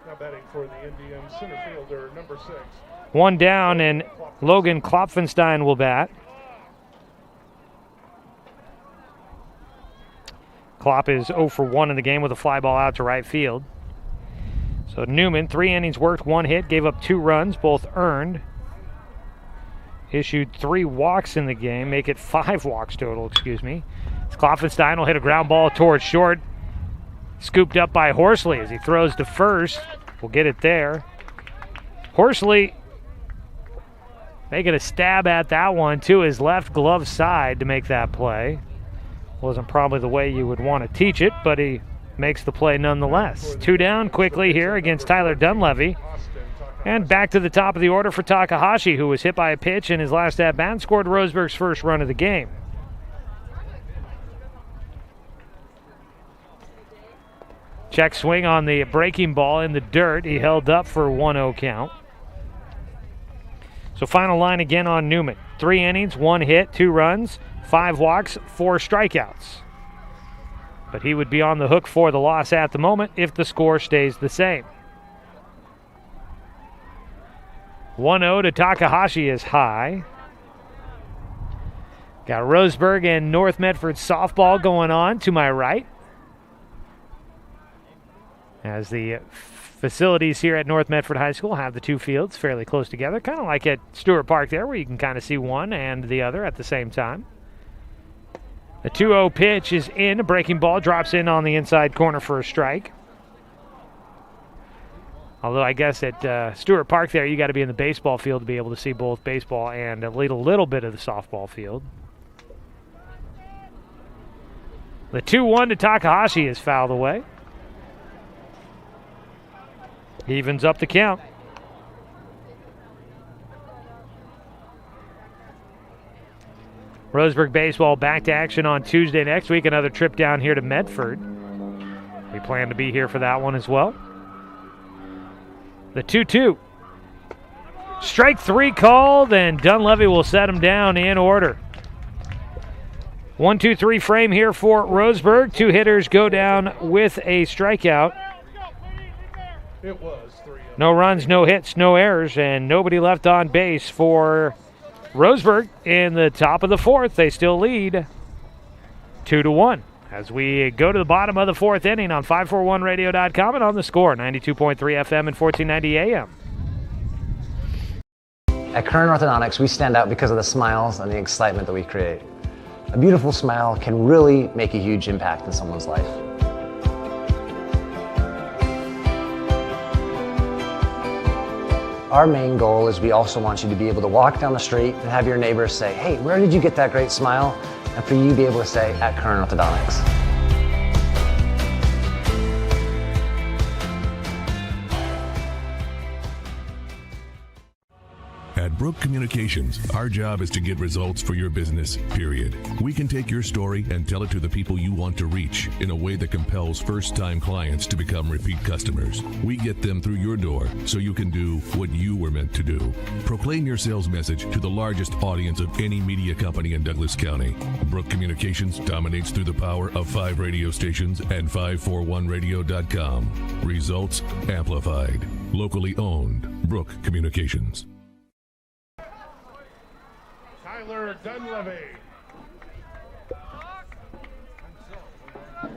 Now batting for the Indians, center fielder, number 6. 1 down, and Logan Klopfenstein will bat. Klopp is 0 for 1 in the game with a fly ball out to right field. So Newman, 3 innings worked, 1 hit, gave up 2 runs, both earned. Issued 3 walks in the game, make it 5 walks total, excuse me. Klopfenstein will hit a ground ball towards short. Scooped up by Horsley as he throws to first. We'll get it there. Horsley making a stab at that one to his left glove side to make that play. Wasn't probably the way you would want to teach it, but he makes the play nonetheless. 2 down quickly here against Tyler Dunleavy. And back to the top of the order for Takahashi, who was hit by a pitch in his last at-bat and scored Roseburg's first run of the game. Check swing on the breaking ball in the dirt. He held up for 1-0 count. So final line again on Newman. 3 innings, 1 hit, 2 runs, 5 walks, 4 strikeouts. But he would be on the hook for the loss at the moment if the score stays the same. 1-0 to Takahashi is high. Got Roseburg and North Medford softball going on to my right. As the facilities here at North Medford High School have the 2 fields fairly close together, kind of like at Stewart Park there, where you can kind of see one and the other at the same time. The 2-0 pitch is in. A breaking ball drops in on the inside corner for a strike. Although I guess at Stewart Park there, you got to be in the baseball field to be able to see both baseball and a little bit of the softball field. The 2-1 to Takahashi is fouled away. Evens up the count. Roseburg baseball back to action on Tuesday next week. Another trip down here to Medford. We plan to be here for that one as well. The 2-2. Strike 3 called, and Dunleavy will set him down in order. 1-2-3 frame here for Roseburg. 2 hitters go down with a strikeout. It was 3. No runs, no hits, no errors, and nobody left on base for Roseburg in the top of the 4th. They still lead 2-1 as we go to the bottom of the 4th inning on 541radio.com and on the score, 92.3 FM and 1490 AM. At Current Orthodontics, we stand out because of the smiles and the excitement that we create. A beautiful smile can really make a huge impact in someone's life. Our main goal is we also want you to be able to walk down the street and have your neighbors say, hey, where did you get that great smile? And for you to be able to say, at Current Orthodontics. At Brook Communications, our job is to get results for your business, period. We can take your story and tell it to the people you want to reach in a way that compels first-time clients to become repeat customers. We get them through your door so you can do what you were meant to do. Proclaim your sales message to the largest audience of any media company in Douglas County. Brook Communications dominates through the power of 5 radio stations and 541radio.com. Results amplified. Locally owned. Brook Communications. Tyler Dunleavy.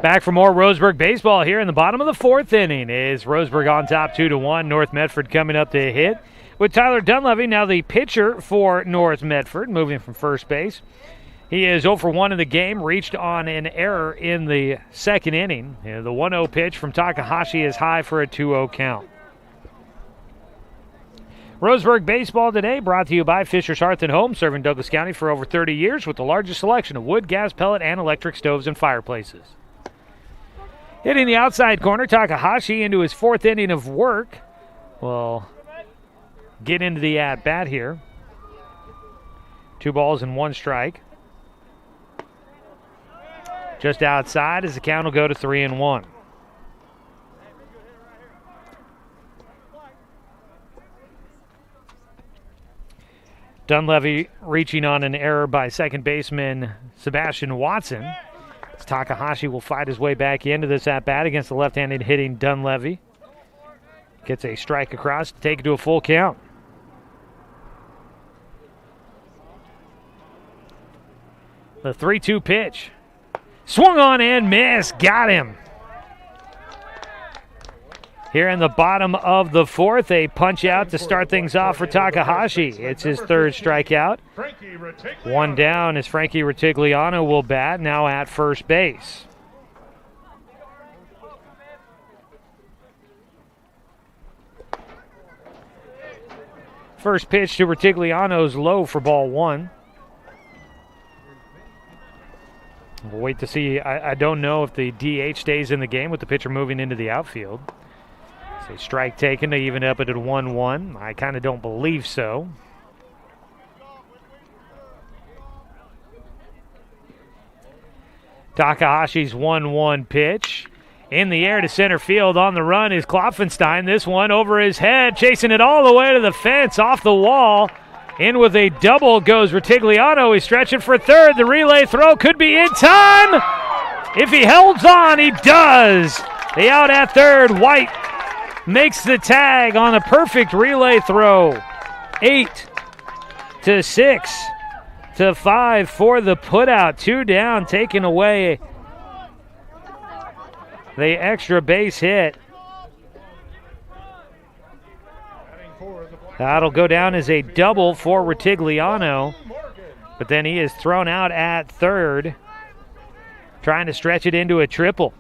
Back for more Roseburg baseball here in the bottom of the fourth inning. Is Roseburg on top 2-1. North Medford coming up to hit with Tyler Dunleavy, now the pitcher for North Medford, moving from first base. He is 0 for 1 in the game, reached on an error in the second inning. The 1-0 pitch from Takahashi is high for a 2-0 count. Roseburg baseball today brought to you by Fisher's Hearth and Home, serving Douglas County for over 30 years with the largest selection of wood, gas, pellet, and electric stoves and fireplaces. Hitting the outside corner, Takahashi into his fourth inning of work. Will get into the at-bat here. 2 balls and 1 strike. Just outside as the count will go to 3-1. Dunleavy reaching on an error by second baseman Sebastian Watson. Takahashi will fight his way back into this at-bat against the left-handed hitting Dunleavy. Gets a strike across to take it to a full count. The 3-2 pitch. Swung on and missed. Got him. Here in the bottom of the fourth, a punch out to start things off for Takahashi. It's his third strikeout. 1 down as Frankie Retigliano will bat, now at first base. First pitch to Retigliano's low for ball 1. We'll wait to see. I don't know if the DH stays in the game with the pitcher moving into the outfield. So strike taken to even up it at 1-1. I kind of don't believe so. Takahashi's 1-1 pitch. In the air to center field. On the run is Klopfenstein. This one over his head, chasing it all the way to the fence, off the wall. In with a double goes Retigliano. He's stretching for third. The relay throw could be in time. If he holds on, he does. The out at third. White makes the tag on a perfect relay throw. 8-6-5 for the putout. 2 down, taking away the extra base hit. That'll go down as a double for Retigliano, but then he is thrown out at third, trying to stretch it into a triple.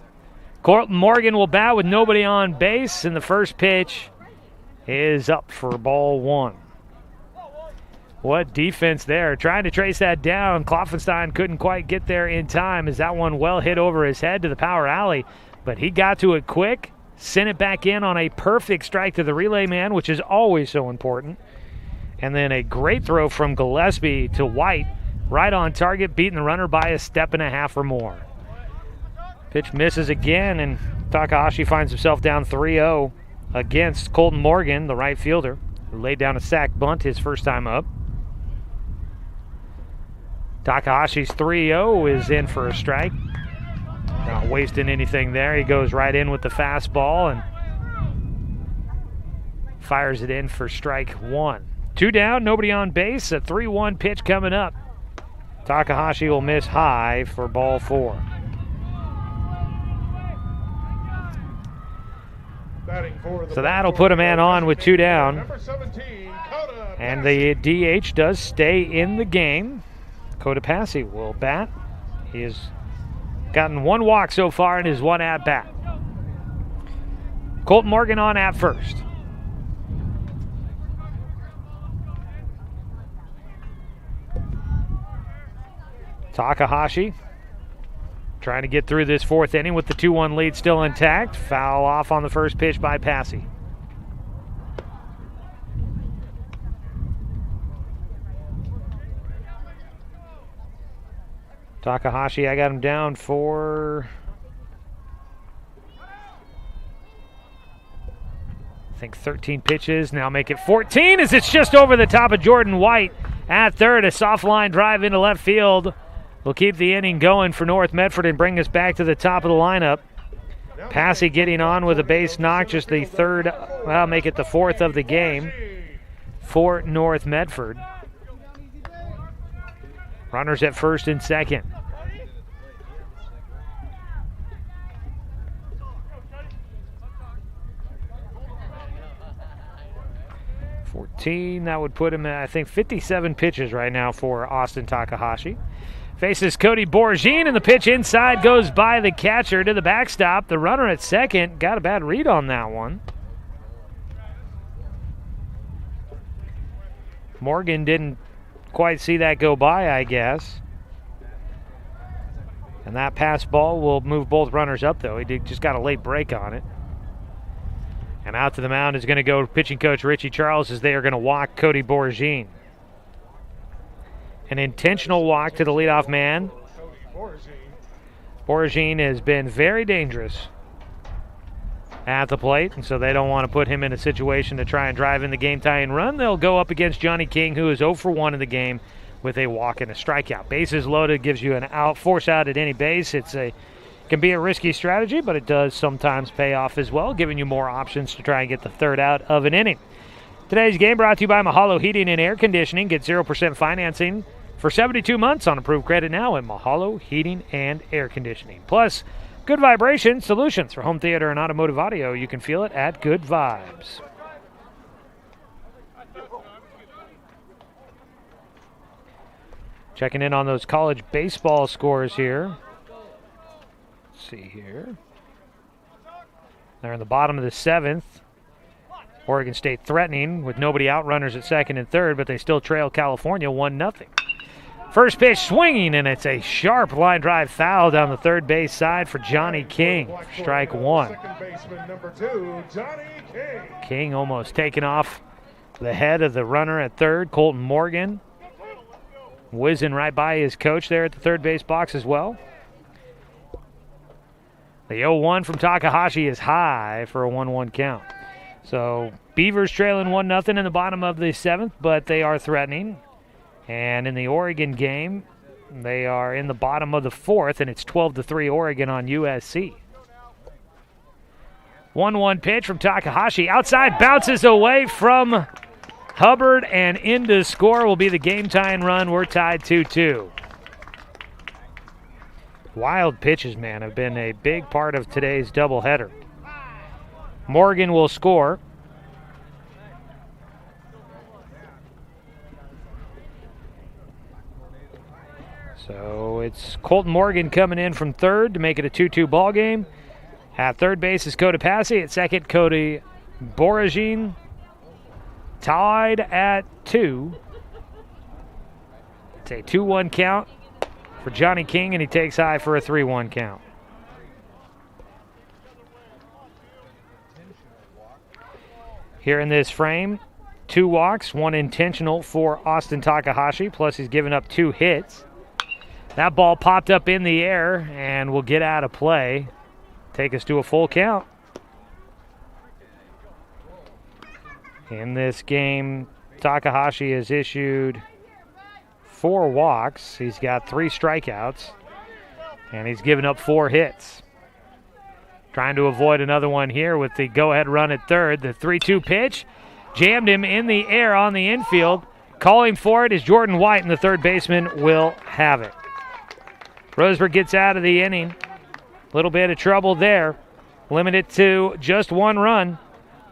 Colton Morgan will bat with nobody on base, and the first pitch is up for ball 1. What defense there, trying to trace that down. Klopfenstein couldn't quite get there in time as that one well hit over his head to the power alley, but he got to it quick, sent it back in on a perfect strike to the relay man, which is always so important. And then a great throw from Gillespie to White, right on target, beating the runner by a step and a half or more. Pitch misses again, and Takahashi finds himself down 3-0 against Colton Morgan, the right fielder, who laid down a sac bunt his first time up. Takahashi's 3-0 is in for a strike. Not wasting anything there. He goes right in with the fastball and fires it in for strike 1. 2 down, nobody on base. A 3-1 pitch coming up. Takahashi will miss high for ball 4. So that'll put a man on with 2 down. And the DH does stay in the game. Coda Passy will bat. He has gotten 1 walk so far in his 1 at-bat. Colton Morgan on at first. Takahashi trying to get through this 4th inning with the 2-1 lead still intact. Foul off on the first pitch by Passy. Takahashi, I got him down for, I think 13 pitches. Now make it 14 as it's just over the top of Jordan White at third. A soft line drive into left field will keep the inning going for North Medford and bring us back to the top of the lineup. Passy getting on with a base knock, just the third, well, make it the 4th of the game for North Medford. Runners at first and second. 14, that would put him at, I think, 57 pitches right now for Austin Takahashi. Faces Cody Borgine, and the pitch inside goes by the catcher to the backstop. The runner at second got a bad read on that one. Morgan didn't quite see that go by, I guess. And that pass ball will move both runners up, though. He just got a late break on it. And out to the mound is going to go pitching coach Richie Charles, as they are going to walk Cody Borgine. An intentional walk to the leadoff man. Borgine has been very dangerous at the plate, and so they don't want to put him in a situation to try and drive in the game-tying run. They'll go up against Johnny King, who is 0 for 1 in the game with a walk and a strikeout. Bases loaded gives you an out, force out at any base. Can be a risky strategy, but it does sometimes pay off as well, giving you more options to try and get the third out of an inning. Today's game brought to you by Mahalo Heating and Air Conditioning. Get 0% financing for 72 months on approved credit now at Mahalo Heating and Air Conditioning. Plus, Good Vibration Solutions for home theater and automotive audio. You can feel it at Good Vibes. Checking in on those college baseball scores here. Let's see here. They're in the bottom of the 7th. Oregon State threatening with nobody out, runners at second and third, but they still trail California 1-0. First pitch swinging, and it's a sharp line drive foul down the third base side for Johnny King. Strike one. King almost taken off the head of the runner at third, Colton Morgan. Whizzing right by his coach there at the third base box as well. The 0-1 from Takahashi is high for a 1-1 count. So Beavers trailing 1-0 in the bottom of the 7th, but they are threatening. And in the Oregon game, they are in the bottom of the 4th, and it's 12-3 Oregon on USC. 1-1 pitch from Takahashi. Outside, bounces away from Hubbard, and in to score will be the game-tying run. We're tied 2-2. Wild pitches, man, have been a big part of today's doubleheader. Morgan will score. So it's Colton Morgan coming in from third to make it a 2-2 ball game. At third base is Cody Passy. At second, Cody Borgine. Tied at 2. It's a 2-1 count for Johnny King, and he takes high for a 3-1 count. Here in this frame, 2 walks, 1 intentional for Austin Takahashi, plus he's given up 2 hits. That ball popped up in the air and will get out of play. Take us to a full count. In this game, Takahashi has issued 4 walks. He's got 3 strikeouts, and he's given up 4 hits. Trying to avoid another one here with the go-ahead run at third. The 3-2 pitch jammed him in the air on the infield. Calling for it is Jordan White, and the third baseman will have it. Roseburg gets out of the inning. A little bit of trouble there. Limited to just 1 run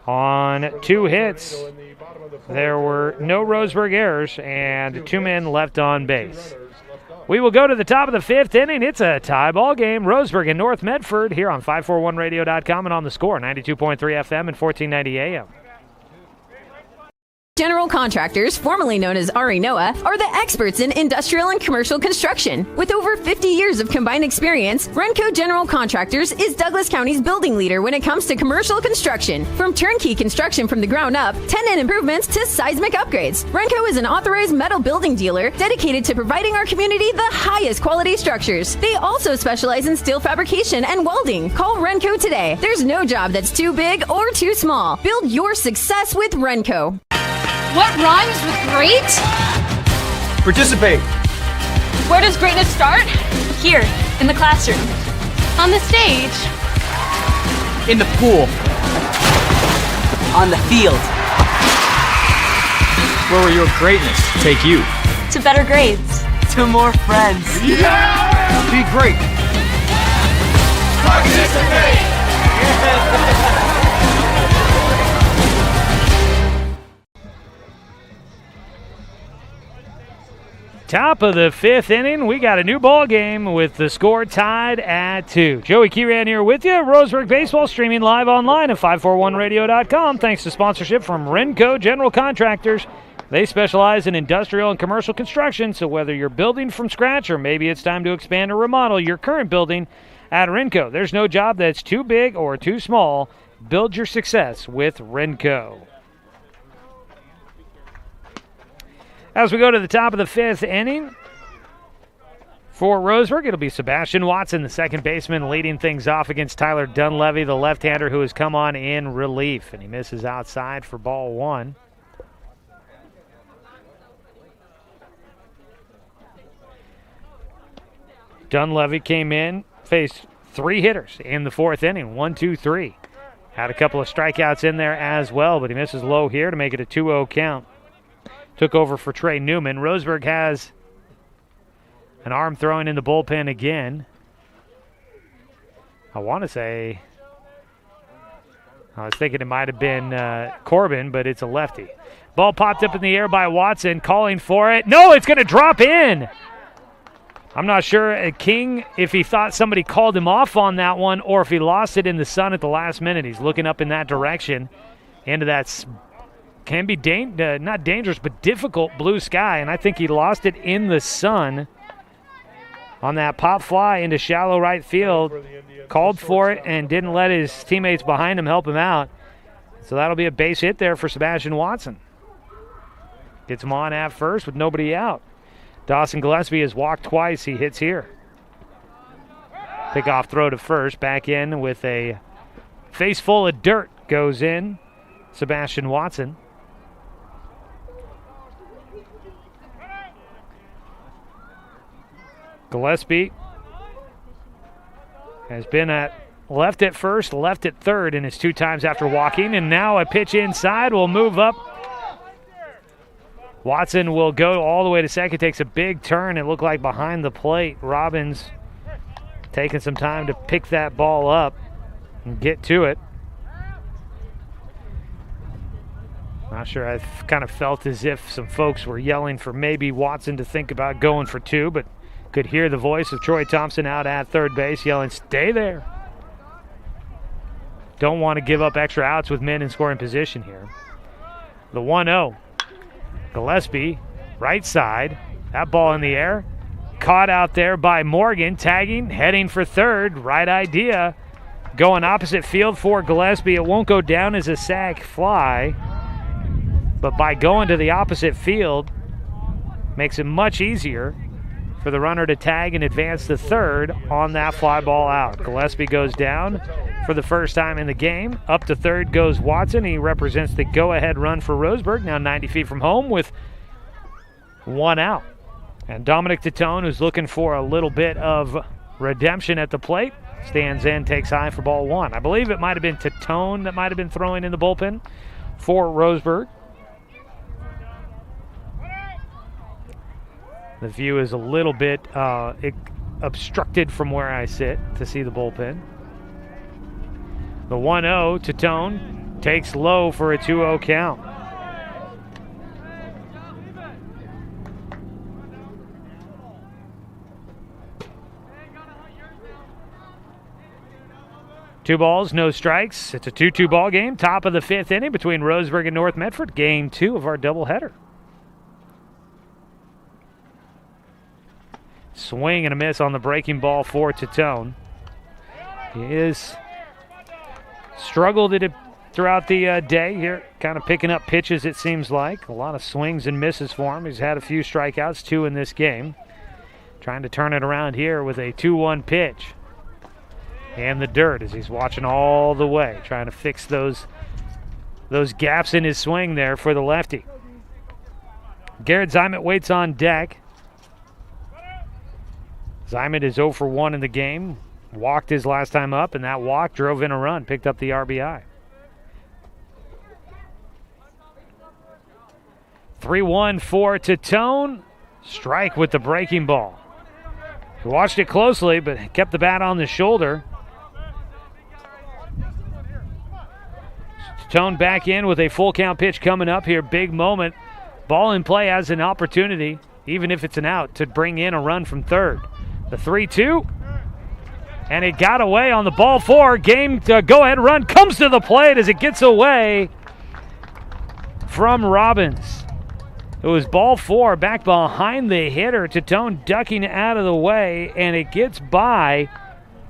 on 2 hits. There were no Roseburg errors and 2 men left on base. We will go to the top of the 5th inning. It's a tie ball game. Roseburg and North Medford here on 541radio.com and on the Score, 92.3 FM and 1490 AM. General Contractors, formerly known as Ari Noah, are the experts in industrial and commercial construction. With over 50 years of combined experience, Renco General Contractors is Douglas County's building leader when it comes to commercial construction. From turnkey construction from the ground up, tenant improvements to seismic upgrades, Renco is an authorized metal building dealer dedicated to providing our community the highest quality structures. They also specialize in steel fabrication and welding. Call Renco today. There's no job that's too big or too small. Build your success with Renco. What rhymes with great? Participate. Where does greatness start? Here, in the classroom. On the stage. In the pool. On the field. Where will your greatness take you? To better grades. To more friends. Yeah! Be great. Participate! Top of the 5th inning, we got a new ball game with the score tied at 2. Joey Kieran here with you. Roseburg Baseball streaming live online at 541radio.com. Thanks to sponsorship from Renco General Contractors. They specialize in industrial and commercial construction, so whether you're building from scratch or maybe it's time to expand or remodel your current building at Renco, there's no job that's too big or too small. Build your success with Renco. As we go to the top of the 5th inning, for Roseburg, it'll be Sebastian Watson, the second baseman, leading things off against Tyler Dunleavy, the left-hander who has come on in relief, and he misses outside for ball 1. Dunleavy came in, faced 3 hitters in the 4th inning, 1, 2, 3. Had a couple of strikeouts in there as well, but he misses low here to make it a 2-0 count. Took over for Trey Newman. Roseburg has an arm throwing in the bullpen again. I want to say, I was thinking it might have been Corbin, but it's a lefty. Ball popped up in the air by Watson, calling for it. No, it's going to drop in. I'm not sure, King, if he thought somebody called him off on that one or if he lost it in the sun at the last minute. He's looking up in that direction into that can be not dangerous, but difficult blue sky, and I think he lost it in the sun on that pop fly into shallow right field. Called for it and didn't let his teammates behind him help him out. So that'll be a base hit there for Sebastian Watson. Gets him on at first with nobody out. Dawson Gillespie has walked twice. He hits here. Pickoff throw to first. Back in with a face full of dirt. Goes in. Sebastian Watson. Gillespie has been left at first, left at third in his 2 times after walking, and now a pitch inside will move up. Watson will go all the way to second, takes a big turn. It looked like behind the plate. Robbins taking some time to pick that ball up and get to it. Not sure. I kind of felt as if some folks were yelling for maybe Watson to think about going for 2, but could hear the voice of Troy Thompson out at third base yelling, "Stay there." Don't want to give up extra outs with men in scoring position here. The 1-0. Gillespie, right side. That ball in the air. Caught out there by Morgan, tagging, heading for third. Right idea. Going opposite field for Gillespie. It won't go down as a sac fly, but by going to the opposite field, makes it much easier for the runner to tag and advance to third on that fly ball out. Gillespie goes down for the first time in the game. Up to third goes Watson. He represents the go-ahead run for Roseburg, now 90 feet from home with 1 out. And Dominic Titone, who's looking for a little bit of redemption at the plate, stands in, takes high for ball 1. I believe it might have been Titone that might have been throwing in the bullpen for Roseburg. The view is a little bit obstructed from where I sit to see the bullpen. The 1-0 to Tone takes low for a 2-0 count. Two balls, no strikes. It's a 2-2 ball game. Top of the 5th inning between Roseburg and North Medford. Game 2 of our doubleheader. Swing and a miss on the breaking ball for Titone. He is struggled throughout the day here, kind of picking up pitches, it seems like. A lot of swings and misses for him. He's had a few strikeouts, 2 in this game. Trying to turn it around here with a 2-1 pitch. And the dirt as he's watching all the way, trying to fix those gaps in his swing there for the lefty. Garrett Zimet waits on deck. Zimet is 0 for 1 in the game. Walked his last time up, and that walk drove in a run, picked up the RBI. 3-1 for Titone. Strike with the breaking ball. He watched it closely, but kept the bat on the shoulder. Titone back in with a full count pitch coming up here. Big moment. Ball in play, has an opportunity even if it's an out, to bring in a run from third. The 3-2. And it got away on the ball 4. Game to go-ahead run comes to the plate as it gets away from Robbins. It was ball 4 back behind the hitter. Tatone ducking out of the way, and it gets by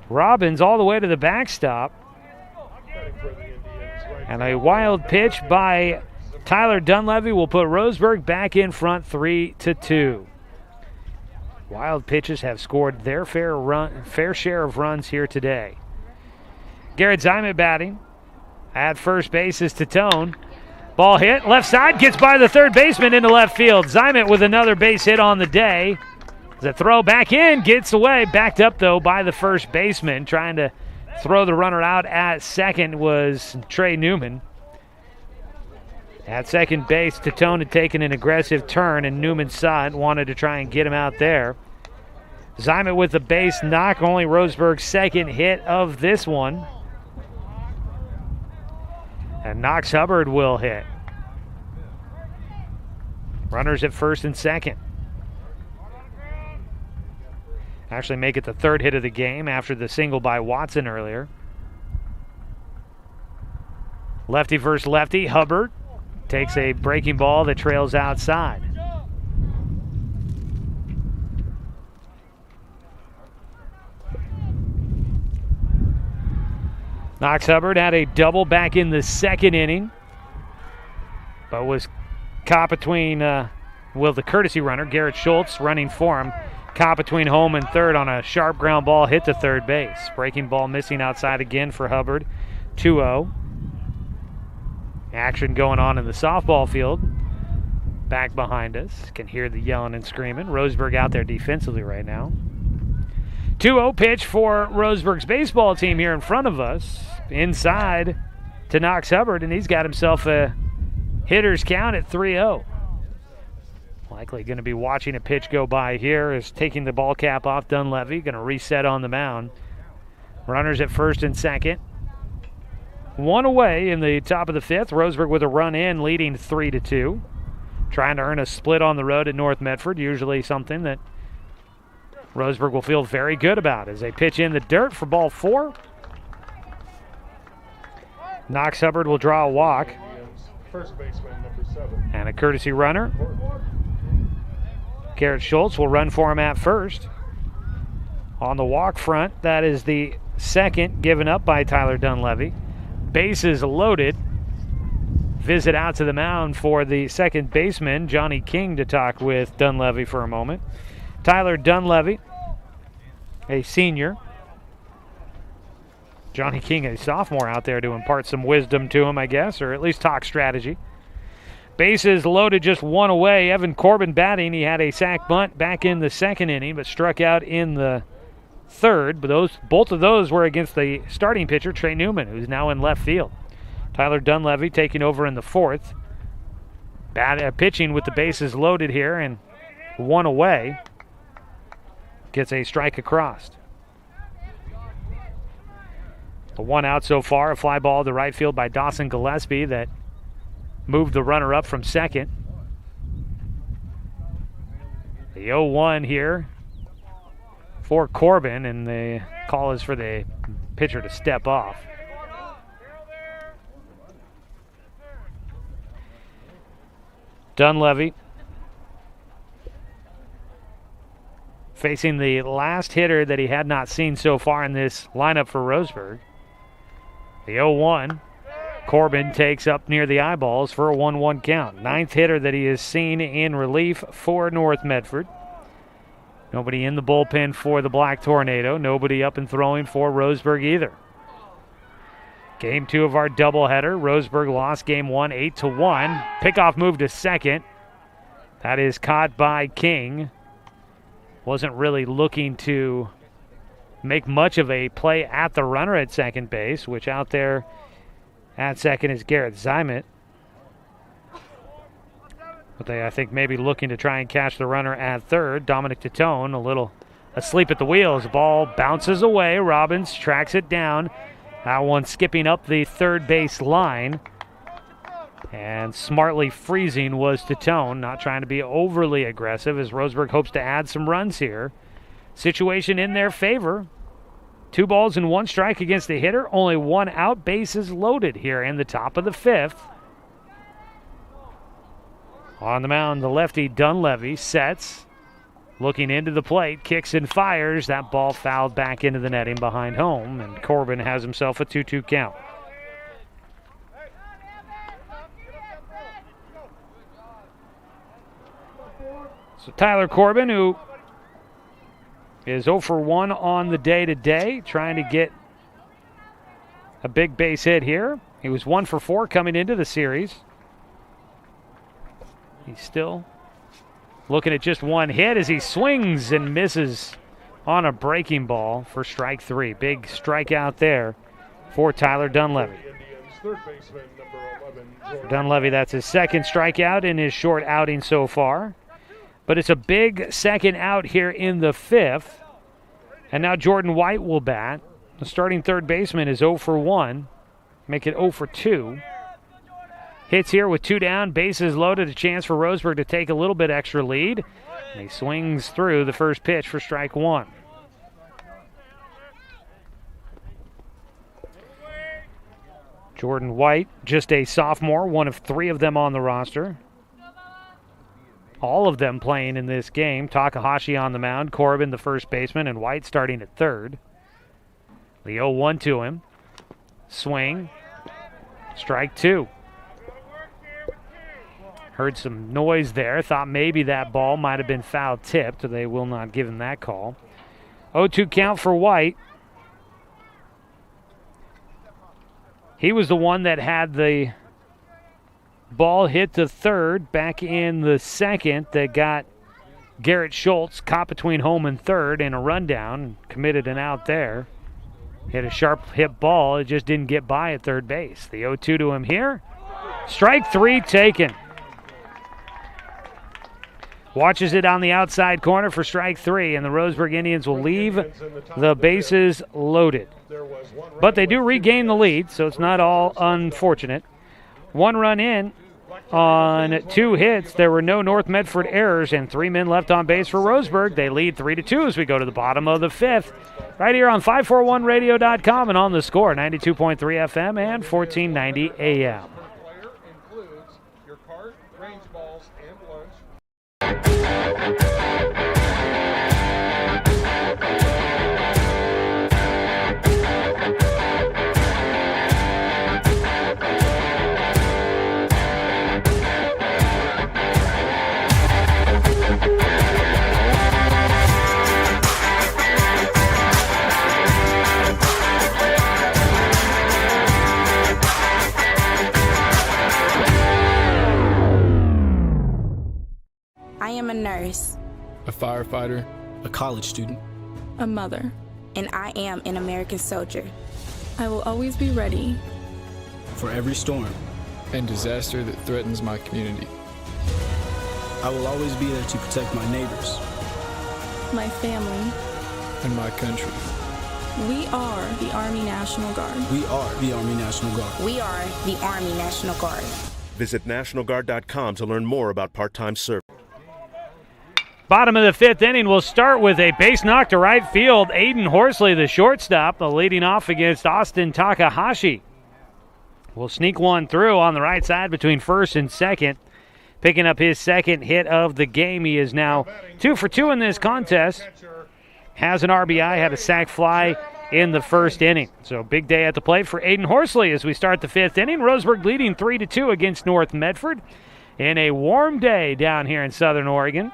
Robbins all the way to the backstop. And a wild pitch by Tyler Dunleavy will put Roseburg back in front 3-2. Wild pitches have scored their fair share of runs here today. Garrett Zimet batting. At first base is Tatone. Ball hit, left side, gets by the third baseman into left field. Zimet with another base hit on the day. The throw back in, gets away, backed up though by the first baseman. Trying to throw the runner out at second was Trey Newman. At second base, Tatone had taken an aggressive turn, and Newman saw it, wanted to try and get him out there. Zimet with the base knock, only Roseburg's second hit of this one. And Knox Hubbard will hit. Runners at first and second. Actually make it the third hit of the game after the single by Watson earlier. Lefty versus lefty, Hubbard takes a breaking ball that trails outside. Knox Hubbard had a double back in the second inning, but was caught between, the courtesy runner, Garrett Schultz, running for him, caught between home and third on a sharp ground ball, hit to third base. Breaking ball missing outside again for Hubbard, 2-0. Action going on in the softball field. Back behind us. Can hear the yelling and screaming. Roseburg out there defensively right now. 2-0 pitch for Roseburg's baseball team here in front of us. Inside to Knox Hubbard, and he's got himself a hitter's count at 3-0. Likely going to be watching a pitch go by here as taking the ball cap off Dunleavy. Going to reset on the mound. Runners at first and second. One away in the top of the fifth. Roseburg with a run in, leading 3-2. Trying to earn a split on the road at North Medford. Usually something that Roseburg will feel very good about as they pitch in the dirt for ball 4. Knox Hubbard will draw a walk. First baseman, number 7. And a courtesy runner. Garrett Schultz will run for him at first. On the walk front, that is the second given up by Tyler Dunleavy. Bases loaded. Visit out to the mound for the second baseman, Johnny King, to talk with Dunleavy for a moment. Tyler Dunleavy, a senior. Johnny King, a sophomore, out there to impart some wisdom to him, I guess, or at least talk strategy. Bases loaded, just one away. Evan Corbin batting. He had a sac bunt back in the second inning, but struck out in the third. But both of those were against the starting pitcher, Trey Newman, who's now in left field. Tyler Dunleavy taking over in the fourth. Pitching with the bases loaded here and one away. Gets a strike across. The one out so far, a fly ball to right field by Dawson Gillespie that moved the runner up from second. The 0-1 here for Corbin, and the call is for the pitcher to step off. Dunleavy facing the last hitter that he had not seen so far in this lineup for Roseburg. The 0-1. Corbin takes up near the eyeballs for a 1-1 count. Ninth hitter that he has seen in relief for North Medford. Nobody in the bullpen for the Black Tornado. Nobody up and throwing for Roseburg either. Game 2 of our doubleheader. Roseburg lost game 1, 8-1. Pickoff move to second. That is caught by King. Wasn't really looking to make much of a play at the runner at second base, which out there at second is Garrett Zimet. But they, I think, maybe looking to try and catch the runner at third. Dominic Tatone a little asleep at the wheels. Ball bounces away. Robbins tracks it down. That one skipping up the third base line. And smartly freezing was to tone, not trying to be overly aggressive as Roseburg hopes to add some runs here. Situation in their favor. 2 balls and 1 strike against the hitter. Only 1 out. Bases loaded here in the top of the 5th. On the mound, the lefty Dunleavy sets. Looking into the plate, kicks and fires. That ball fouled back into the netting behind home, and Corbin has himself a 2-2 count. So Tyler Corbin, who is 0 for 1 on the day today, trying to get a big base hit here. He was 1 for 4 coming into the series. He's still looking at just 1 hit as he swings and misses on a breaking ball for strike 3. Big strikeout there for Tyler Dunleavy. For Dunleavy, that's his 2nd strikeout in his short outing so far. But it's a big 2nd out here in the 5th. And now Jordan White will bat. The starting 3rd baseman is 0 for 1. Make it 0 for 2. Hits here with 2 down, bases loaded, a chance for Roseburg to take a little bit extra lead. And he swings through the first pitch for strike 1. Jordan White, just a sophomore, one of 3 of them on the roster. All of them playing in this game. Takahashi on the mound, Corbin the first baseman, and White starting at 3rd. The 0-1 to him. Swing. Strike 2. Heard some noise there. Thought maybe that ball might have been foul tipped. They will not give him that call. 0-2 count for White. He was the one that had the ball hit to 3rd back in the 2nd that got Garrett Schultz caught between home and 3rd in a rundown, committed an out there. Hit a sharp hit ball, it just didn't get by at 3rd base. The 0-2 to him here. Strike 3 taken. Watches it on the outside corner for strike 3, and the Roseburg Indians will leave the bases loaded. But they do regain the lead, so it's not all unfortunate. 1 run in on 2 hits. There were no North Medford errors and 3 men left on base for Roseburg. They lead 3-2 as we go to the bottom of the 5th. Right here on 541radio.com and on the Score, 92.3 FM and 1490 AM. I am a nurse, a firefighter, a college student, A mother. and I am an American soldier. I will always be ready. for every storm and disaster that threatens my community. I will always be there to protect my neighbors, My family. and my country. We are the Army National Guard. We are the Army National Guard. We are the Army National Guard. Visit nationalguard.com to learn more about part-time service. Bottom of the 5th inning, we'll start with a base knock to right field. Aiden Horsley, the shortstop, leading off against Austin Takahashi. Will sneak one through on the right side between first and second. Picking up his second hit of the game. He is now 2 for 2 in this contest. Has an RBI, had a sac fly in the first inning. So big day at the plate for Aiden Horsley as we start the 5th inning. Roseburg leading 3-2 against North Medford in a warm day down here in Southern Oregon.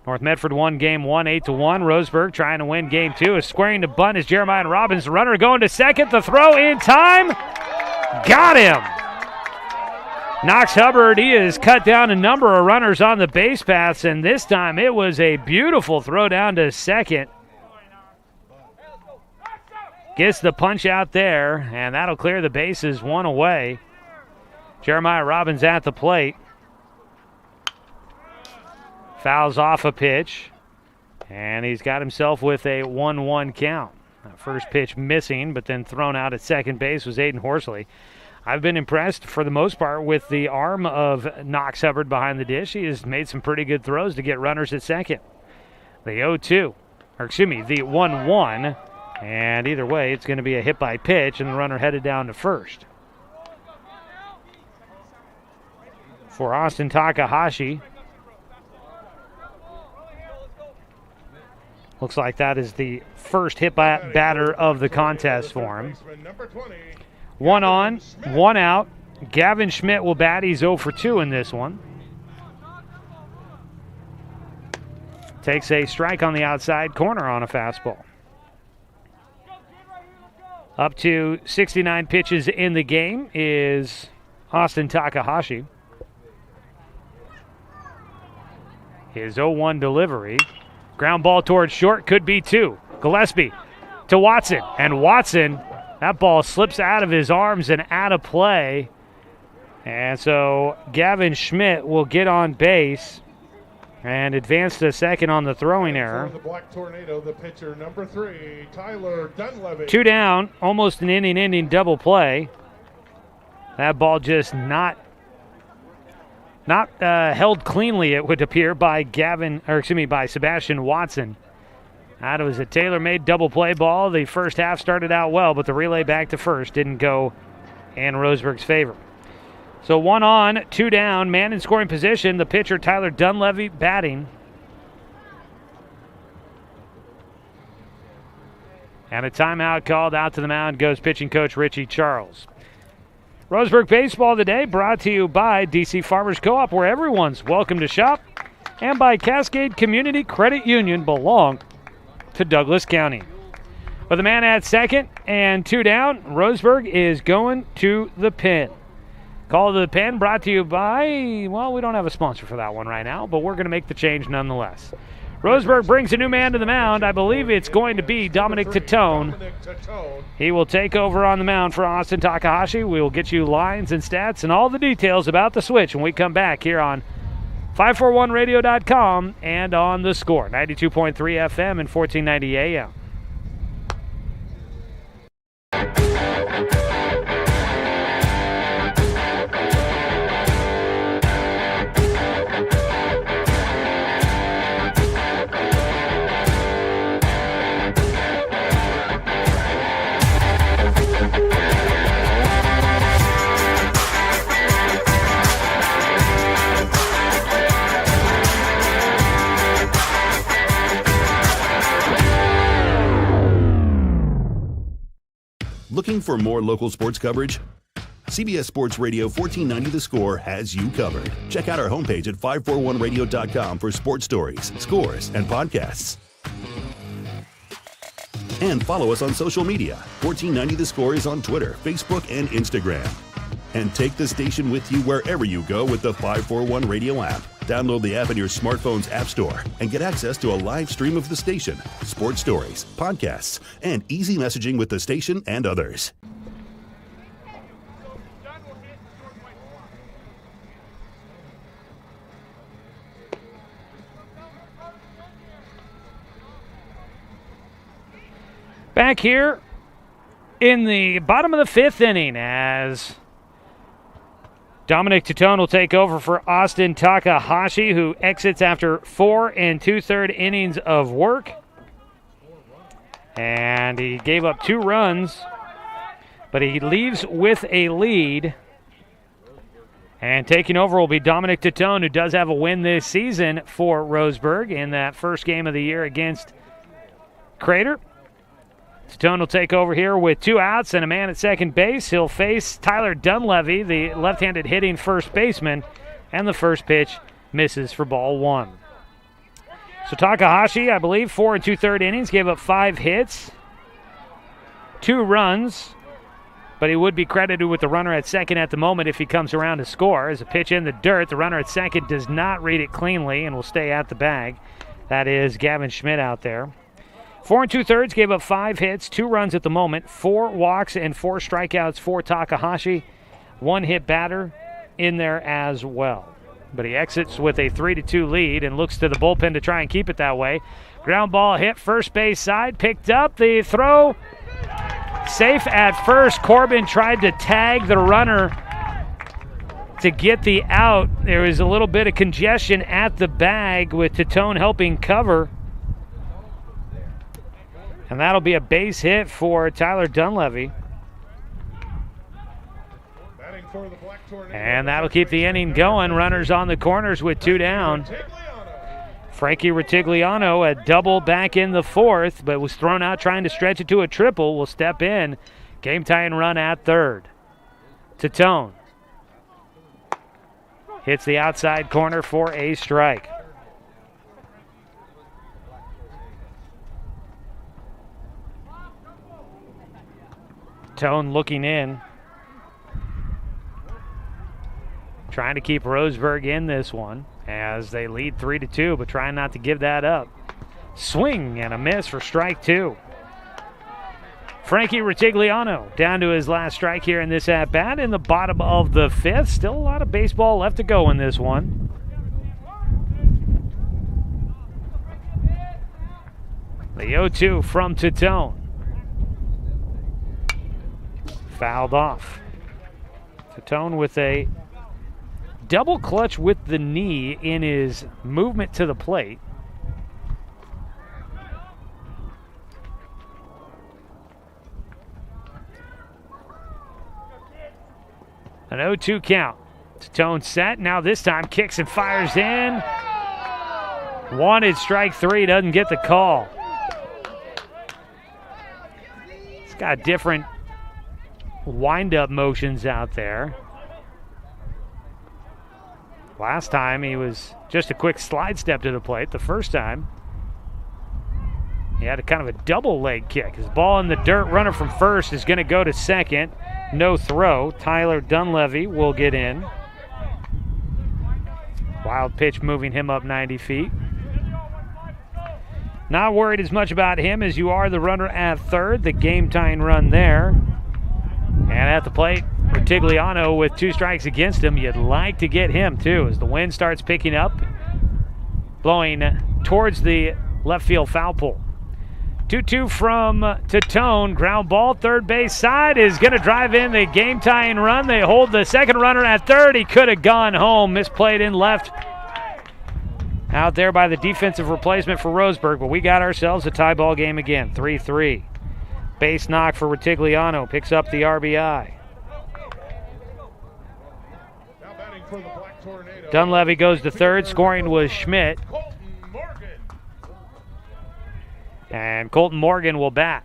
North Medford won game 1, 8-1. Roseburg trying to win game 2 is squaring to bunt as Jeremiah Robbins, the runner going to second. The throw in time. Got him. Knox Hubbard, he has cut down a number of runners on the base paths, and this time it was a beautiful throw down to second. Gets the punch out there, and that'll clear the bases, one away. Jeremiah Robbins at the plate. Fouls off a pitch, and he's got himself with a 1-1 count. That first pitch missing, but then thrown out at second base was Aiden Horsley. I've been impressed for the most part with the arm of Knox Hubbard behind the dish. He has made some pretty good throws to get runners at second. The 0-2, or excuse me, the 1-1. And either way, it's going to be a hit by pitch, and the runner headed down to first. For Austin Takahashi, looks like that is the first hit by batter of the contest for him. 1 on, 1 out. Gavin Schmidt will bat. He's 0 for 2 in this one. Takes a strike on the outside corner on a fastball. Up to 69 pitches in the game is Austin Takahashi. His 0-1 delivery. Ground ball towards short, could be 2. Gillespie to Watson, and Watson, that ball slips out of his arms and out of play. And so Gavin Schmidt will get on base and advance to second on the throwing error. The Black Tornado, the pitcher, number 3, Tyler Dunleavy. 2 down, almost an inning double play. That ball just not held cleanly, it would appear, by by Sebastian Watson. That was a tailor-made double play ball. The first half started out well, but the relay back to first didn't go in Roseburg's favor. So 1 on, 2 down, man in scoring position. The pitcher, Tyler Dunleavy, batting. And a timeout called. Out to the mound goes pitching coach Richie Charles. Roseburg Baseball today brought to you by DC Farmers Co-op, where everyone's welcome to shop, and by Cascade Community Credit Union, belong to Douglas County. With a man at second and 2 down, Roseburg is going to the pen. Call to the pen brought to you by, well, we don't have a sponsor for that one right now, but we're going to make the change nonetheless. Roseburg brings a new man to the mound. I believe it's going to be Dominic Tatone. He will take over on the mound for Austin Takahashi. We will get you lines and stats and all the details about the switch when we come back here on 541radio.com and on The Score, 92.3 FM and 1490 AM. Looking for more local sports coverage? CBS Sports Radio 1490 The Score has you covered. Check out our homepage at 541radio.com for sports stories, scores, and podcasts. And follow us on social media. 1490 The Score is on Twitter, Facebook, and Instagram. And take the station with you wherever you go with the 541 Radio app. Download the app in your smartphone's app store and get access to a live stream of the station, sports stories, podcasts, and easy messaging with the station and others. Back here in the bottom of the 5th inning as Dominic Tatone will take over for Austin Takahashi, who exits after 4 2/3 innings of work. And he gave up 2 runs, but he leaves with a lead. And taking over will be Dominic Tatone, who does have a win this season for Roseburg in that first game of the year against Crater. Tatone will take over here with 2 outs and a man at second base. He'll face Tyler Dunleavy, the left-handed hitting first baseman, and the first pitch misses for ball 1. So Takahashi, I believe, 4 2/3 innings, gave up 5 hits, 2 runs, but he would be credited with the runner at second at the moment if he comes around to score. As a pitch in the dirt, the runner at second does not read it cleanly and will stay at the bag. That is Gavin Schmidt out there. 4 2/3, gave up 5 hits, 2 runs at the moment, 4 walks and 4 strikeouts for Takahashi. 1 hit batter in there as well. But he exits with a 3-2 lead and looks to the bullpen to try and keep it that way. Ground ball hit first base side, picked up. The throw safe at first. Corbin tried to tag the runner to get the out. There was a little bit of congestion at the bag with Titone helping cover. And that'll be a base hit for Tyler Dunleavy. And that'll keep the inning going. Runners on the corners with 2 down. Frankie Retigliano, a double back in the 4th, but was thrown out trying to stretch it to a triple, will step in. Game tying run at 3rd. Titone hits the outside corner for a strike. Tone looking in. Trying to keep Roseburg in this one as they lead 3-2, but trying not to give that up. Swing and a miss for strike 2. Frankie Retigliano down to his last strike here in this at-bat in the bottom of the 5th. Still a lot of baseball left to go in this one. The 0-2 from Titone. Fouled off. Titone with a double clutch with the knee in his movement to the plate. An 0-2 count. Titone set. Now this time kicks and fires in. Wanted strike 3. Doesn't get the call. It's got different wind-up motions out there. Last time he was just a quick slide step to the plate. The first time he had a kind of a double leg kick. His ball in the dirt, runner from first is going to go to second. No throw. Tyler Dunleavy will get in. Wild pitch moving him up 90 feet. Not worried as much about him as you are the runner at 3rd. The game tying run there. And at the plate, Retigliano with 2 strikes against him. You'd like to get him too as the wind starts picking up, blowing towards the left field foul pole. 2-2 from Titone. Ground ball, third base side is going to drive in the game tying run. They hold the second runner at 3rd. He could have gone home. Misplayed in left. Out there by the defensive replacement for Roseburg, but we got ourselves a tie ball game again. 3-3. Base knock for Retigliano, picks up the RBI. Dunleavy goes to 3rd. Scoring was Schmidt. And Colton Morgan will bat.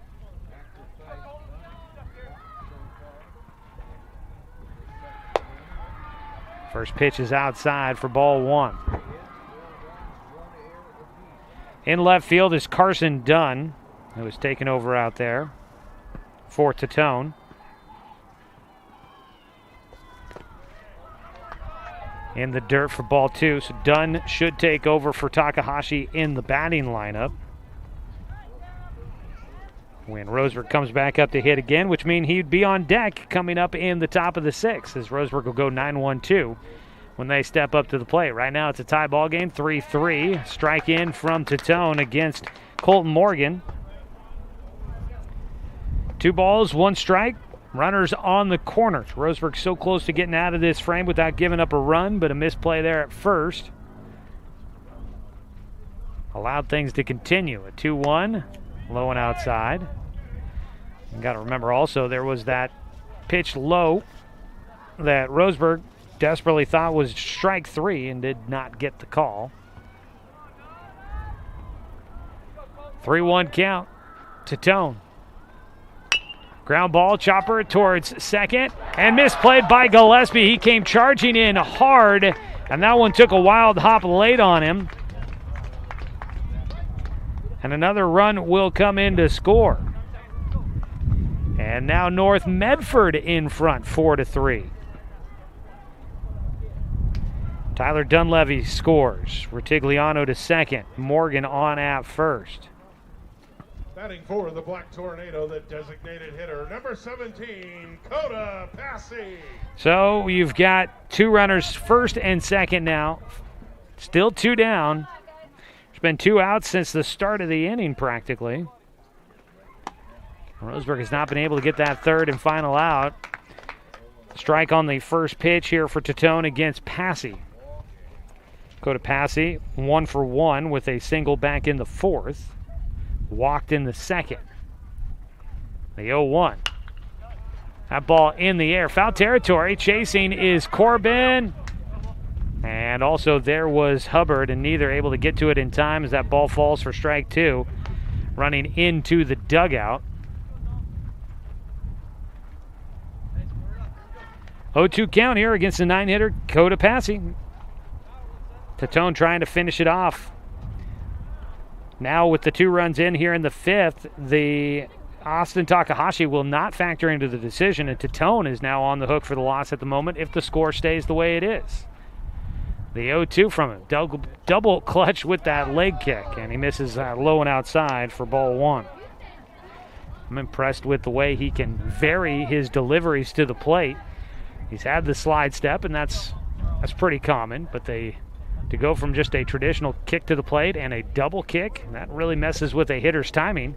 First pitch is outside for ball 1. In left field is Carson Dunn, who was taken over out there for Titone. In the dirt for ball 2, so Dunn should take over for Takahashi in the batting lineup. When Roseburg comes back up to hit again, which means he'd be on deck coming up in the top of the 6th, as Roseburg will go 9-1-2 when they step up to the plate. Right now it's a tie ball game, 3-3. Strike in from Titone against Colton Morgan. 2 balls, 1 strike. Runners on the corners. Roseburg so close to getting out of this frame without giving up a run, but a misplay there at first allowed things to continue. A 2-1, low and outside. You got to remember also there was that pitch low that Roseburg desperately thought was strike 3 and did not get the call. 3-1 count. Titone. Ground ball, chopper towards second, and misplayed by Gillespie. He came charging in hard, and that one took a wild hop late on him. And another run will come in to score. And now North Medford in front, 4-3. Tyler Dunleavy scores. Retigliano to second. Morgan on at first. Batting for the Black Tornado, the designated hitter, number 17, Coda Passy. So you've got 2 runners first and second now. Still 2 down. There's been 2 outs since the start of the inning practically. Roseburg has not been able to get that third and final out. Strike on the first pitch here for Tatone against Passy. Go to Passy, 1 for 1 with a single back in the fourth. Walked in the second. The 0-1. That ball in the air. Foul territory. Chasing is Corbin. And also there was Hubbard, and neither able to get to it in time as that ball falls for strike 2. Running into the dugout. 0-2 count here against the 9-hitter, Coda Passy. Tatone trying to finish it off. Now with the 2 runs in here in the 5th, the Austin Takahashi will not factor into the decision, and Tatone is now on the hook for the loss at the moment if the score stays the way it is. The 0-2 from him. Double clutch with that leg kick, and he misses low and outside for ball 1. I'm impressed with the way he can vary his deliveries to the plate. He's had the slide step, and that's pretty common, but to go from just a traditional kick to the plate and a double kick, that really messes with a hitter's timing.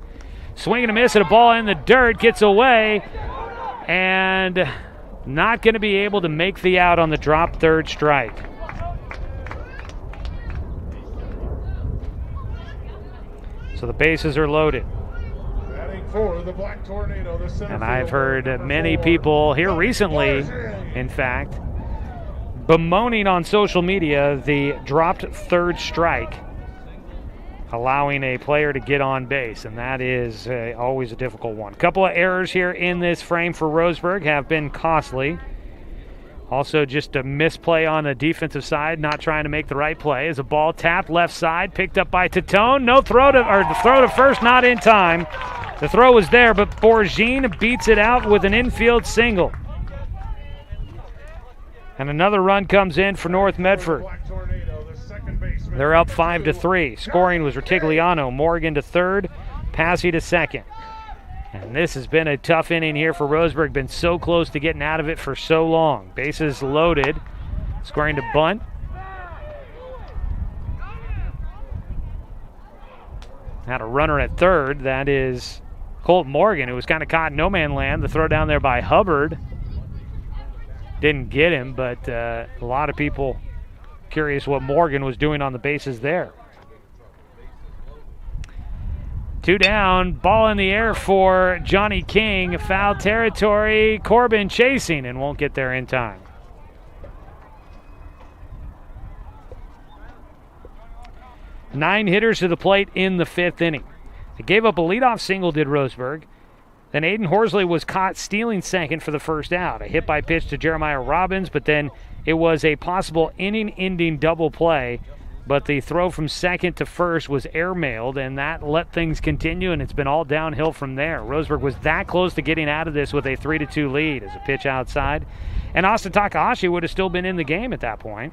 Swing and a miss at a ball in the dirt, gets away, and not going to be able to make the out on the drop third strike. So the bases are loaded. For the Black Tornado, the center and I've fielder, heard many 4, people here recently, in fact, bemoaning on social media the dropped third strike, allowing a player to get on base, and that is always a difficult one. A couple of errors here in this frame for Roseburg have been costly. Also just a misplay on the defensive side, not trying to make the right play. As a ball tapped left side, picked up by Tatone. No throw to first, not in time. The throw was there, but Borgine beats it out with an infield single. And another run comes in for North Medford. They're up 5-3. Scoring was Retigliano. Morgan to third, Passy to second. And this has been a tough inning here for Roseburg. Been so close to getting out of it for so long. Bases loaded. Scoring to bunt. Had a runner at third. That is Colt Morgan, who was kind of caught in no man land. The throw down there by Hubbard didn't get him, but a lot of people curious what Morgan was doing on the bases there. 2 down, ball in the air for Johnny King. Foul territory, Corbin chasing and won't get there in time. Nine hitters to the plate in the 5th inning. They gave up a leadoff single, did Roseburg. Then Aiden Horsley was caught stealing second for the first out. A hit by pitch to Jeremiah Robbins, but then it was a possible inning-ending double play. But the throw from second to first was airmailed, and that let things continue, and it's been all downhill from there. Roseburg was that close to getting out of this with a 3-2 lead as a pitch outside. And Austin Takahashi would have still been in the game at that point.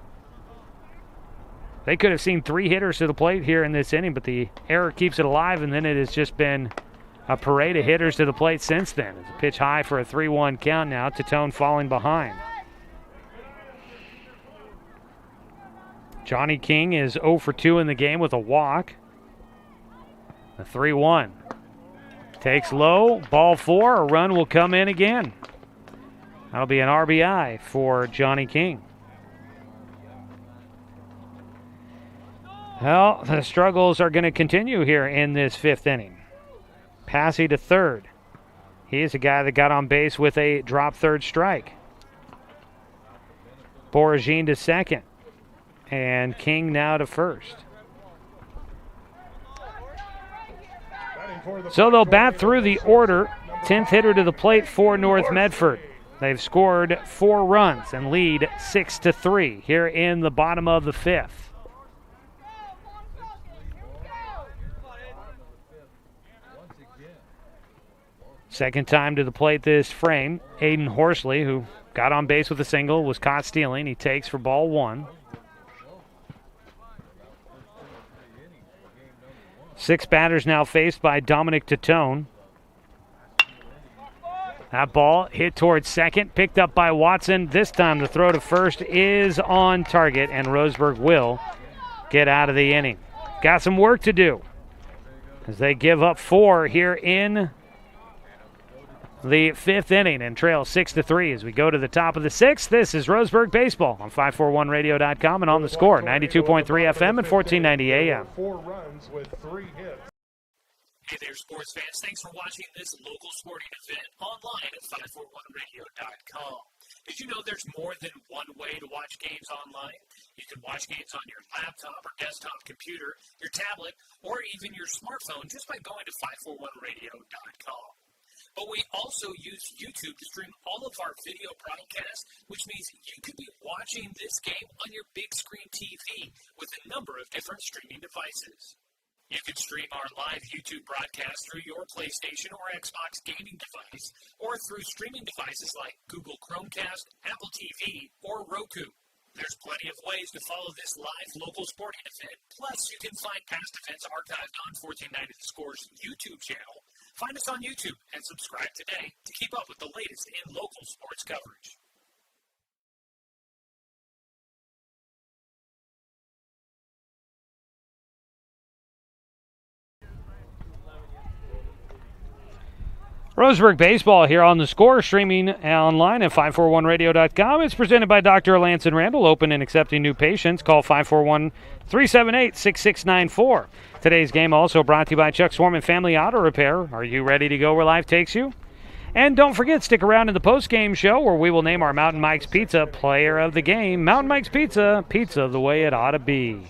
They could have seen 3 hitters to the plate here in this inning, but the error keeps it alive, and then it has just been a parade of hitters to the plate since then. It's a pitch high for a 3-1 count now. Tatone falling behind. Johnny King is 0 for 2 in the game with a walk. The 3-1. Takes low, ball 4, a run will come in again. That'll be an RBI for Johnny King. Well, the struggles are going to continue here in this 5th inning. Passy to third. He is a guy that got on base with a drop third strike. Boragine to second. And King now to first. So they'll bat through the order. 10th hitter to the plate for North Medford. They've scored 4 runs and lead 6-3 here in the bottom of the 5th. Second time to the plate this frame. Aiden Horsley, who got on base with a single, was caught stealing. He takes for ball 1. 6 batters now faced by Dominic Tatone. That ball hit towards second, picked up by Watson. This time the throw to first is on target, and Roseburg will get out of the inning. Got some work to do as they give up 4 here in the 5th inning and trail 6-3 as we go to the top of the 6th. This is Roseburg Baseball on 541radio.com and on the score, 92.3 FM and 1490 AM. 4 runs with 3 hits. Hey there, sports fans. Thanks for watching this local sporting event online at 541radio.com. Did you know there's more than one way to watch games online? You can watch games on your laptop or desktop computer, your tablet, or even your smartphone just by going to 541radio.com. But we also use YouTube to stream all of our video broadcasts, which means you could be watching this game on your big screen TV with a number of different streaming devices. You can stream our live YouTube broadcast through your PlayStation or Xbox gaming device, or through streaming devices like Google Chromecast, Apple TV, or Roku. There's plenty of ways to follow this live local sporting event. Plus, you can find past events archived on 1490 The Score's YouTube channel. Find us on YouTube and subscribe today to keep up with the latest in local sports coverage. Roseburg Baseball here on the score, streaming online at 541radio.com. It's presented by Dr. Lance and Randall, open and accepting new patients. Call 541-378-6694. Today's game also brought to you by Chuck Swarman Family Auto Repair. Are you ready to go where life takes you? And don't forget, stick around in the post-game show where we will name our Mountain Mike's Pizza player of the game. Mountain Mike's Pizza, pizza the way it ought to be.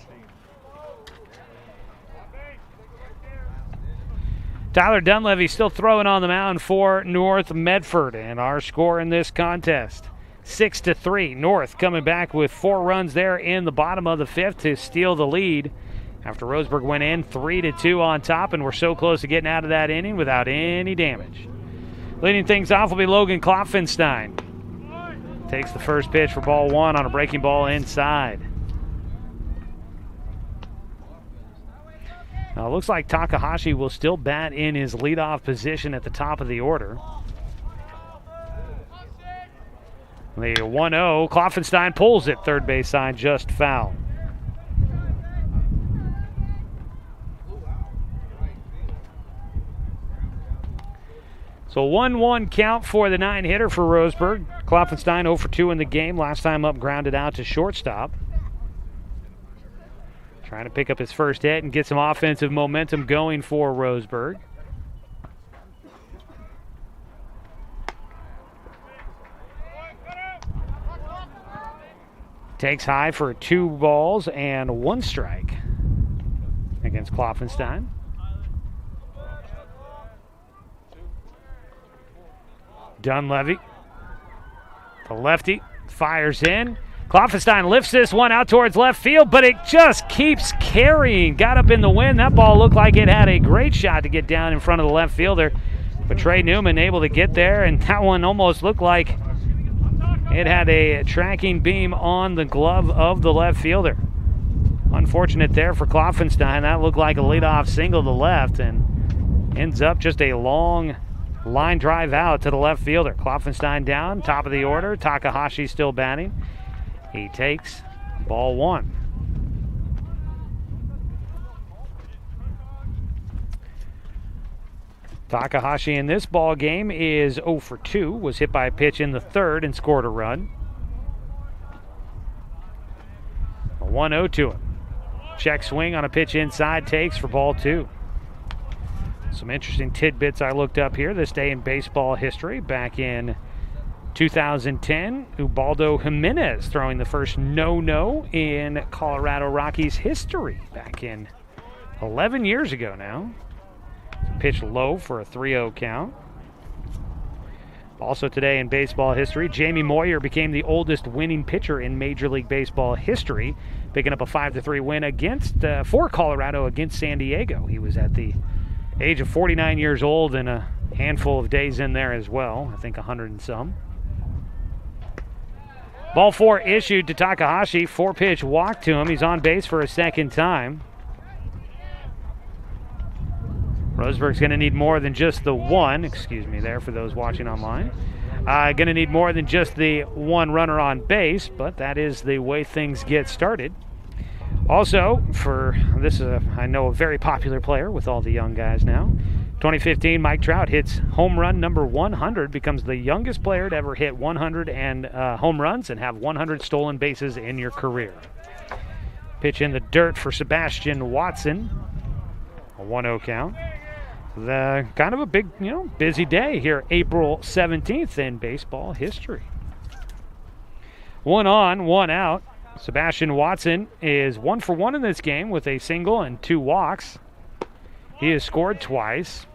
Tyler Dunleavy still throwing on the mound for North Medford, and our score in this contest, 6-3. North coming back with 4 runs there in the bottom of the 5th to steal the lead after Roseburg went in 3-2 on top, and we're so close to getting out of that inning without any damage. Leading things off will be Logan Klopfenstein. Takes the first pitch for ball 1 on a breaking ball inside. Now, it looks like Takahashi will still bat in his leadoff position at the top of the order. The 1-0, Klopfenstein pulls it third base side, just foul. So 1-1 count for the 9-hitter for Roseburg. Klopfenstein 0 for 2 in the game. Last time up, grounded out to shortstop. Trying to pick up his first hit and get some offensive momentum going for Roseburg. Takes high for 2 balls and 1 strike against Klopfenstein. Dunleavy, the lefty, fires in. Klopfenstein lifts this one out towards left field, but it just keeps carrying. Got up in the wind. That ball looked like it had a great shot to get down in front of the left fielder. But Trey Newman able to get there, and that one almost looked like it had a tracking beam on the glove of the left fielder. Unfortunate there for Klopfenstein. That looked like a leadoff single to left, and ends up just a long line drive out to the left fielder. Klopfenstein down, top of the order. Takahashi still batting. He takes ball 1. Takahashi in this ball game is 0 for 2. Was hit by a pitch in the 3rd and scored a run. A 1-0 to him. Check swing on a pitch inside, takes for ball 2. Some interesting tidbits I looked up here this day in baseball history. Back in 2010, Ubaldo Jimenez throwing the first no-no in Colorado Rockies history back in 11 years ago now. Pitched low for a 3-0 count. Also today in baseball history, Jamie Moyer became the oldest winning pitcher in Major League Baseball history, picking up a 5-3 win for Colorado against San Diego. He was at the age of 49 years old and a handful of days in there as well, I think 100 and some. Ball 4 issued to Takahashi. 4-pitch walk to him. He's on base for a second time. Roseburg's going to need more than just the 1. Excuse me there for those watching online. Going to need more than just the 1 runner on base, but that is the way things get started. Also, for this is, I know, a very popular player with all the young guys now. 2015, Mike Trout hits home run number 100, becomes the youngest player to ever hit 100 and home runs and have 100 stolen bases in your career. Pitch in the dirt for Sebastian Watson. A 1-0 count. The kind of a big, busy day here, April 17th in baseball history. 1 on, 1 out. Sebastian Watson is 1 for 1 in this game with a single and 2 walks. He has scored twice.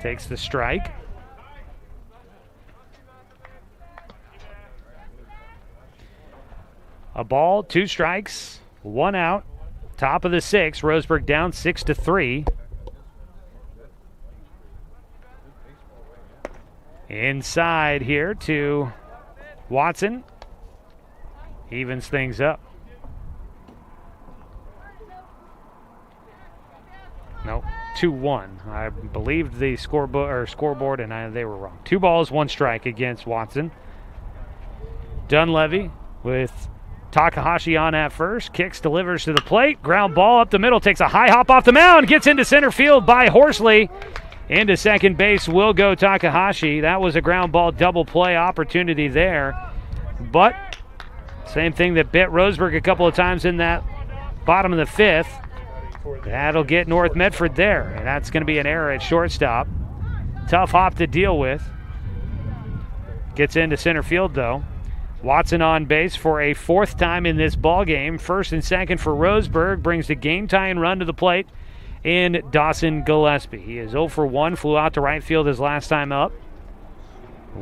Takes the strike. A ball, 2 strikes, 1 out. Top of the 6th, Roseburg down 6-3. Inside here to Watson. Evens things up. Nope, 2-1. I believed the scoreboard, and they were wrong. 2 balls, 1 strike against Watson. Dunleavy with Takahashi on at first. Kicks, delivers to the plate. Ground ball up the middle. Takes a high hop off the mound. Gets into center field by Horsley. Into second base will go Takahashi. That was a ground ball double play opportunity there. But same thing that bit Roseburg a couple of times in that bottom of the 5th. That'll get North Medford there, and that's going to be an error at shortstop. Tough hop to deal with. Gets into center field, though. Watson on base for a 4th time in this ball game. 1st and 2nd for Roseburg. Brings the game-tying run to the plate in Dawson Gillespie. He is 0 for 1, flew out to right field his last time up.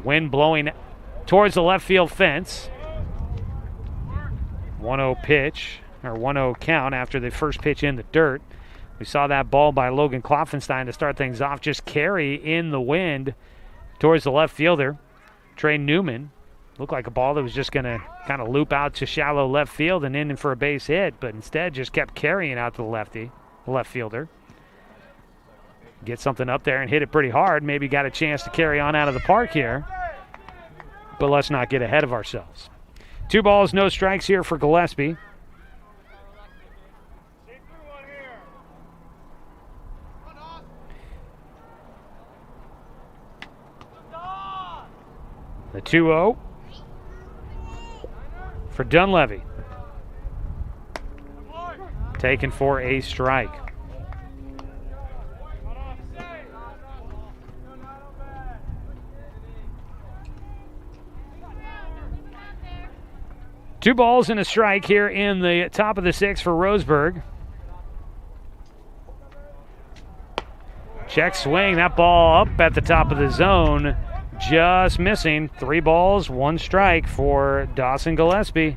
Wind blowing towards the left field fence. 1-0 pitch. Or 1-0 count after the first pitch in the dirt. We saw that ball by Logan Klopfenstein to start things off. Just carry in the wind towards the left fielder, Trey Newman. Looked like a ball that was just going to kind of loop out to shallow left field and in for a base hit, but instead just kept carrying out to the left fielder. Get something up there and hit it pretty hard. Maybe got a chance to carry on out of the park here, but let's not get ahead of ourselves. 2 balls, no strikes here for Gillespie. The 2-0 for Dunleavy. Taken for a strike. Two balls and a strike here in the top of the 6th for Roseburg. Check swing, that ball up at the top of the zone. Just missing. 3 balls, 1 strike for Dawson Gillespie.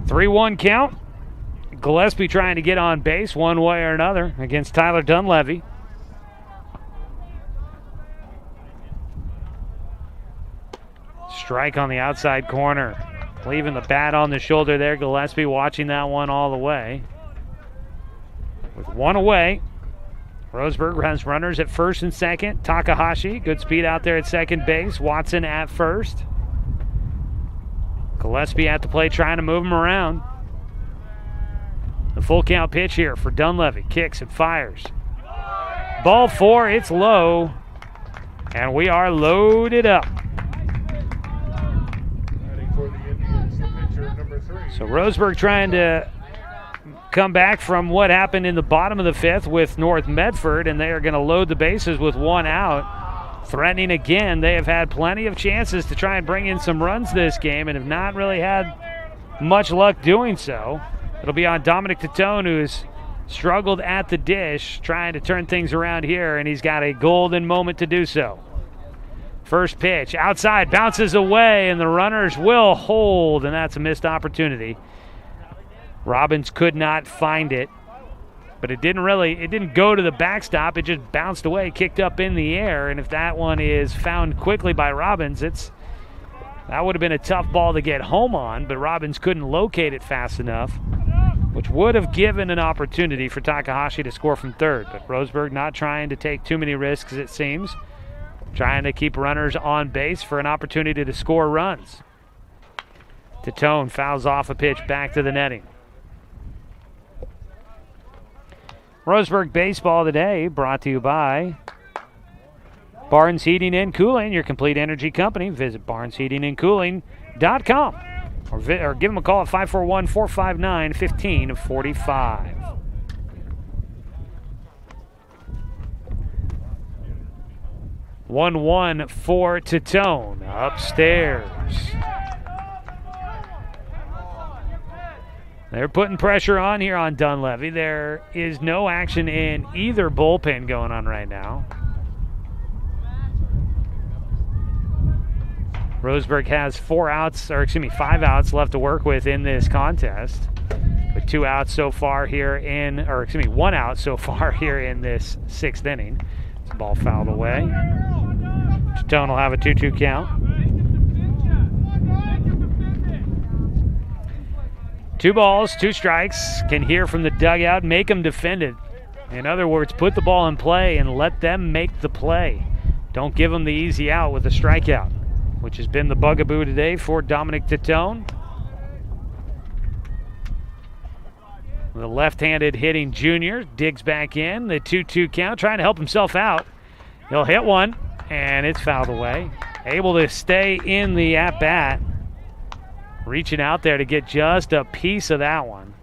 Three-1 count. Gillespie trying to get on base one way or another against Tyler Dunleavy. Strike on the outside corner. Leaving the bat on the shoulder there. Gillespie watching that one all the way. With 1 away, Roseburg has runners at 1st and 2nd. Takahashi, good speed out there at second base. Watson at 1st. Gillespie at the plate trying to move him around. The full count pitch here for Dunleavy. Kicks and fires. Ball 4, it's low. And we are loaded up. So Roseburg trying to come back from what happened in the bottom of the 5th with North Medford, and they are going to load the bases with 1 out. Threatening again. They have had plenty of chances to try and bring in some runs this game and have not really had much luck doing so. It'll be on Dominic Titone, who's struggled at the dish, trying to turn things around here, and he's got a golden moment to do so. First pitch, outside, bounces away, and the runners will hold, and that's a missed opportunity. Robbins could not find it, but it didn't go to the backstop. It just bounced away, kicked up in the air, and if that one is found quickly by Robbins, that would have been a tough ball to get home on, but Robbins couldn't locate it fast enough, which would have given an opportunity for Takahashi to score from 3rd, but Roseburg not trying to take too many risks, it seems. trying to keep runners on base for an opportunity to score runs. Titone fouls off a pitch back to the netting. Roseburg Baseball today brought to you by Barnes Heating and Cooling, your complete energy company. Visit barnesheatingandcooling.com or give them a call at 541-459-1545. One for Titone upstairs. They're putting pressure on here on Dunleavy. There is no action in either bullpen going on right now. Roseburg has 5 outs left to work with in this contest. With 2 outs so far here 1 out so far here in this 6th inning. It's a ball fouled away. Titone will have a 2-2 count. 2 balls, 2 strikes. Can hear from the dugout, make them defend it. In other words, put the ball in play and let them make the play. Don't give them the easy out with a strikeout, which has been the bugaboo today for Dominic Titone. The left-handed hitting junior digs back in. The 2-2 count, trying to help himself out. He'll hit one, and it's fouled away. Able to stay in the at-bat. Reaching out there to get just a piece of that one.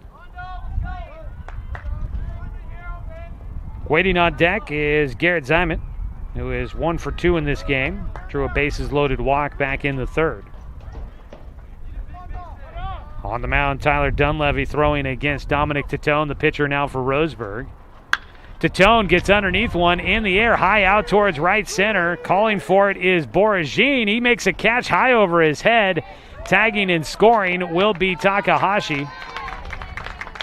Waiting on deck is Garrett Zimet, who is 1 for 2 in this game. Drew a bases-loaded walk back in the 3rd. On the mound, Tyler Dunleavy throwing against Dominic Titone, the pitcher now for Roseburg. Titone gets underneath one in the air, high out towards right center. Calling for it is Boragine. He makes a catch high over his head. Tagging and scoring will be Takahashi.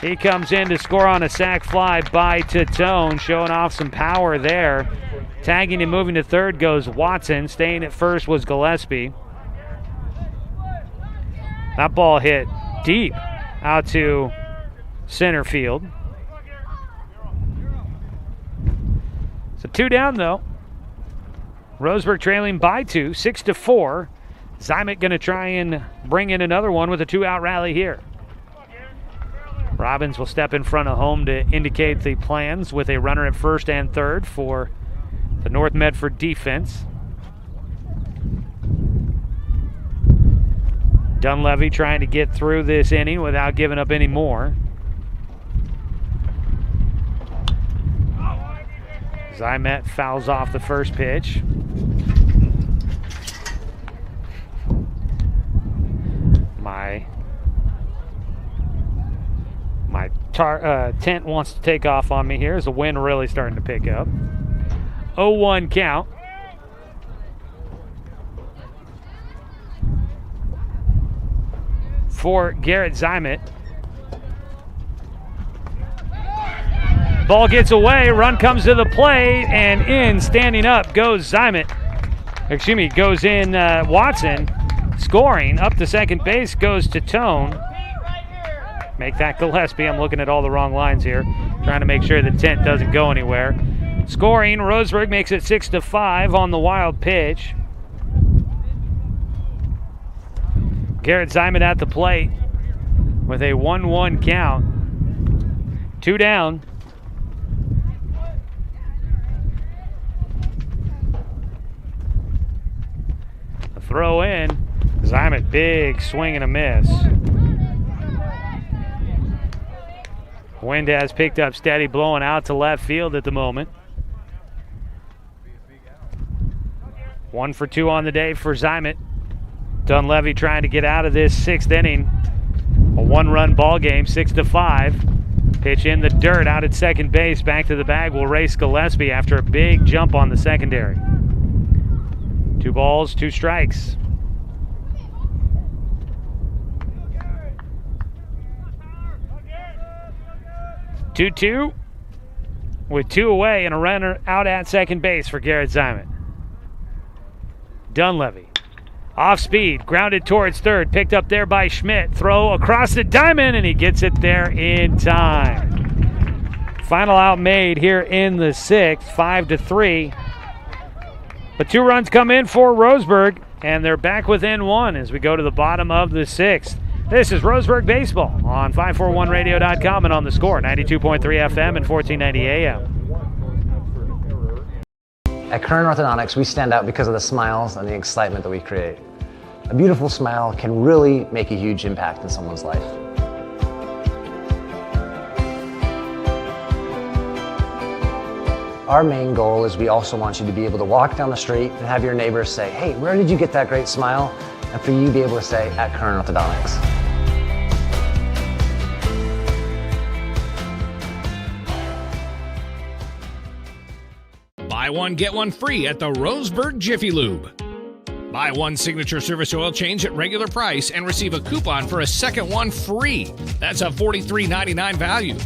He comes in to score on a sac fly by Titone, showing off some power there. Tagging and moving to 3rd goes Watson. Staying at 1st was Gillespie. That ball hit deep out to center field. So 2 down though. Roseburg trailing by 2, 6-4. Zimet going to try and bring in another one with a 2-out rally here. Robbins will step in front of home to indicate the plans with a runner at 1st and 3rd for the North Medford defense. Dunleavy trying to get through this inning without giving up any more. Zimet fouls off the first pitch. My tent wants to take off on me here as the wind really starting to pick up. 0-1 count. For Garrett Zimet. Ball gets away, run comes to the plate, and in, standing up, goes Zimet. Goes in Watson. Scoring up to second base goes Titone. Make that Gillespie. I'm looking at all the wrong lines here. Trying to make sure the tent doesn't go anywhere. Scoring, Roseburg makes it 6-5 on the wild pitch. Garrett Zimet at the plate with a 1-1 count. 2 down. A throw in. Zimet, big swing and a miss. Wind has picked up steady, blowing out to left field at the moment. 1 for 2 on the day for Zimet. Dunleavy trying to get out of this 6th inning. A 1-run ball game, 6-5. Pitch in the dirt out at second base. Back to the bag will race Gillespie after a big jump on the secondary. 2 balls, 2 strikes. 2-2 with 2 away and a runner out at second base for Garrett Zimet. Dunleavy off speed, grounded towards 3rd, picked up there by Schmidt. Throw across the diamond, and he gets it there in time. Final out made here in the 6th, 5-3. But 2 runs come in for Roseburg, and they're back within 1 as we go to the bottom of the 6th. This is Roseburg Baseball on 541radio.com and on the Score, 92.3 FM and 1490 AM. At Current Orthodontics, we stand out because of the smiles and the excitement that we create. A beautiful smile can really make a huge impact in someone's life. Our main goal is we also want you to be able to walk down the street and have your neighbors say, hey, where did you get that great smile? And for you to be able to say, at Current Orthodontics. Buy one, get one free at the Roseburg Jiffy Lube. Buy one signature service oil change at regular price and receive a coupon for a second one free. That's a $43.99 value.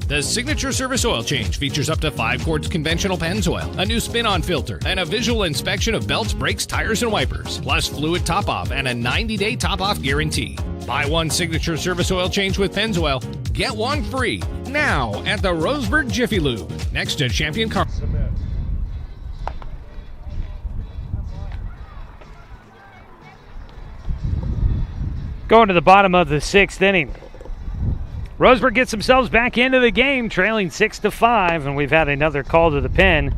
The signature service oil change features up to 5 quarts conventional Pennzoil, a new spin-on filter, and a visual inspection of belts, brakes, tires, and wipers, plus fluid top-off and a 90-day top-off guarantee. Buy one signature service oil change with Pennzoil, get one free now at the Roseburg Jiffy Lube, next to Champion Car. Going to the bottom of the 6th inning. Roseburg gets themselves back into the game, trailing 6-5, and we've had another call to the pen.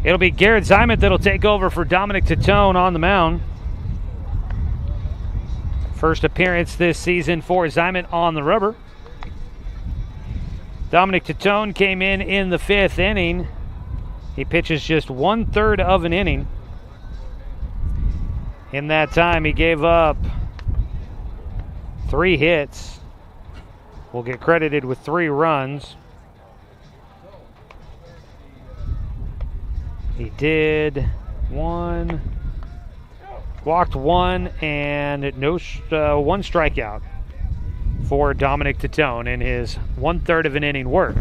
It'll be Garrett Zimet that'll take over for Dominic Titone on the mound. First appearance this season for Zimet on the rubber. Dominic Titone came in the 5th inning. He pitches just 1/3 of an inning. In that time, he gave up 3 hits. Will get credited with 3 runs. He did 1, walked 1, and 1 strikeout for Dominic Titone in his 1/3 of an inning work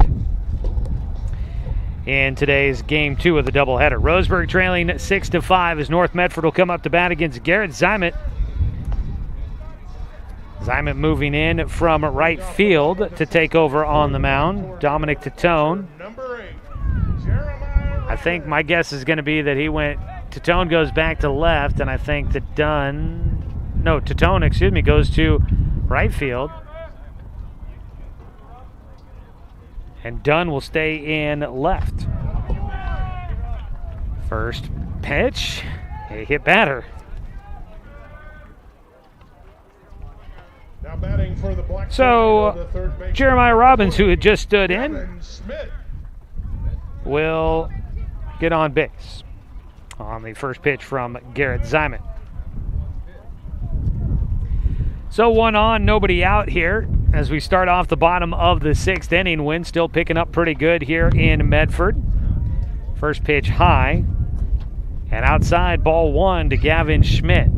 in today's Game 2 of the doubleheader. Roseburg trailing 6-5 as North Medford will come up to bat against Garrett Zimet. Zimet moving in from right field to take over on the mound. Dominic Titone. I think my guess is going to be that Titone goes back to left, and I think that Titone goes to right field. And Dunn will stay in left. First pitch, a hit batter. Now batting for the Black So Jeremiah Robbins, who had just stood in, will get on base on the first pitch from Garrett Zimet. So 1 on, nobody out here as we start off the bottom of the 6th inning. Wind still picking up pretty good here in Medford. First pitch high and outside, ball 1 to Gavin Schmidt.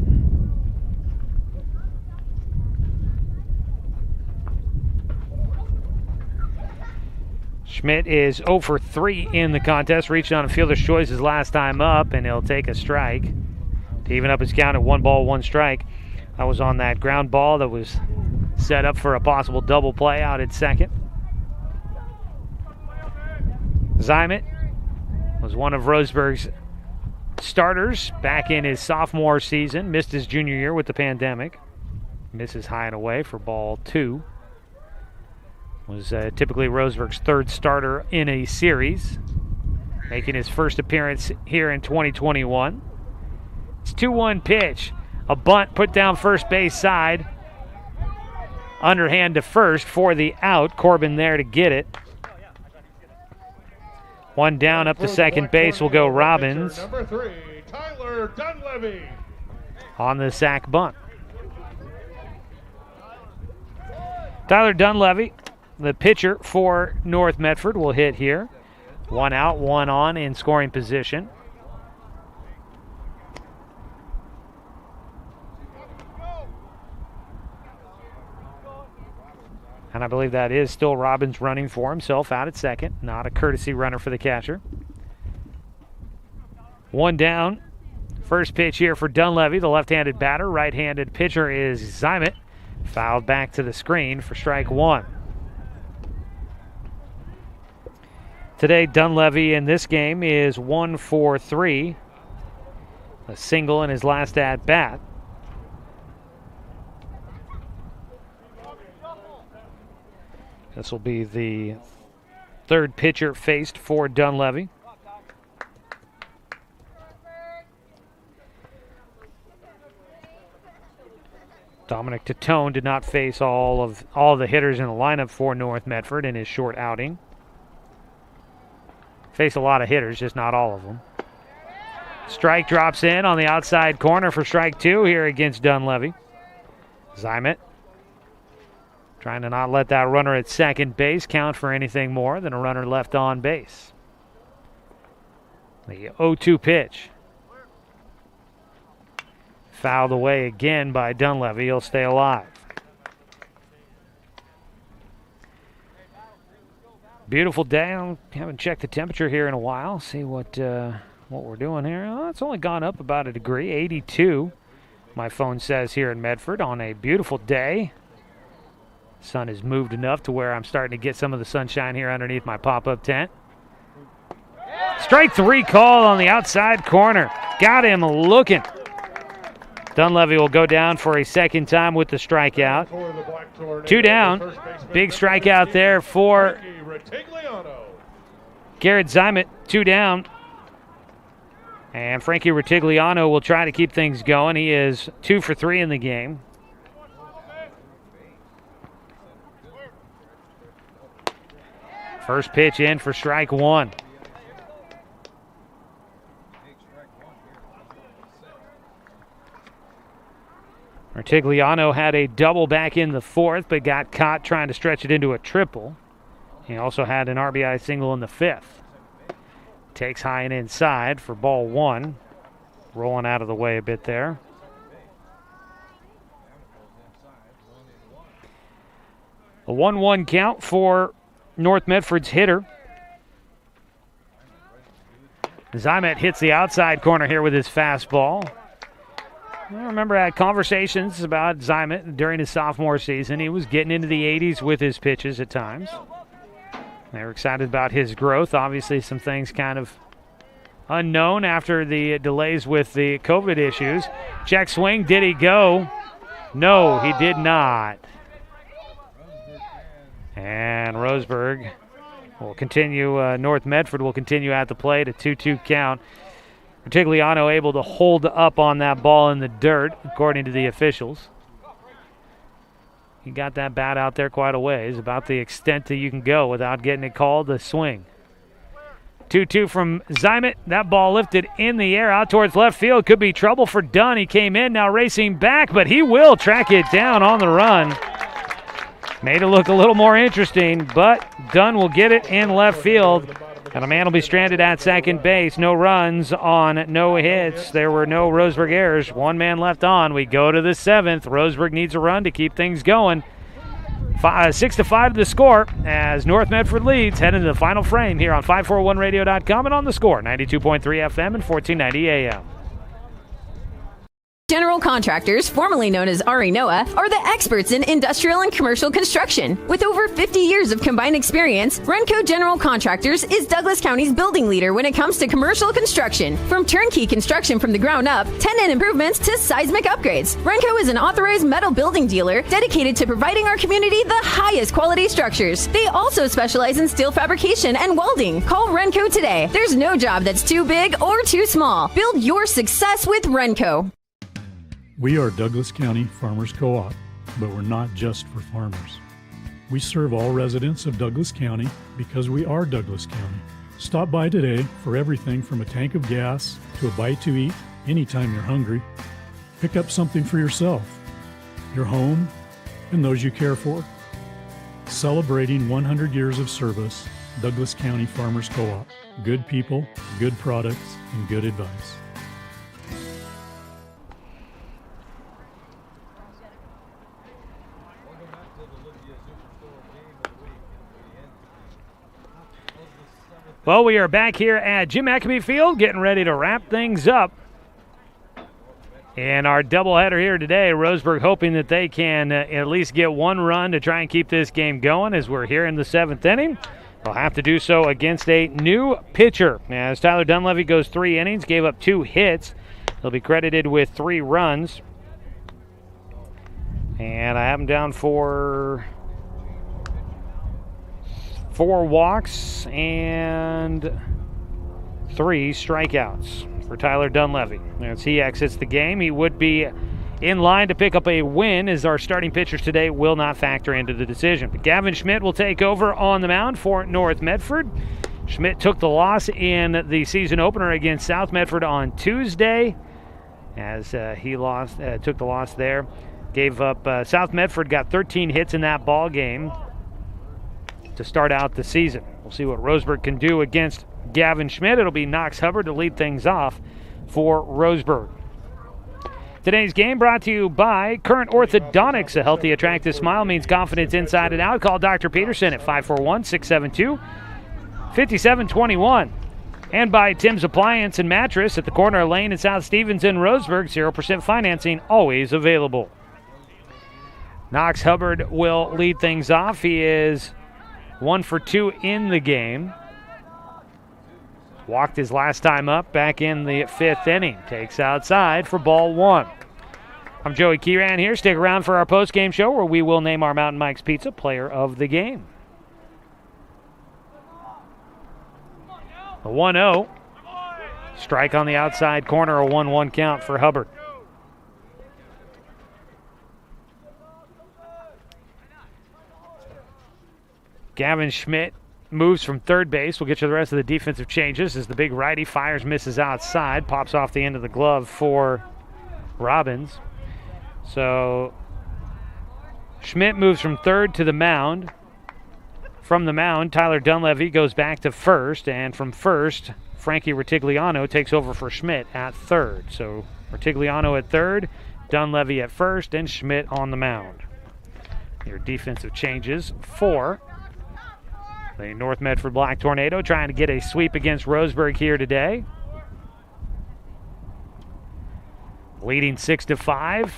Schmidt is 0 for 3 in the contest, reaching on a fielder's choice his last time up, and he'll take a strike to even up his count at 1 ball, 1 strike. That was on that ground ball that was set up for a possible double play out at second. Zimet was one of Roseburg's starters back in his sophomore season. Missed his junior year with the pandemic. Misses high and away for ball 2. Was typically Roseburg's 3rd starter in a series. Making his first appearance here in 2021. It's 2-1 pitch. A bunt put down first base side. Underhand to first for the out. Corbin there to get it. 1 down up to second base will go Robbins. Number 3, Tyler Dunleavy. On the sac bunt. Tyler Dunleavy, the pitcher for North Medford, will hit here. 1 out, 1 on in scoring position. And I believe that is still Robbins running for himself out at second. Not a courtesy runner for the catcher. 1 down. First pitch here for Dunleavy, the left-handed batter. Right-handed pitcher is Zimet. Fouled back to the screen for strike 1. Today, Dunleavy in this game is 1 for 3. A single in his last at-bat. This will be the third pitcher faced for Dunleavy. Dominic Tatone did not face all the hitters in the lineup for North Medford in his short outing. Faced a lot of hitters, just not all of them. Strike drops in on the outside corner for strike 2 here against Dunleavy. Zimet trying to not let that runner at second base count for anything more than a runner left on base. The 0-2 pitch. Fouled away again by Dunleavy. He'll stay alive. Beautiful day. I haven't checked the temperature here in a while. See what we're doing here. Oh, it's only gone up about a degree. 82, my phone says, here in Medford on a beautiful day. Sun has moved enough to where I'm starting to get some of the sunshine here underneath my pop-up tent. Strike 3 call on the outside corner. Got him looking. Dunleavy will go down for a second time with the strikeout. 2 down. Big strikeout there for Garrett Zimet. 2 down. And Frankie Retigliano will try to keep things going. He is 2 for 3 in the game. First pitch in for strike 1. Retigliano had a double back in the 4th, but got caught trying to stretch it into a triple. He also had an RBI single in the 5th. Takes high and inside for ball 1. Rolling out of the way a bit there. A 1-1 count for North Medford's hitter. Zimet hits the outside corner here with his fastball. I remember I had conversations about Zimet during his sophomore season. He was getting into the 80s with his pitches at times. They were excited about his growth. Obviously, some things kind of unknown after the delays with the COVID issues. Check swing. Did he go? No, he did not. And Roseburg will continue. North Medford will continue at the plate. A 2-2 count. Retigliano able to hold up on that ball in the dirt, according to the officials. He got that bat out there quite a ways, about the extent that you can go without getting it called a swing. 2-2 from Zimet. That ball lifted in the air out towards left field. Could be trouble for Dunn. He came in, now racing back, but he will track it down on the run. Made it look a little more interesting, but Dunn will get it in left field. And a man will be stranded at second base. No runs on no hits. There were no Roseburg errors. 1 man left on. We go to the 7th. Roseburg needs a run to keep things going. 6-5 the score as North Medford leads. Head into the final frame here on 541radio.com and on the score. 92.3 FM and 1490 AM. General Contractors, formerly known as RE Noah, are the experts in industrial and commercial construction. With over 50 years of combined experience, Renco General Contractors is Douglas County's building leader when it comes to commercial construction. From turnkey construction from the ground up, tenant improvements to seismic upgrades, Renco is an authorized metal building dealer dedicated to providing our community the highest quality structures. They also specialize in steel fabrication and welding. Call Renco today. There's no job that's too big or too small. Build your success with Renco. We are Douglas County Farmers Co-op, but we're not just for farmers. We serve all residents of Douglas County because we are Douglas County. Stop by today for everything from a tank of gas to a bite to eat anytime you're hungry. Pick up something for yourself, your home, and those you care for. Celebrating 100 years of service, Douglas County Farmers Co-op. Good people, good products, and good advice. Well, we are back here at Jim Acme Field, getting ready to wrap things up. And our doubleheader here today, Roseburg hoping that they can at least get 1 run to try and keep this game going as we're here in the 7th inning. They'll have to do so against a new pitcher. As Tyler Dunleavy goes 3 innings, gave up 2 hits. He'll be credited with 3 runs. And I have him down for 4 walks and 3 strikeouts for Tyler Dunleavy. As he exits the game, he would be in line to pick up a win, as our starting pitchers today will not factor into the decision. But Gavin Schmidt will take over on the mound for North Medford. Schmidt took the loss in the season opener against South Medford on Tuesday, as he took the loss there. Gave up, South Medford got 13 hits in that ball game to start out the season. We'll see what Roseburg can do against Gavin Schmidt. It'll be Knox Hubbard to lead things off for Roseburg. Today's game brought to you by Current Orthodontics. A healthy, attractive smile means confidence inside and out. Call Dr. Peterson at 541-672-5721. And by Tim's Appliance and Mattress at the corner of Lane and South Stevens in Roseburg. 0% financing always available. Knox Hubbard will lead things off. He is 1 for 2 in the game. Walked his last time up back in the 5th inning. Takes outside for ball 1. I'm Joey Kieran here. Stick around for our post-game show where we will name our Mountain Mike's Pizza player of the game. A 1-0. Strike on the outside corner, a 1-1 count for Hubbard. Gavin Schmidt moves from third base. We'll get you the rest of the defensive changes as the big righty fires, misses outside, pops off the end of the glove for Robbins. So Schmidt moves from third to the mound. From the mound, Tyler Dunleavy goes back to first, and from first, Frankie Retigliano takes over for Schmidt at third. So Retigliano at third, Dunleavy at first, and Schmidt on the mound. Your defensive changes for the North Medford Black Tornado, trying to get a sweep against Roseburg here today. Leading 6-5.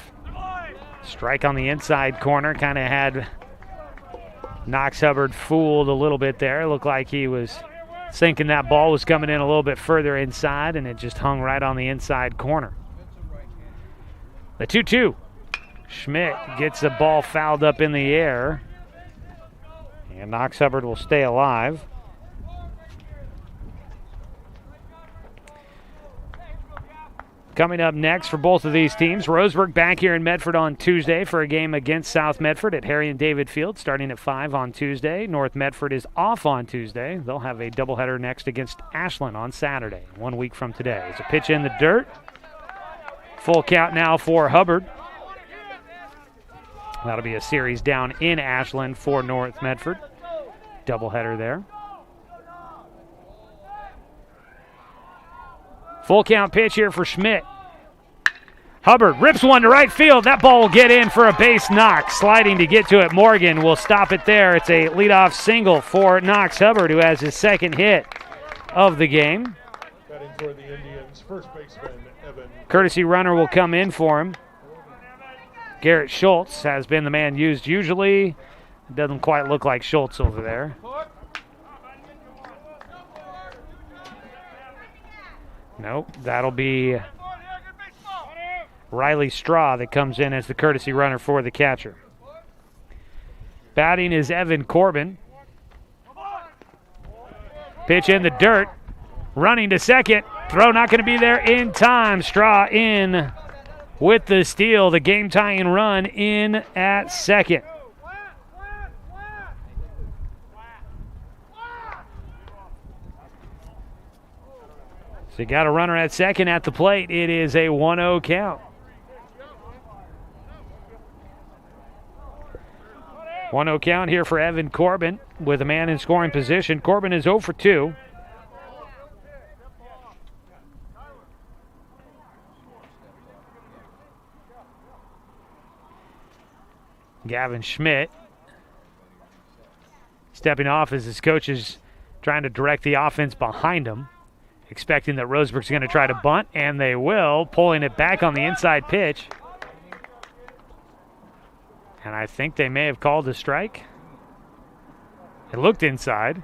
Strike on the inside corner. Kind of had Knox Hubbard fooled a little bit there. Looked like he was thinking that ball was coming in a little bit further inside, and it just hung right on the inside corner. The 2-2. Schmidt gets the ball fouled up in the air. And Knox Hubbard will stay alive. Coming up next for both of these teams, Roseburg back here in Medford on Tuesday for a game against South Medford at Harry and David Field, starting at 5 on Tuesday. North Medford is off on Tuesday. They'll have a doubleheader next against Ashland on Saturday, 1 week from today. It's a pitch in the dirt. Full count now for Hubbard. That'll be a series down in Ashland for North Medford. Doubleheader there. Full count pitch here for Schmidt. Hubbard rips one to right field. That ball will get in for a base knock. Sliding to get to it, Morgan will stop it there. It's a leadoff single for Knox Hubbard, who has his second hit of the game. Batting for the Indians, first baseman Evan. Courtesy runner will come in for him. Garrett Schultz has been the man used usually. It doesn't quite look like Schultz over there. Nope, that'll be Riley Straw that comes in as the courtesy runner for the catcher. Batting is Evan Corbin. Pitch in the dirt. Running to second. Throw not going to be there in time. Straw in with the steal. The game-tying run in at second. So you got a runner at second at the plate. It is a 1-0 count. 1-0 count here for Evan Corbin with a man in scoring position. Corbin is 0 for 2. Gavin Schmidt stepping off as his coach is trying to direct the offense behind him, expecting that Roseburg's going to try to bunt, and they will, pulling it back on the inside pitch. And I think they may have called a strike. It looked inside.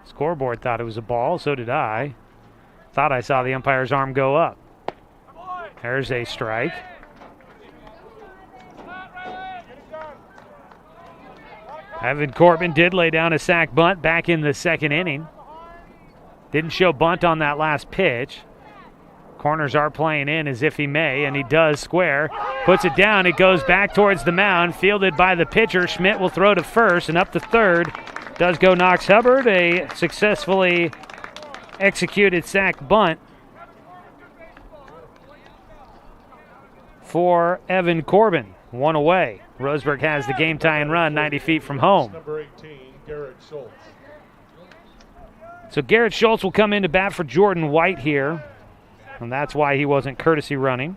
Scoreboard thought it was a ball, so did I. Thought I saw the umpire's arm go up. There's a strike. Evan Corbin did lay down a sack bunt back in the second inning. Didn't show bunt on that last pitch. Corners are playing in as if he may, and he does square. Puts it down. It goes back towards the mound, fielded by the pitcher. Schmidt will throw to first and up to third. Does go Knox Hubbard, a successfully executed sack bunt for Evan Corbin. One away. Roseburg has the game tying run 90 feet from home. Number 18, Garrett Schultz. So Garrett Schultz will come into bat for Jordan White here, and that's why he wasn't courtesy running.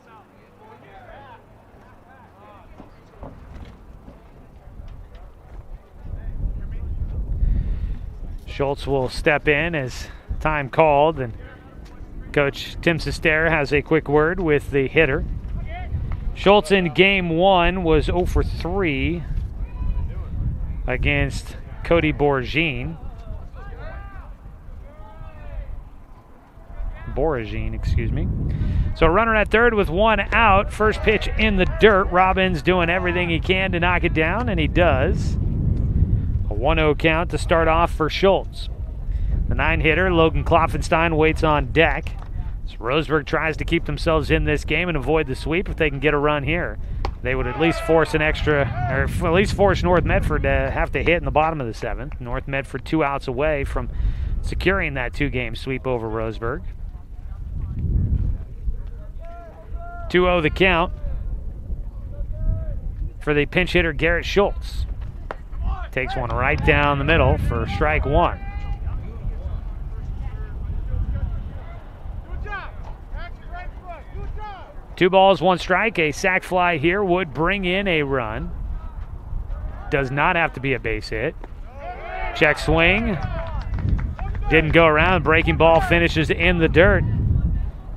Schultz will step in as time called, and Coach Tim Sester has a quick word with the hitter. Schultz in game one was 0 for 3 against Cody Boragine. Excuse me. So a runner at third with one out. First pitch in the dirt. Robbins doing everything he can to knock it down, and he does. A 1-0 count to start off for Schultz. The 9-hitter, Logan Kloffenstein, waits on deck. So Roseburg tries to keep themselves in this game and avoid the sweep. If they can get a run here, they would at least force an extra, or at least force North Medford to have to hit in the bottom of the 7th. North Medford 2 outs away from securing that 2-game sweep over Roseburg. 2-0 the count for the pinch hitter Garrett Schultz. Takes one right down the middle for strike one. Two balls, one strike. A sac fly here would bring in a run. Does not have to be a base hit. Check swing. Didn't go around. Breaking ball finishes in the dirt.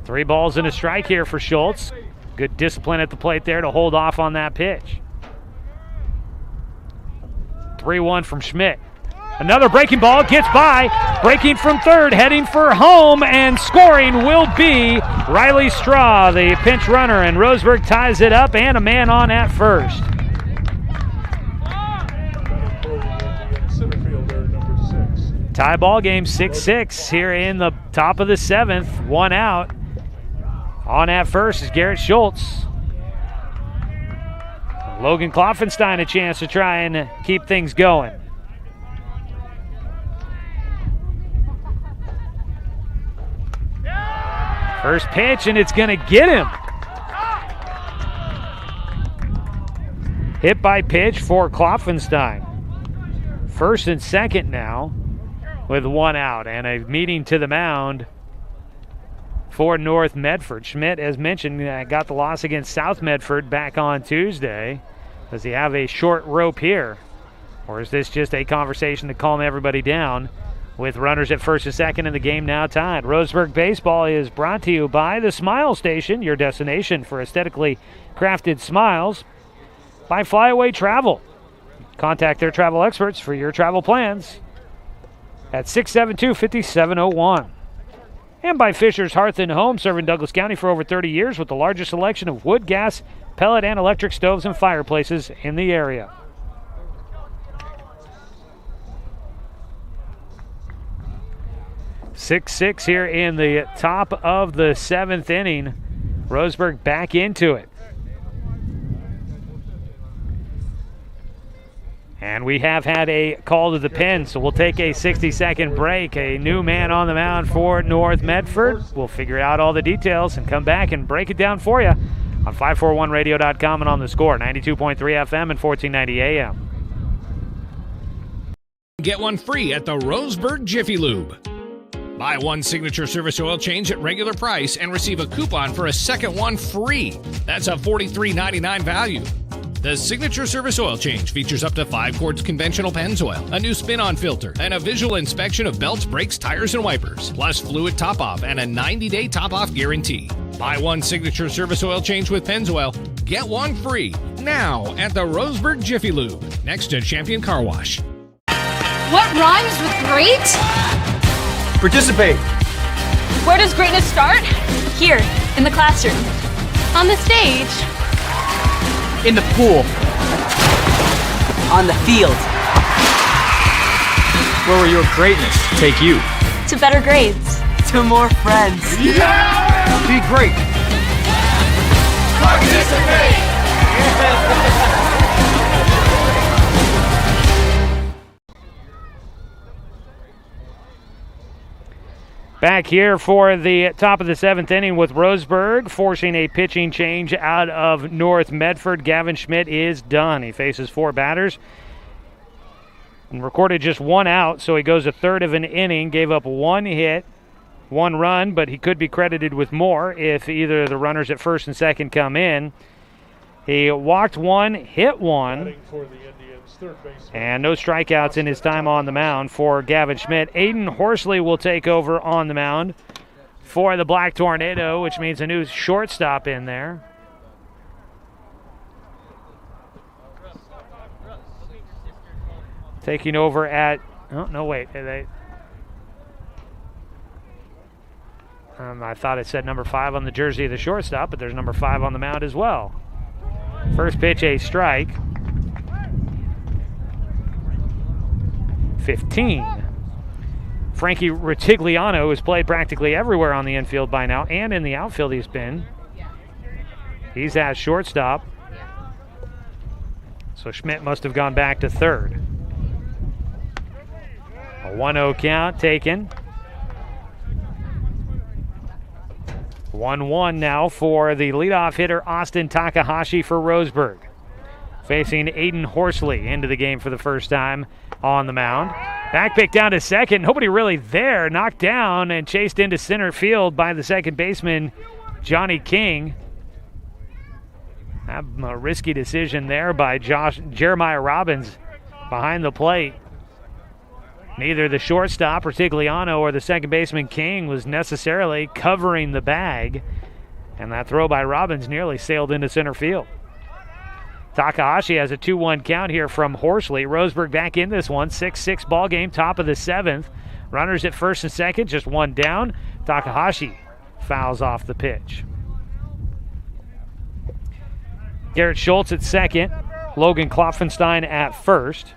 3 balls and a strike here for Schultz. Good discipline at the plate there to hold off on that pitch. 3-1 from Schmidt. Another breaking ball, gets by, breaking from third, heading for home, and scoring will be Riley Straw, the pinch runner, and Roseburg ties it up, and a man on at first. Tie ball game 6-6 here in the top of the 7th, 1 out. On at first is Garrett Schultz. Logan Kloffenstein a chance to try and keep things going. First pitch, and it's going to get him. Hit by pitch for Kloffenstein. First and second now with 1 out, and a meeting to the mound for North Medford. Schmidt, as mentioned, got the loss against South Medford back on Tuesday. Does he have a short rope here? Or is this just a conversation to calm everybody down with runners at first and second and the game now tied? Roseburg Baseball is brought to you by the Smile Station, your destination for aesthetically crafted smiles, by Flyaway Travel. Contact their travel experts for your travel plans at 672-5701. And by Fisher's Hearth and Home, serving Douglas County for over 30 years with the largest selection of wood, gas, pellet, and electric stoves and fireplaces in the area. Six here in the top of the 7th inning. Roseburg back into it. And we have had a call to the pen, so we'll take a 60-second break. A new man on the mound for North Medford. We'll figure out all the details and come back and break it down for you on 541radio.com and on the Score, 92.3 FM and 1490 AM. Get one free at the Roseburg Jiffy Lube. Buy one signature service oil change at regular price and receive a coupon for a second one free. That's a $43.99 value. The Signature Service Oil Change features up to 5 quarts conventional Pennzoil, a new spin-on filter, and a visual inspection of belts, brakes, tires, and wipers, plus fluid top-off and a 90-day top-off guarantee. Buy one Signature Service Oil Change with Pennzoil, get one free now at the Roseburg Jiffy Lube, next to Champion Car Wash. What rhymes with great? Participate. Where does greatness start? Here, in the classroom. On the stage. In the pool. On the field. Where will your greatness take you? To better grades. To more friends. Yeah! Be great. Participate! Back here for the top of the 7th inning with Roseburg forcing a pitching change out of North Medford. Gavin Schmidt is done. He faces 4 batters and recorded just 1 out, so he goes a third of an inning, gave up 1 hit, 1 run, but he could be credited with more if either of the runners at first and second come in. He walked 1, hit 1, and no strikeouts in his time on the mound for Gavin Schmidt. Aiden Horsley will take over on the mound for the Black Tornado, which means a new shortstop in there. Taking over at, oh, no, wait. I thought it said number 5 on the jersey of the shortstop, but there's number 5 on the mound as well. First pitch, a strike. 15. Frankie Retigliano has played practically everywhere on the infield by now, and in the outfield he's been. He's at shortstop. So Schmidt must have gone back to third. A 1-0 count taken. 1-1 now for the leadoff hitter Austin Takahashi for Roseburg. Facing Aiden Horsley into the game for the first time on the mound. Back pick down to second. Nobody really there. Knocked down and chased into center field by the second baseman, Johnny King. A risky decision there by Jeremiah Robbins behind the plate. Neither the shortstop, Retigliano, or the second baseman, King, was necessarily covering the bag. And that throw by Robbins nearly sailed into center field. Takahashi has a 2-1 count here from Horsley. Roseburg back in this one. 6-6 ball game, top of the 7th. Runners at first and second, just 1 down. Takahashi fouls off the pitch. Garrett Schultz at second. Logan Klopfenstein at first.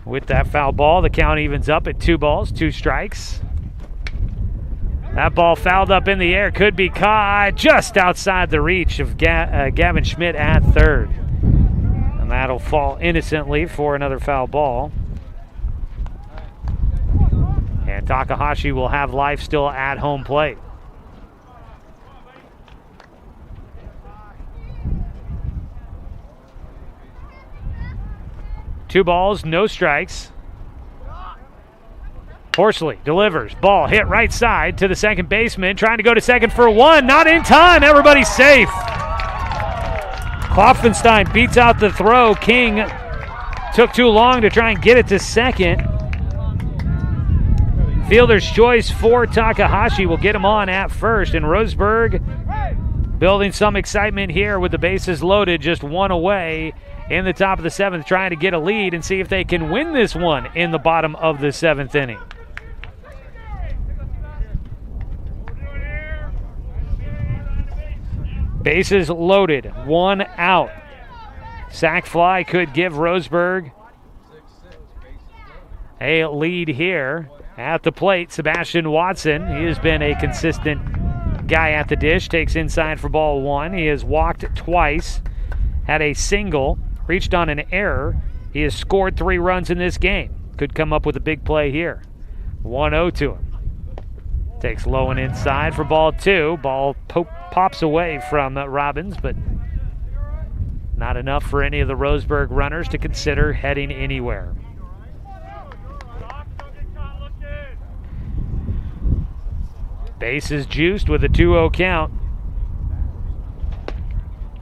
With that foul ball, the count evens up at 2 balls, 2 strikes. That ball fouled up in the air, could be caught just outside the reach of Gavin Schmidt at third. And that'll fall innocently for another foul ball. And Takahashi will have life still at home plate. Two balls, no strikes. Horsley delivers. Ball hit right side to the second baseman. Trying to go to second for 1. Not in time. Everybody's safe. Klopfenstein beats out the throw. King took too long to try and get it to second. Fielder's choice for Takahashi will get him on at first. And Roseburg building some excitement here with the bases loaded, just 1 away in the top of the 7th, trying to get a lead and see if they can win this one in the bottom of the 7th inning. Bases loaded, 1 out. Sac fly could give Roseburg a lead here. At the plate, Sebastian Watson. He has been a consistent guy at the dish. Takes inside for ball 1. He has walked twice, had a single, reached on an error. He has scored 3 runs in this game. Could come up with a big play here. 1-0 to him. Takes low and inside for ball 2. Ball pops away from Robbins, but not enough for any of the Roseburg runners to consider heading anywhere. Base is juiced with a 2-0 count.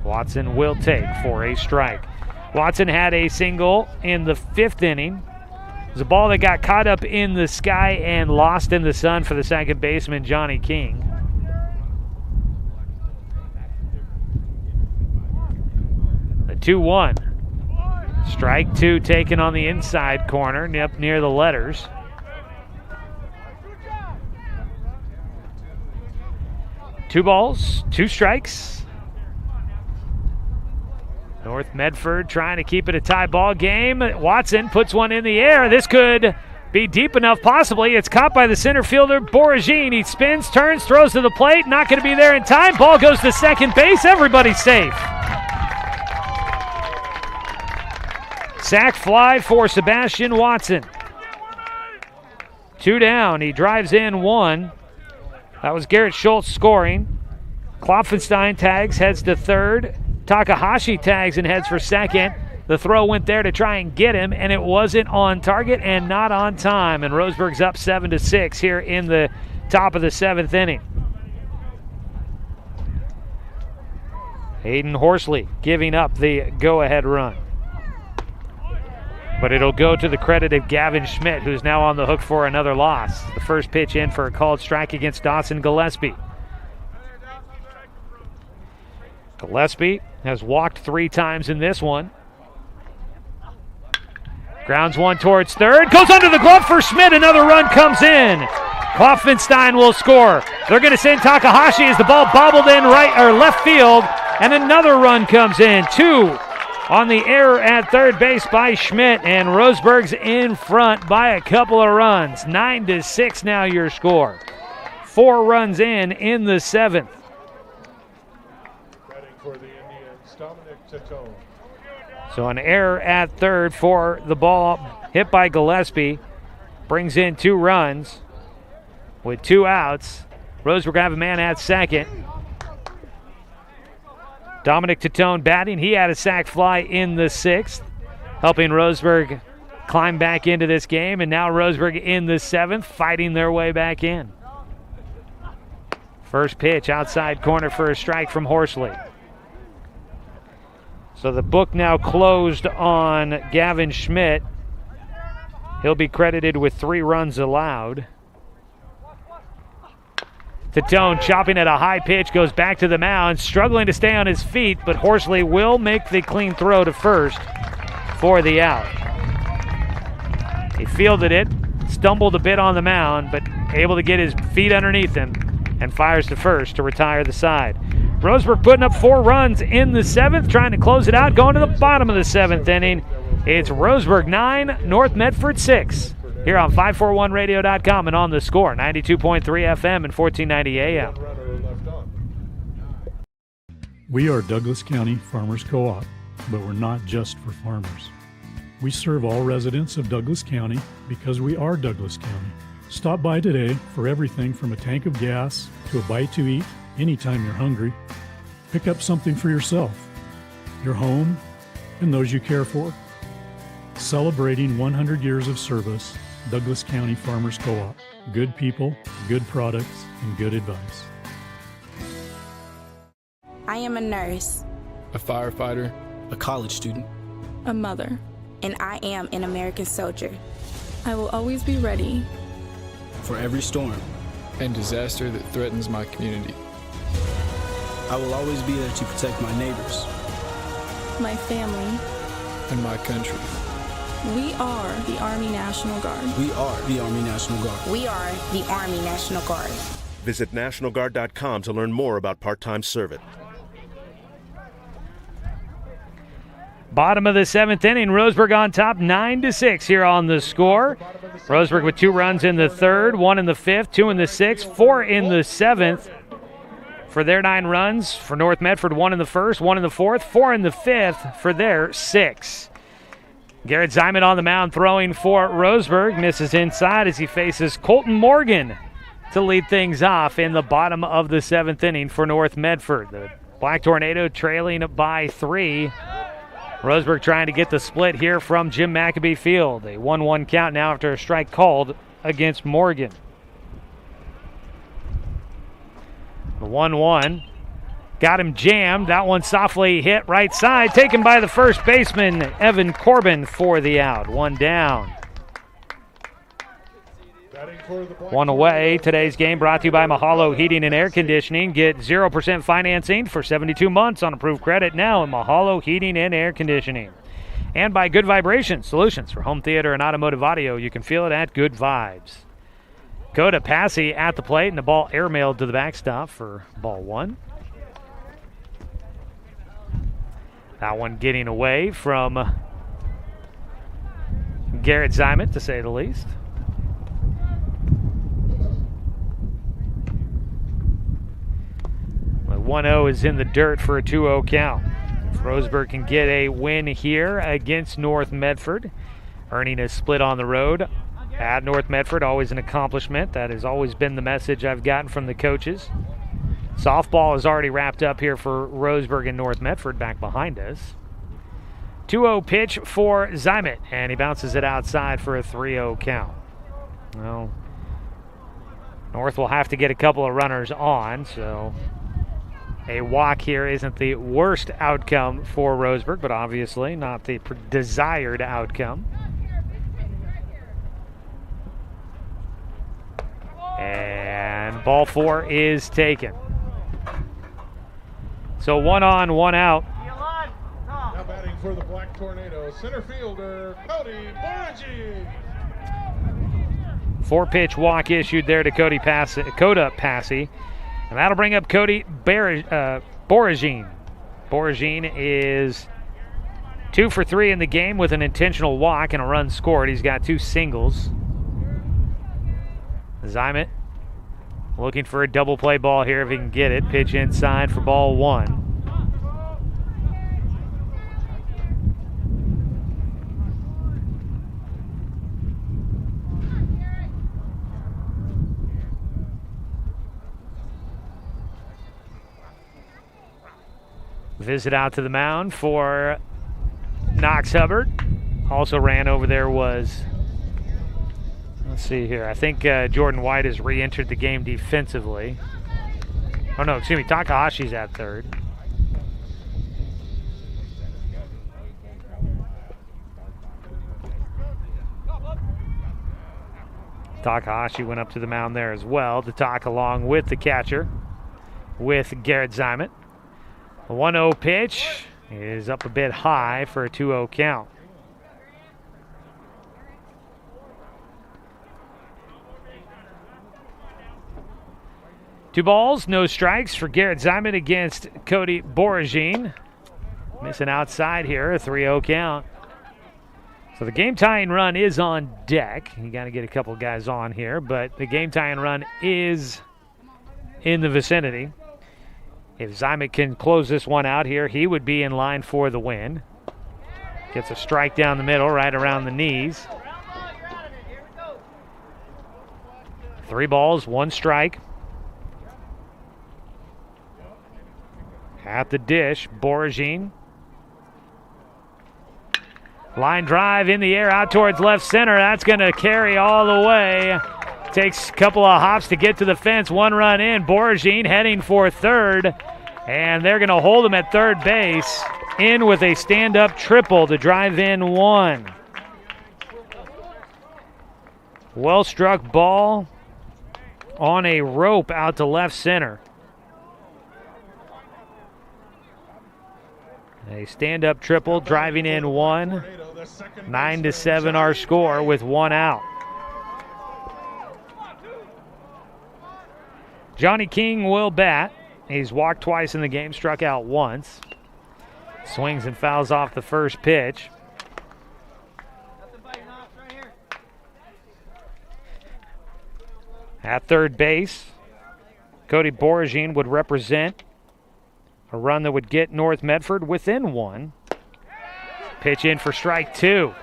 Watson will take for a strike. Watson had a single in the 5th inning. It was a ball that got caught up in the sky and lost in the sun for the second baseman, Johnny King. 2-1. Strike two taken on the inside corner, up near the letters. Two balls, two strikes. North Medford trying to keep it a tie ball game. Watson puts one in the air. This could be deep enough, possibly. It's caught by the center fielder, Boragine. He spins, turns, throws to the plate. Not going to be there in time. Ball goes to second base. Everybody's safe. Sac fly for Sebastian Watson. 2 down. He drives in 1. That was Garrett Schultz scoring. Klopfenstein tags, heads to third. Takahashi tags and heads for second. The throw went there to try and get him, and it wasn't on target and not on time. And Roseburg's up 7-6 here in the top of the 7th inning. Hayden Horsley giving up the go-ahead run. But it'll go to the credit of Gavin Schmidt, who's now on the hook for another loss. The first pitch in for a called strike against Dawson Gillespie. Gillespie has walked 3 times in this one. Grounds one towards third. Goes under the glove for Schmidt. Another run comes in. Klopfenstein will score. They're going to send Takahashi as the ball bobbled in right or left field. And another run comes in. 2 on the error at third base by Schmidt. And Roseburg's in front by a couple of runs. 9-6 now your score. 4 runs in the 7th. For the Indians, Dominic Tatone. So an error at third for the ball hit by Gillespie. Brings in 2 runs with 2 outs. Roseburg have a man at second. Dominic Tatone batting. He had a sac fly in the 6th, helping Roseburg climb back into this game. And now Roseburg in the 7th, fighting their way back in. First pitch outside corner for a strike from Horsley. So the book now closed on Gavin Schmidt. He'll be credited with 3 runs allowed. Tatone chopping at a high pitch, goes back to the mound, struggling to stay on his feet, but Horsley will make the clean throw to first for the out. He fielded it, stumbled a bit on the mound, but able to get his feet underneath him and fires to first to retire the side. Roseburg putting up 4 runs in the 7th, trying to close it out, going to the bottom of the 7th inning. It's Roseburg 9, North Medford 6. Here on 541radio.com and on the score, 92.3 FM and 1490 AM. We are Douglas County Farmers Co-op, but we're not just for farmers. We serve all residents of Douglas County because we are Douglas County. Stop by today for everything from a tank of gas to a bite to eat anytime you're hungry. Pick up something for yourself, your home, and those you care for. Celebrating 100 years of service, Douglas County Farmers Co-op. Good people, good products, and good advice. I am a nurse, a firefighter, a college student, a mother, and I am an American soldier. I will always be ready for every storm and disaster that threatens my community. I will always be there to protect my neighbors, my family, and my country. We are the Army National Guard. We are the Army National Guard. We are the Army National Guard. Visit nationalguard.com to learn more about part-time service. Bottom of the 7th inning, Roseburg on top, 9-6 here on the score. Roseburg with 2 runs in the 3rd, 1 in the 5th, 2 in the 6th, 4 in the 7th. For their 9 runs, for North Medford, 1 in the 1st, 1 in the 4th, 4 in the 5th for their 6. Garrett Zyman on the mound throwing for Roseburg. Misses inside as he faces Colton Morgan to lead things off in the bottom of the 7th inning for North Medford. The Black Tornado trailing by 3. Roseburg trying to get the split here from Jim McAbee Field. A 1-1 count now after a strike called against Morgan. The 1-1. Got him jammed. That one softly hit right side. Taken by the first baseman, Evan Corbin, for the out. 1 down. One away. Today's game brought to you by Mahalo Heating and Air Conditioning. Get 0% financing for 72 months on approved credit now at Mahalo Heating and Air Conditioning. And by Good Vibration Solutions for home theater and automotive audio. You can feel it at Good Vibes. Coda Passy at the plate, and the ball airmailed to the backstop for ball one. That one getting away from Garrett Zimet, to say the least. The 1-0 is in the dirt for a 2-0 count. If Roseburg can get a win here against North Medford, earning a split on the road at North Medford, always an accomplishment. That has always been the message I've gotten from the coaches. Softball is already wrapped up here for Roseburg and North Medford back behind us. 2-0 pitch for Zimet, and he bounces it outside for a 3-0 count. Well, North will have to get a couple of runners on, so a walk here isn't the worst outcome for Roseburg, but obviously not the desired outcome. And ball four is taken. So 1 on, 1 out. Now batting for the Black Tornado, center fielder Cody Borgi. 4-pitch walk issued there to Coda Passy. And that'll bring up Cody Boragine. Boragine is 2 for 3 in the game with an intentional walk and a run scored. He's got 2 singles. Zimet looking for a double play ball here if he can get it. Pitch inside for ball one. Visit out to the mound for Knox Hubbard. Also ran over there was, let's see here, I think Jordan White has re-entered the game defensively. Oh no, excuse me, Takahashi's at third. Takahashi went up to the mound there as well to talk along with the catcher, with Garrett Zimet. The 1-0 pitch is up a bit high for a 2-0 count. Two balls, no strikes for Garrett Zimet against Cody Boragine. Missing outside here, a 3-0 count. So the game-tying run is on deck. You got to get a couple guys on here, but the game-tying run is in the vicinity. If Zimet can close this one out here, he would be in line for the win. Gets a strike down the middle, right around the knees. 3 balls, 1 strike. At the dish, Boragine. Line drive in the air out towards left center. That's going to carry all the way. Takes a couple of hops to get to the fence. 1 run in. Boragine heading for third. And they're going to hold him at third base. In with a stand-up triple to drive in 1. Well-struck ball on a rope out to left center. A stand-up triple driving in 1. 9-7 our score with 1 out. Johnny King will bat. He's walked twice in the game, struck out once. Swings and fouls off the first pitch. At third base, Cody Boragine would represent a run that would get North Medford within 1. Pitch in for strike 2.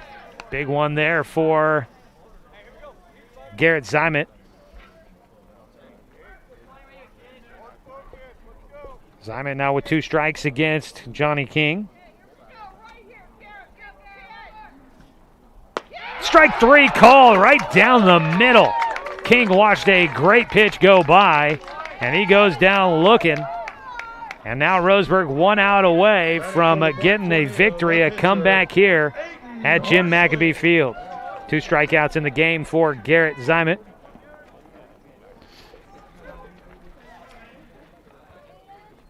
Big one there for Garrett Zimet. Zimet now with 2 strikes against Johnny King. Strike 3 called right down the middle. King watched a great pitch go by, and he goes down looking. And now Roseburg 1 out away from getting a victory, a comeback here at Jim McAbee Field. 2 strikeouts in the game for Garrett Zimet.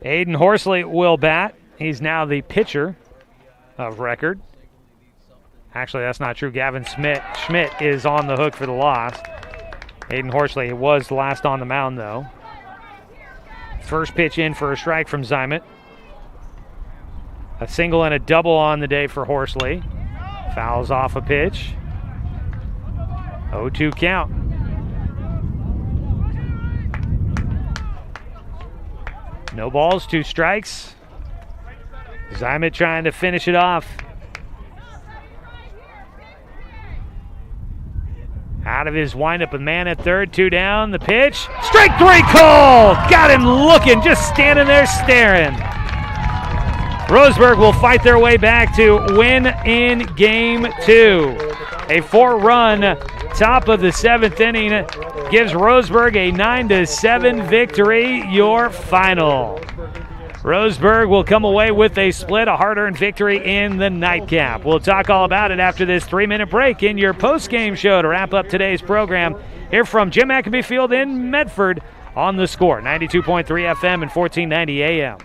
Aiden Horsley will bat. He's now the pitcher of record. Actually, that's not true. Gavin Schmidt is on the hook for the loss. Aiden Horsley was last on the mound, though. First pitch in for a strike from Zimet. A single and a double on the day for Horsley. Fouls off a pitch. 0-2 count. No balls, 2 strikes. Zimet trying to finish it off. Out of his windup with man at third, 2 down. The pitch. Strike 3 call! Got him looking, just standing there staring. Roseburg will fight their way back to win in Game 2. A 4-run top of the 7th inning gives Roseburg a 9-7 victory, your final. Roseburg will come away with a split, a hard-earned victory in the nightcap. We'll talk all about it after this 3-minute break in your post-game show to wrap up today's program here from Jim McAbee Field in Medford on The Score, 92.3 FM and 1490 AM.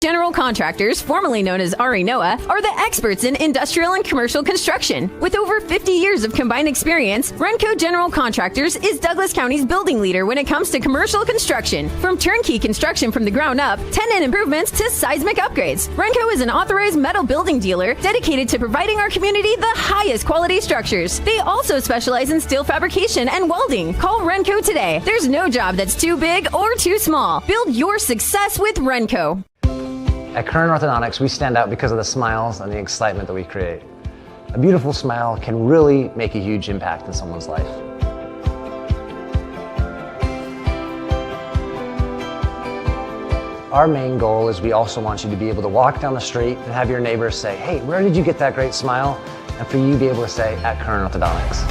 General Contractors, formerly known as RE Noah, are the experts in industrial and commercial construction. With over 50 years of combined experience, Renco General Contractors is Douglas County's building leader when it comes to commercial construction. From turnkey construction from the ground up, tenant improvements to seismic upgrades, Renco is an authorized metal building dealer dedicated to providing our community the highest quality structures. They also specialize in steel fabrication and welding. Call Renco today. There's no job that's too big or too small. Build your success with Renco. At Current Orthodontics, we stand out because of the smiles and the excitement that we create. A beautiful smile can really make a huge impact in someone's life. Our main goal is we also want you to be able to walk down the street and have your neighbors say, hey, where did you get that great smile? And for you to be able to say, at Current Orthodontics.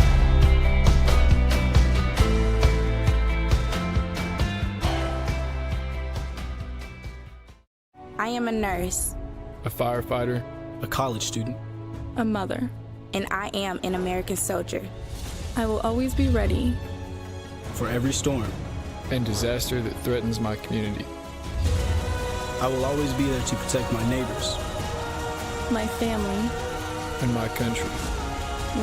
I am a nurse, a firefighter, a college student, a mother, and I am an American soldier. I will always be ready for every storm and disaster that threatens my community. I will always be there to protect my neighbors, my family, and my country.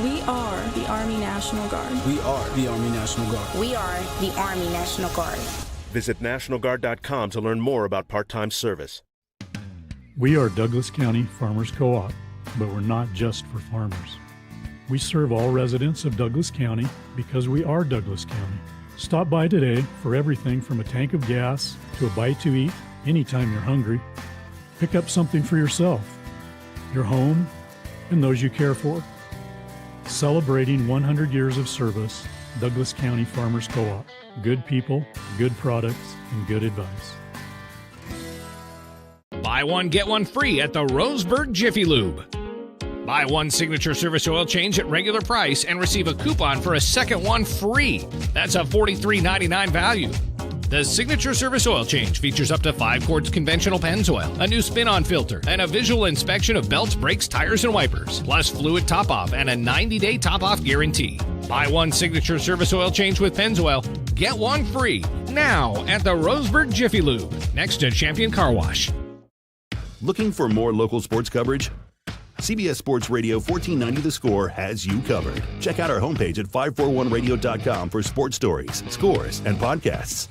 We are the Army National Guard. We are the Army National Guard. We are the Army National Guard. Visit nationalguard.com to learn more about part-time service. We are Douglas County Farmers Co-op, but we're not just for farmers. We serve all residents of Douglas County because we are Douglas County. Stop by today for everything from a tank of gas to a bite to eat anytime you're hungry. Pick up something for yourself, your home, and those you care for. Celebrating 100 years of service, Douglas County Farmers Co-op. Good people, good products, and good advice. Buy one, get one free at the Roseburg Jiffy Lube. Buy one signature service oil change at regular price and receive a coupon for a second one free. That's a $43.99 value. The signature service oil change features up to 5 quarts conventional Pennzoil, a new spin-on filter, and a visual inspection of belts, brakes, tires, and wipers, plus fluid top-off and a 90-day top-off guarantee. Buy one signature service oil change with Pennzoil, get one free now at the Roseburg Jiffy Lube, next to Champion Car Wash. Looking for more local sports coverage? CBS Sports Radio 1490 The Score has you covered. Check out our homepage at 541radio.com for sports stories, scores, and podcasts.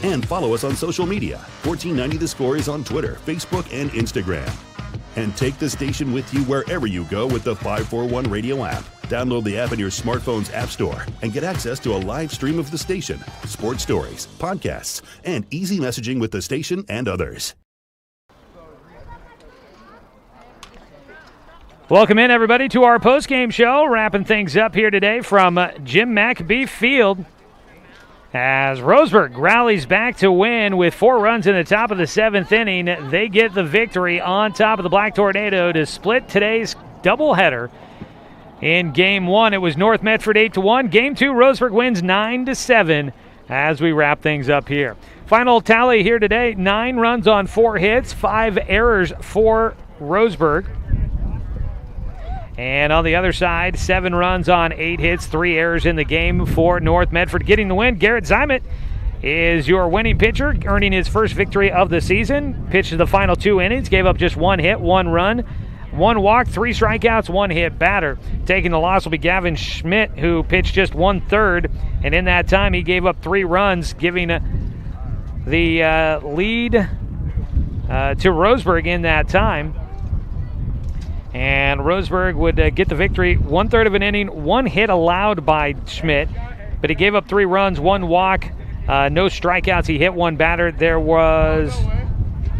And follow us on social media. 1490 The Score is on Twitter, Facebook, and Instagram. And take the station with you wherever you go with the 541 Radio app. Download the app in your smartphone's app store and get access to a live stream of the station, sports stories, podcasts, and easy messaging with the station and others. Welcome in, everybody, to our post-game show. Wrapping things up here today from Jim McAbee Field as Roseburg rallies back to win with 4 runs in the top of the 7th inning. They get the victory on top of the Black Tornado to split today's doubleheader. In Game 1, it was North Medford 8-1. Game 2, Roseburg wins 9-7 as we wrap things up here. Final tally here today, 9 runs on 4 hits, 5 errors for Roseburg. And on the other side, 7 runs on 8 hits, 3 errors in the game for North Medford. Getting the win, Garrett Zimet is your winning pitcher, earning his first victory of the season. Pitched the final 2 innings, gave up just 1 hit, 1 run, 1 walk, 3 strikeouts, 1 hit batter. Taking the loss will be Gavin Schmidt, who pitched just 1/3, and in that time he gave up 3 runs, giving the lead to Roseburg in that time. And Roseburg would get the victory. 1/3 of an inning, 1 hit allowed by Schmidt, but he gave up 3 runs, 1 walk, no strikeouts. He hit 1 batter. There was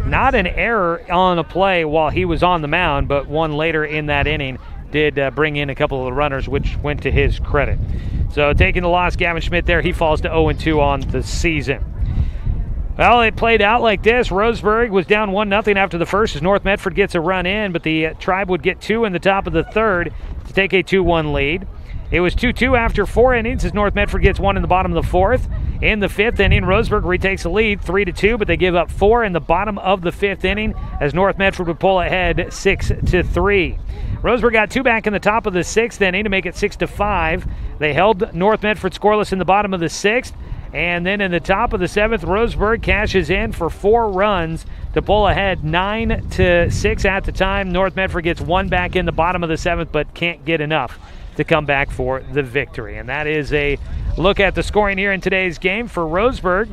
not an error on a play while he was on the mound, but one later in that inning did bring in a couple of the runners, which went to his credit. So taking the loss, Gavin Schmidt there, he falls to 0-2 on the season. Well, it played out like this. Roseburg was down 1-0 after the first as North Medford gets a run in, but the Tribe would get 2 in the top of the third to take a 2-1 lead. It was 2-2 after 4 innings as North Medford gets 1 in the bottom of the 4th. In the 5th inning, Roseburg retakes the lead 3-2, but they give up 4 in the bottom of the 5th inning as North Medford would pull ahead 6-3. Roseburg got 2 back in the top of the 6th inning to make it 6-5. They held North Medford scoreless in the bottom of the 6th. And then in the top of the 7th, Roseburg cashes in for 4 runs to pull ahead 9-6 at the time. North Medford gets 1 back in the bottom of the 7th, but can't get enough to come back for the victory. And that is a look at the scoring here in today's game for Roseburg.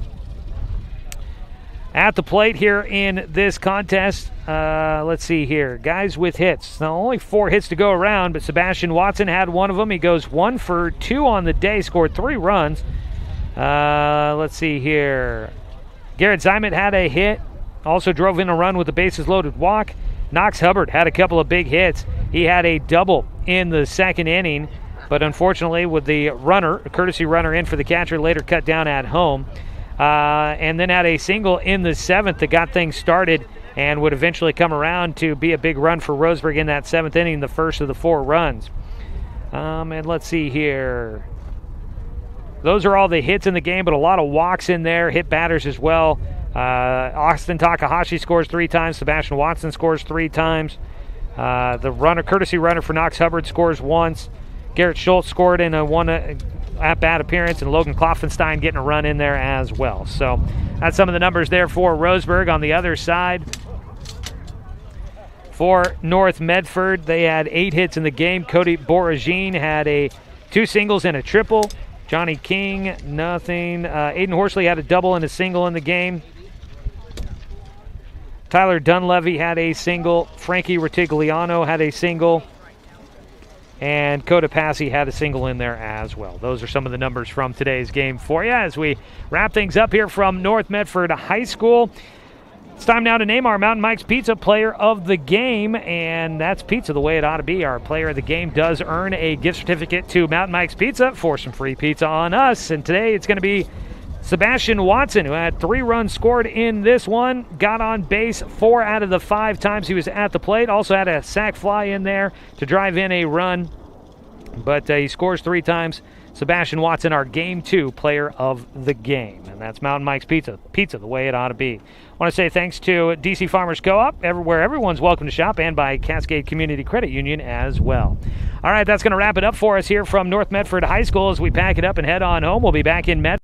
At the plate here in this contest, let's see here. Guys with hits. Now, only 4 hits to go around, but Sebastian Watson had 1 of them. He goes 1 for 2 on the day, scored 3 runs. Let's see here. Garrett Zymet had a hit, also drove in a run with a bases-loaded walk. Knox Hubbard had a couple of big hits. He had a double in the 2nd inning, but unfortunately with the runner, a courtesy runner in for the catcher, later cut down at home. And then had a single in the 7th that got things started and would eventually come around to be a big run for Roseburg in that 7th inning, the first of the 4 runs. And let's see here. Those are all the hits in the game, but a lot of walks in there, hit batters as well. Austin Takahashi scores 3 times. Sebastian Watson scores 3 times. The runner, courtesy runner for Knox Hubbard scores once. Garrett Schultz scored in a 1 at-bat appearance, and Logan Kloffenstein getting a run in there as well. So that's some of the numbers there for Roseburg. On the other side, for North Medford, they had 8 hits in the game. Cody Boragine had 2 singles and a triple. Johnny King, nothing. Aiden Horsley had a double and a single in the game. Tyler Dunleavy had a single. Frankie Retigliano had a single. And Coda Passy had a single in there as well. Those are some of the numbers from today's game for you as we wrap things up here from North Medford High School. It's time now to name our Mountain Mike's Pizza Player of the Game, and that's pizza the way it ought to be. Our Player of the Game does earn a gift certificate to Mountain Mike's Pizza for some free pizza on us, and today it's going to be Sebastian Watson, who had 3 runs scored in this one, got on base 4 out of the 5 times he was at the plate, also had a sac fly in there to drive in a run, but he scores 3 times. Sebastian Watson, our Game 2 Player of the Game. And that's Mountain Mike's Pizza. Pizza the way it ought to be. I want to say thanks to DC Farmers Co-op, where everyone's welcome to shop, and by Cascade Community Credit Union as well. All right, that's going to wrap it up for us here from North Medford High School as we pack it up and head on home. We'll be back in Medford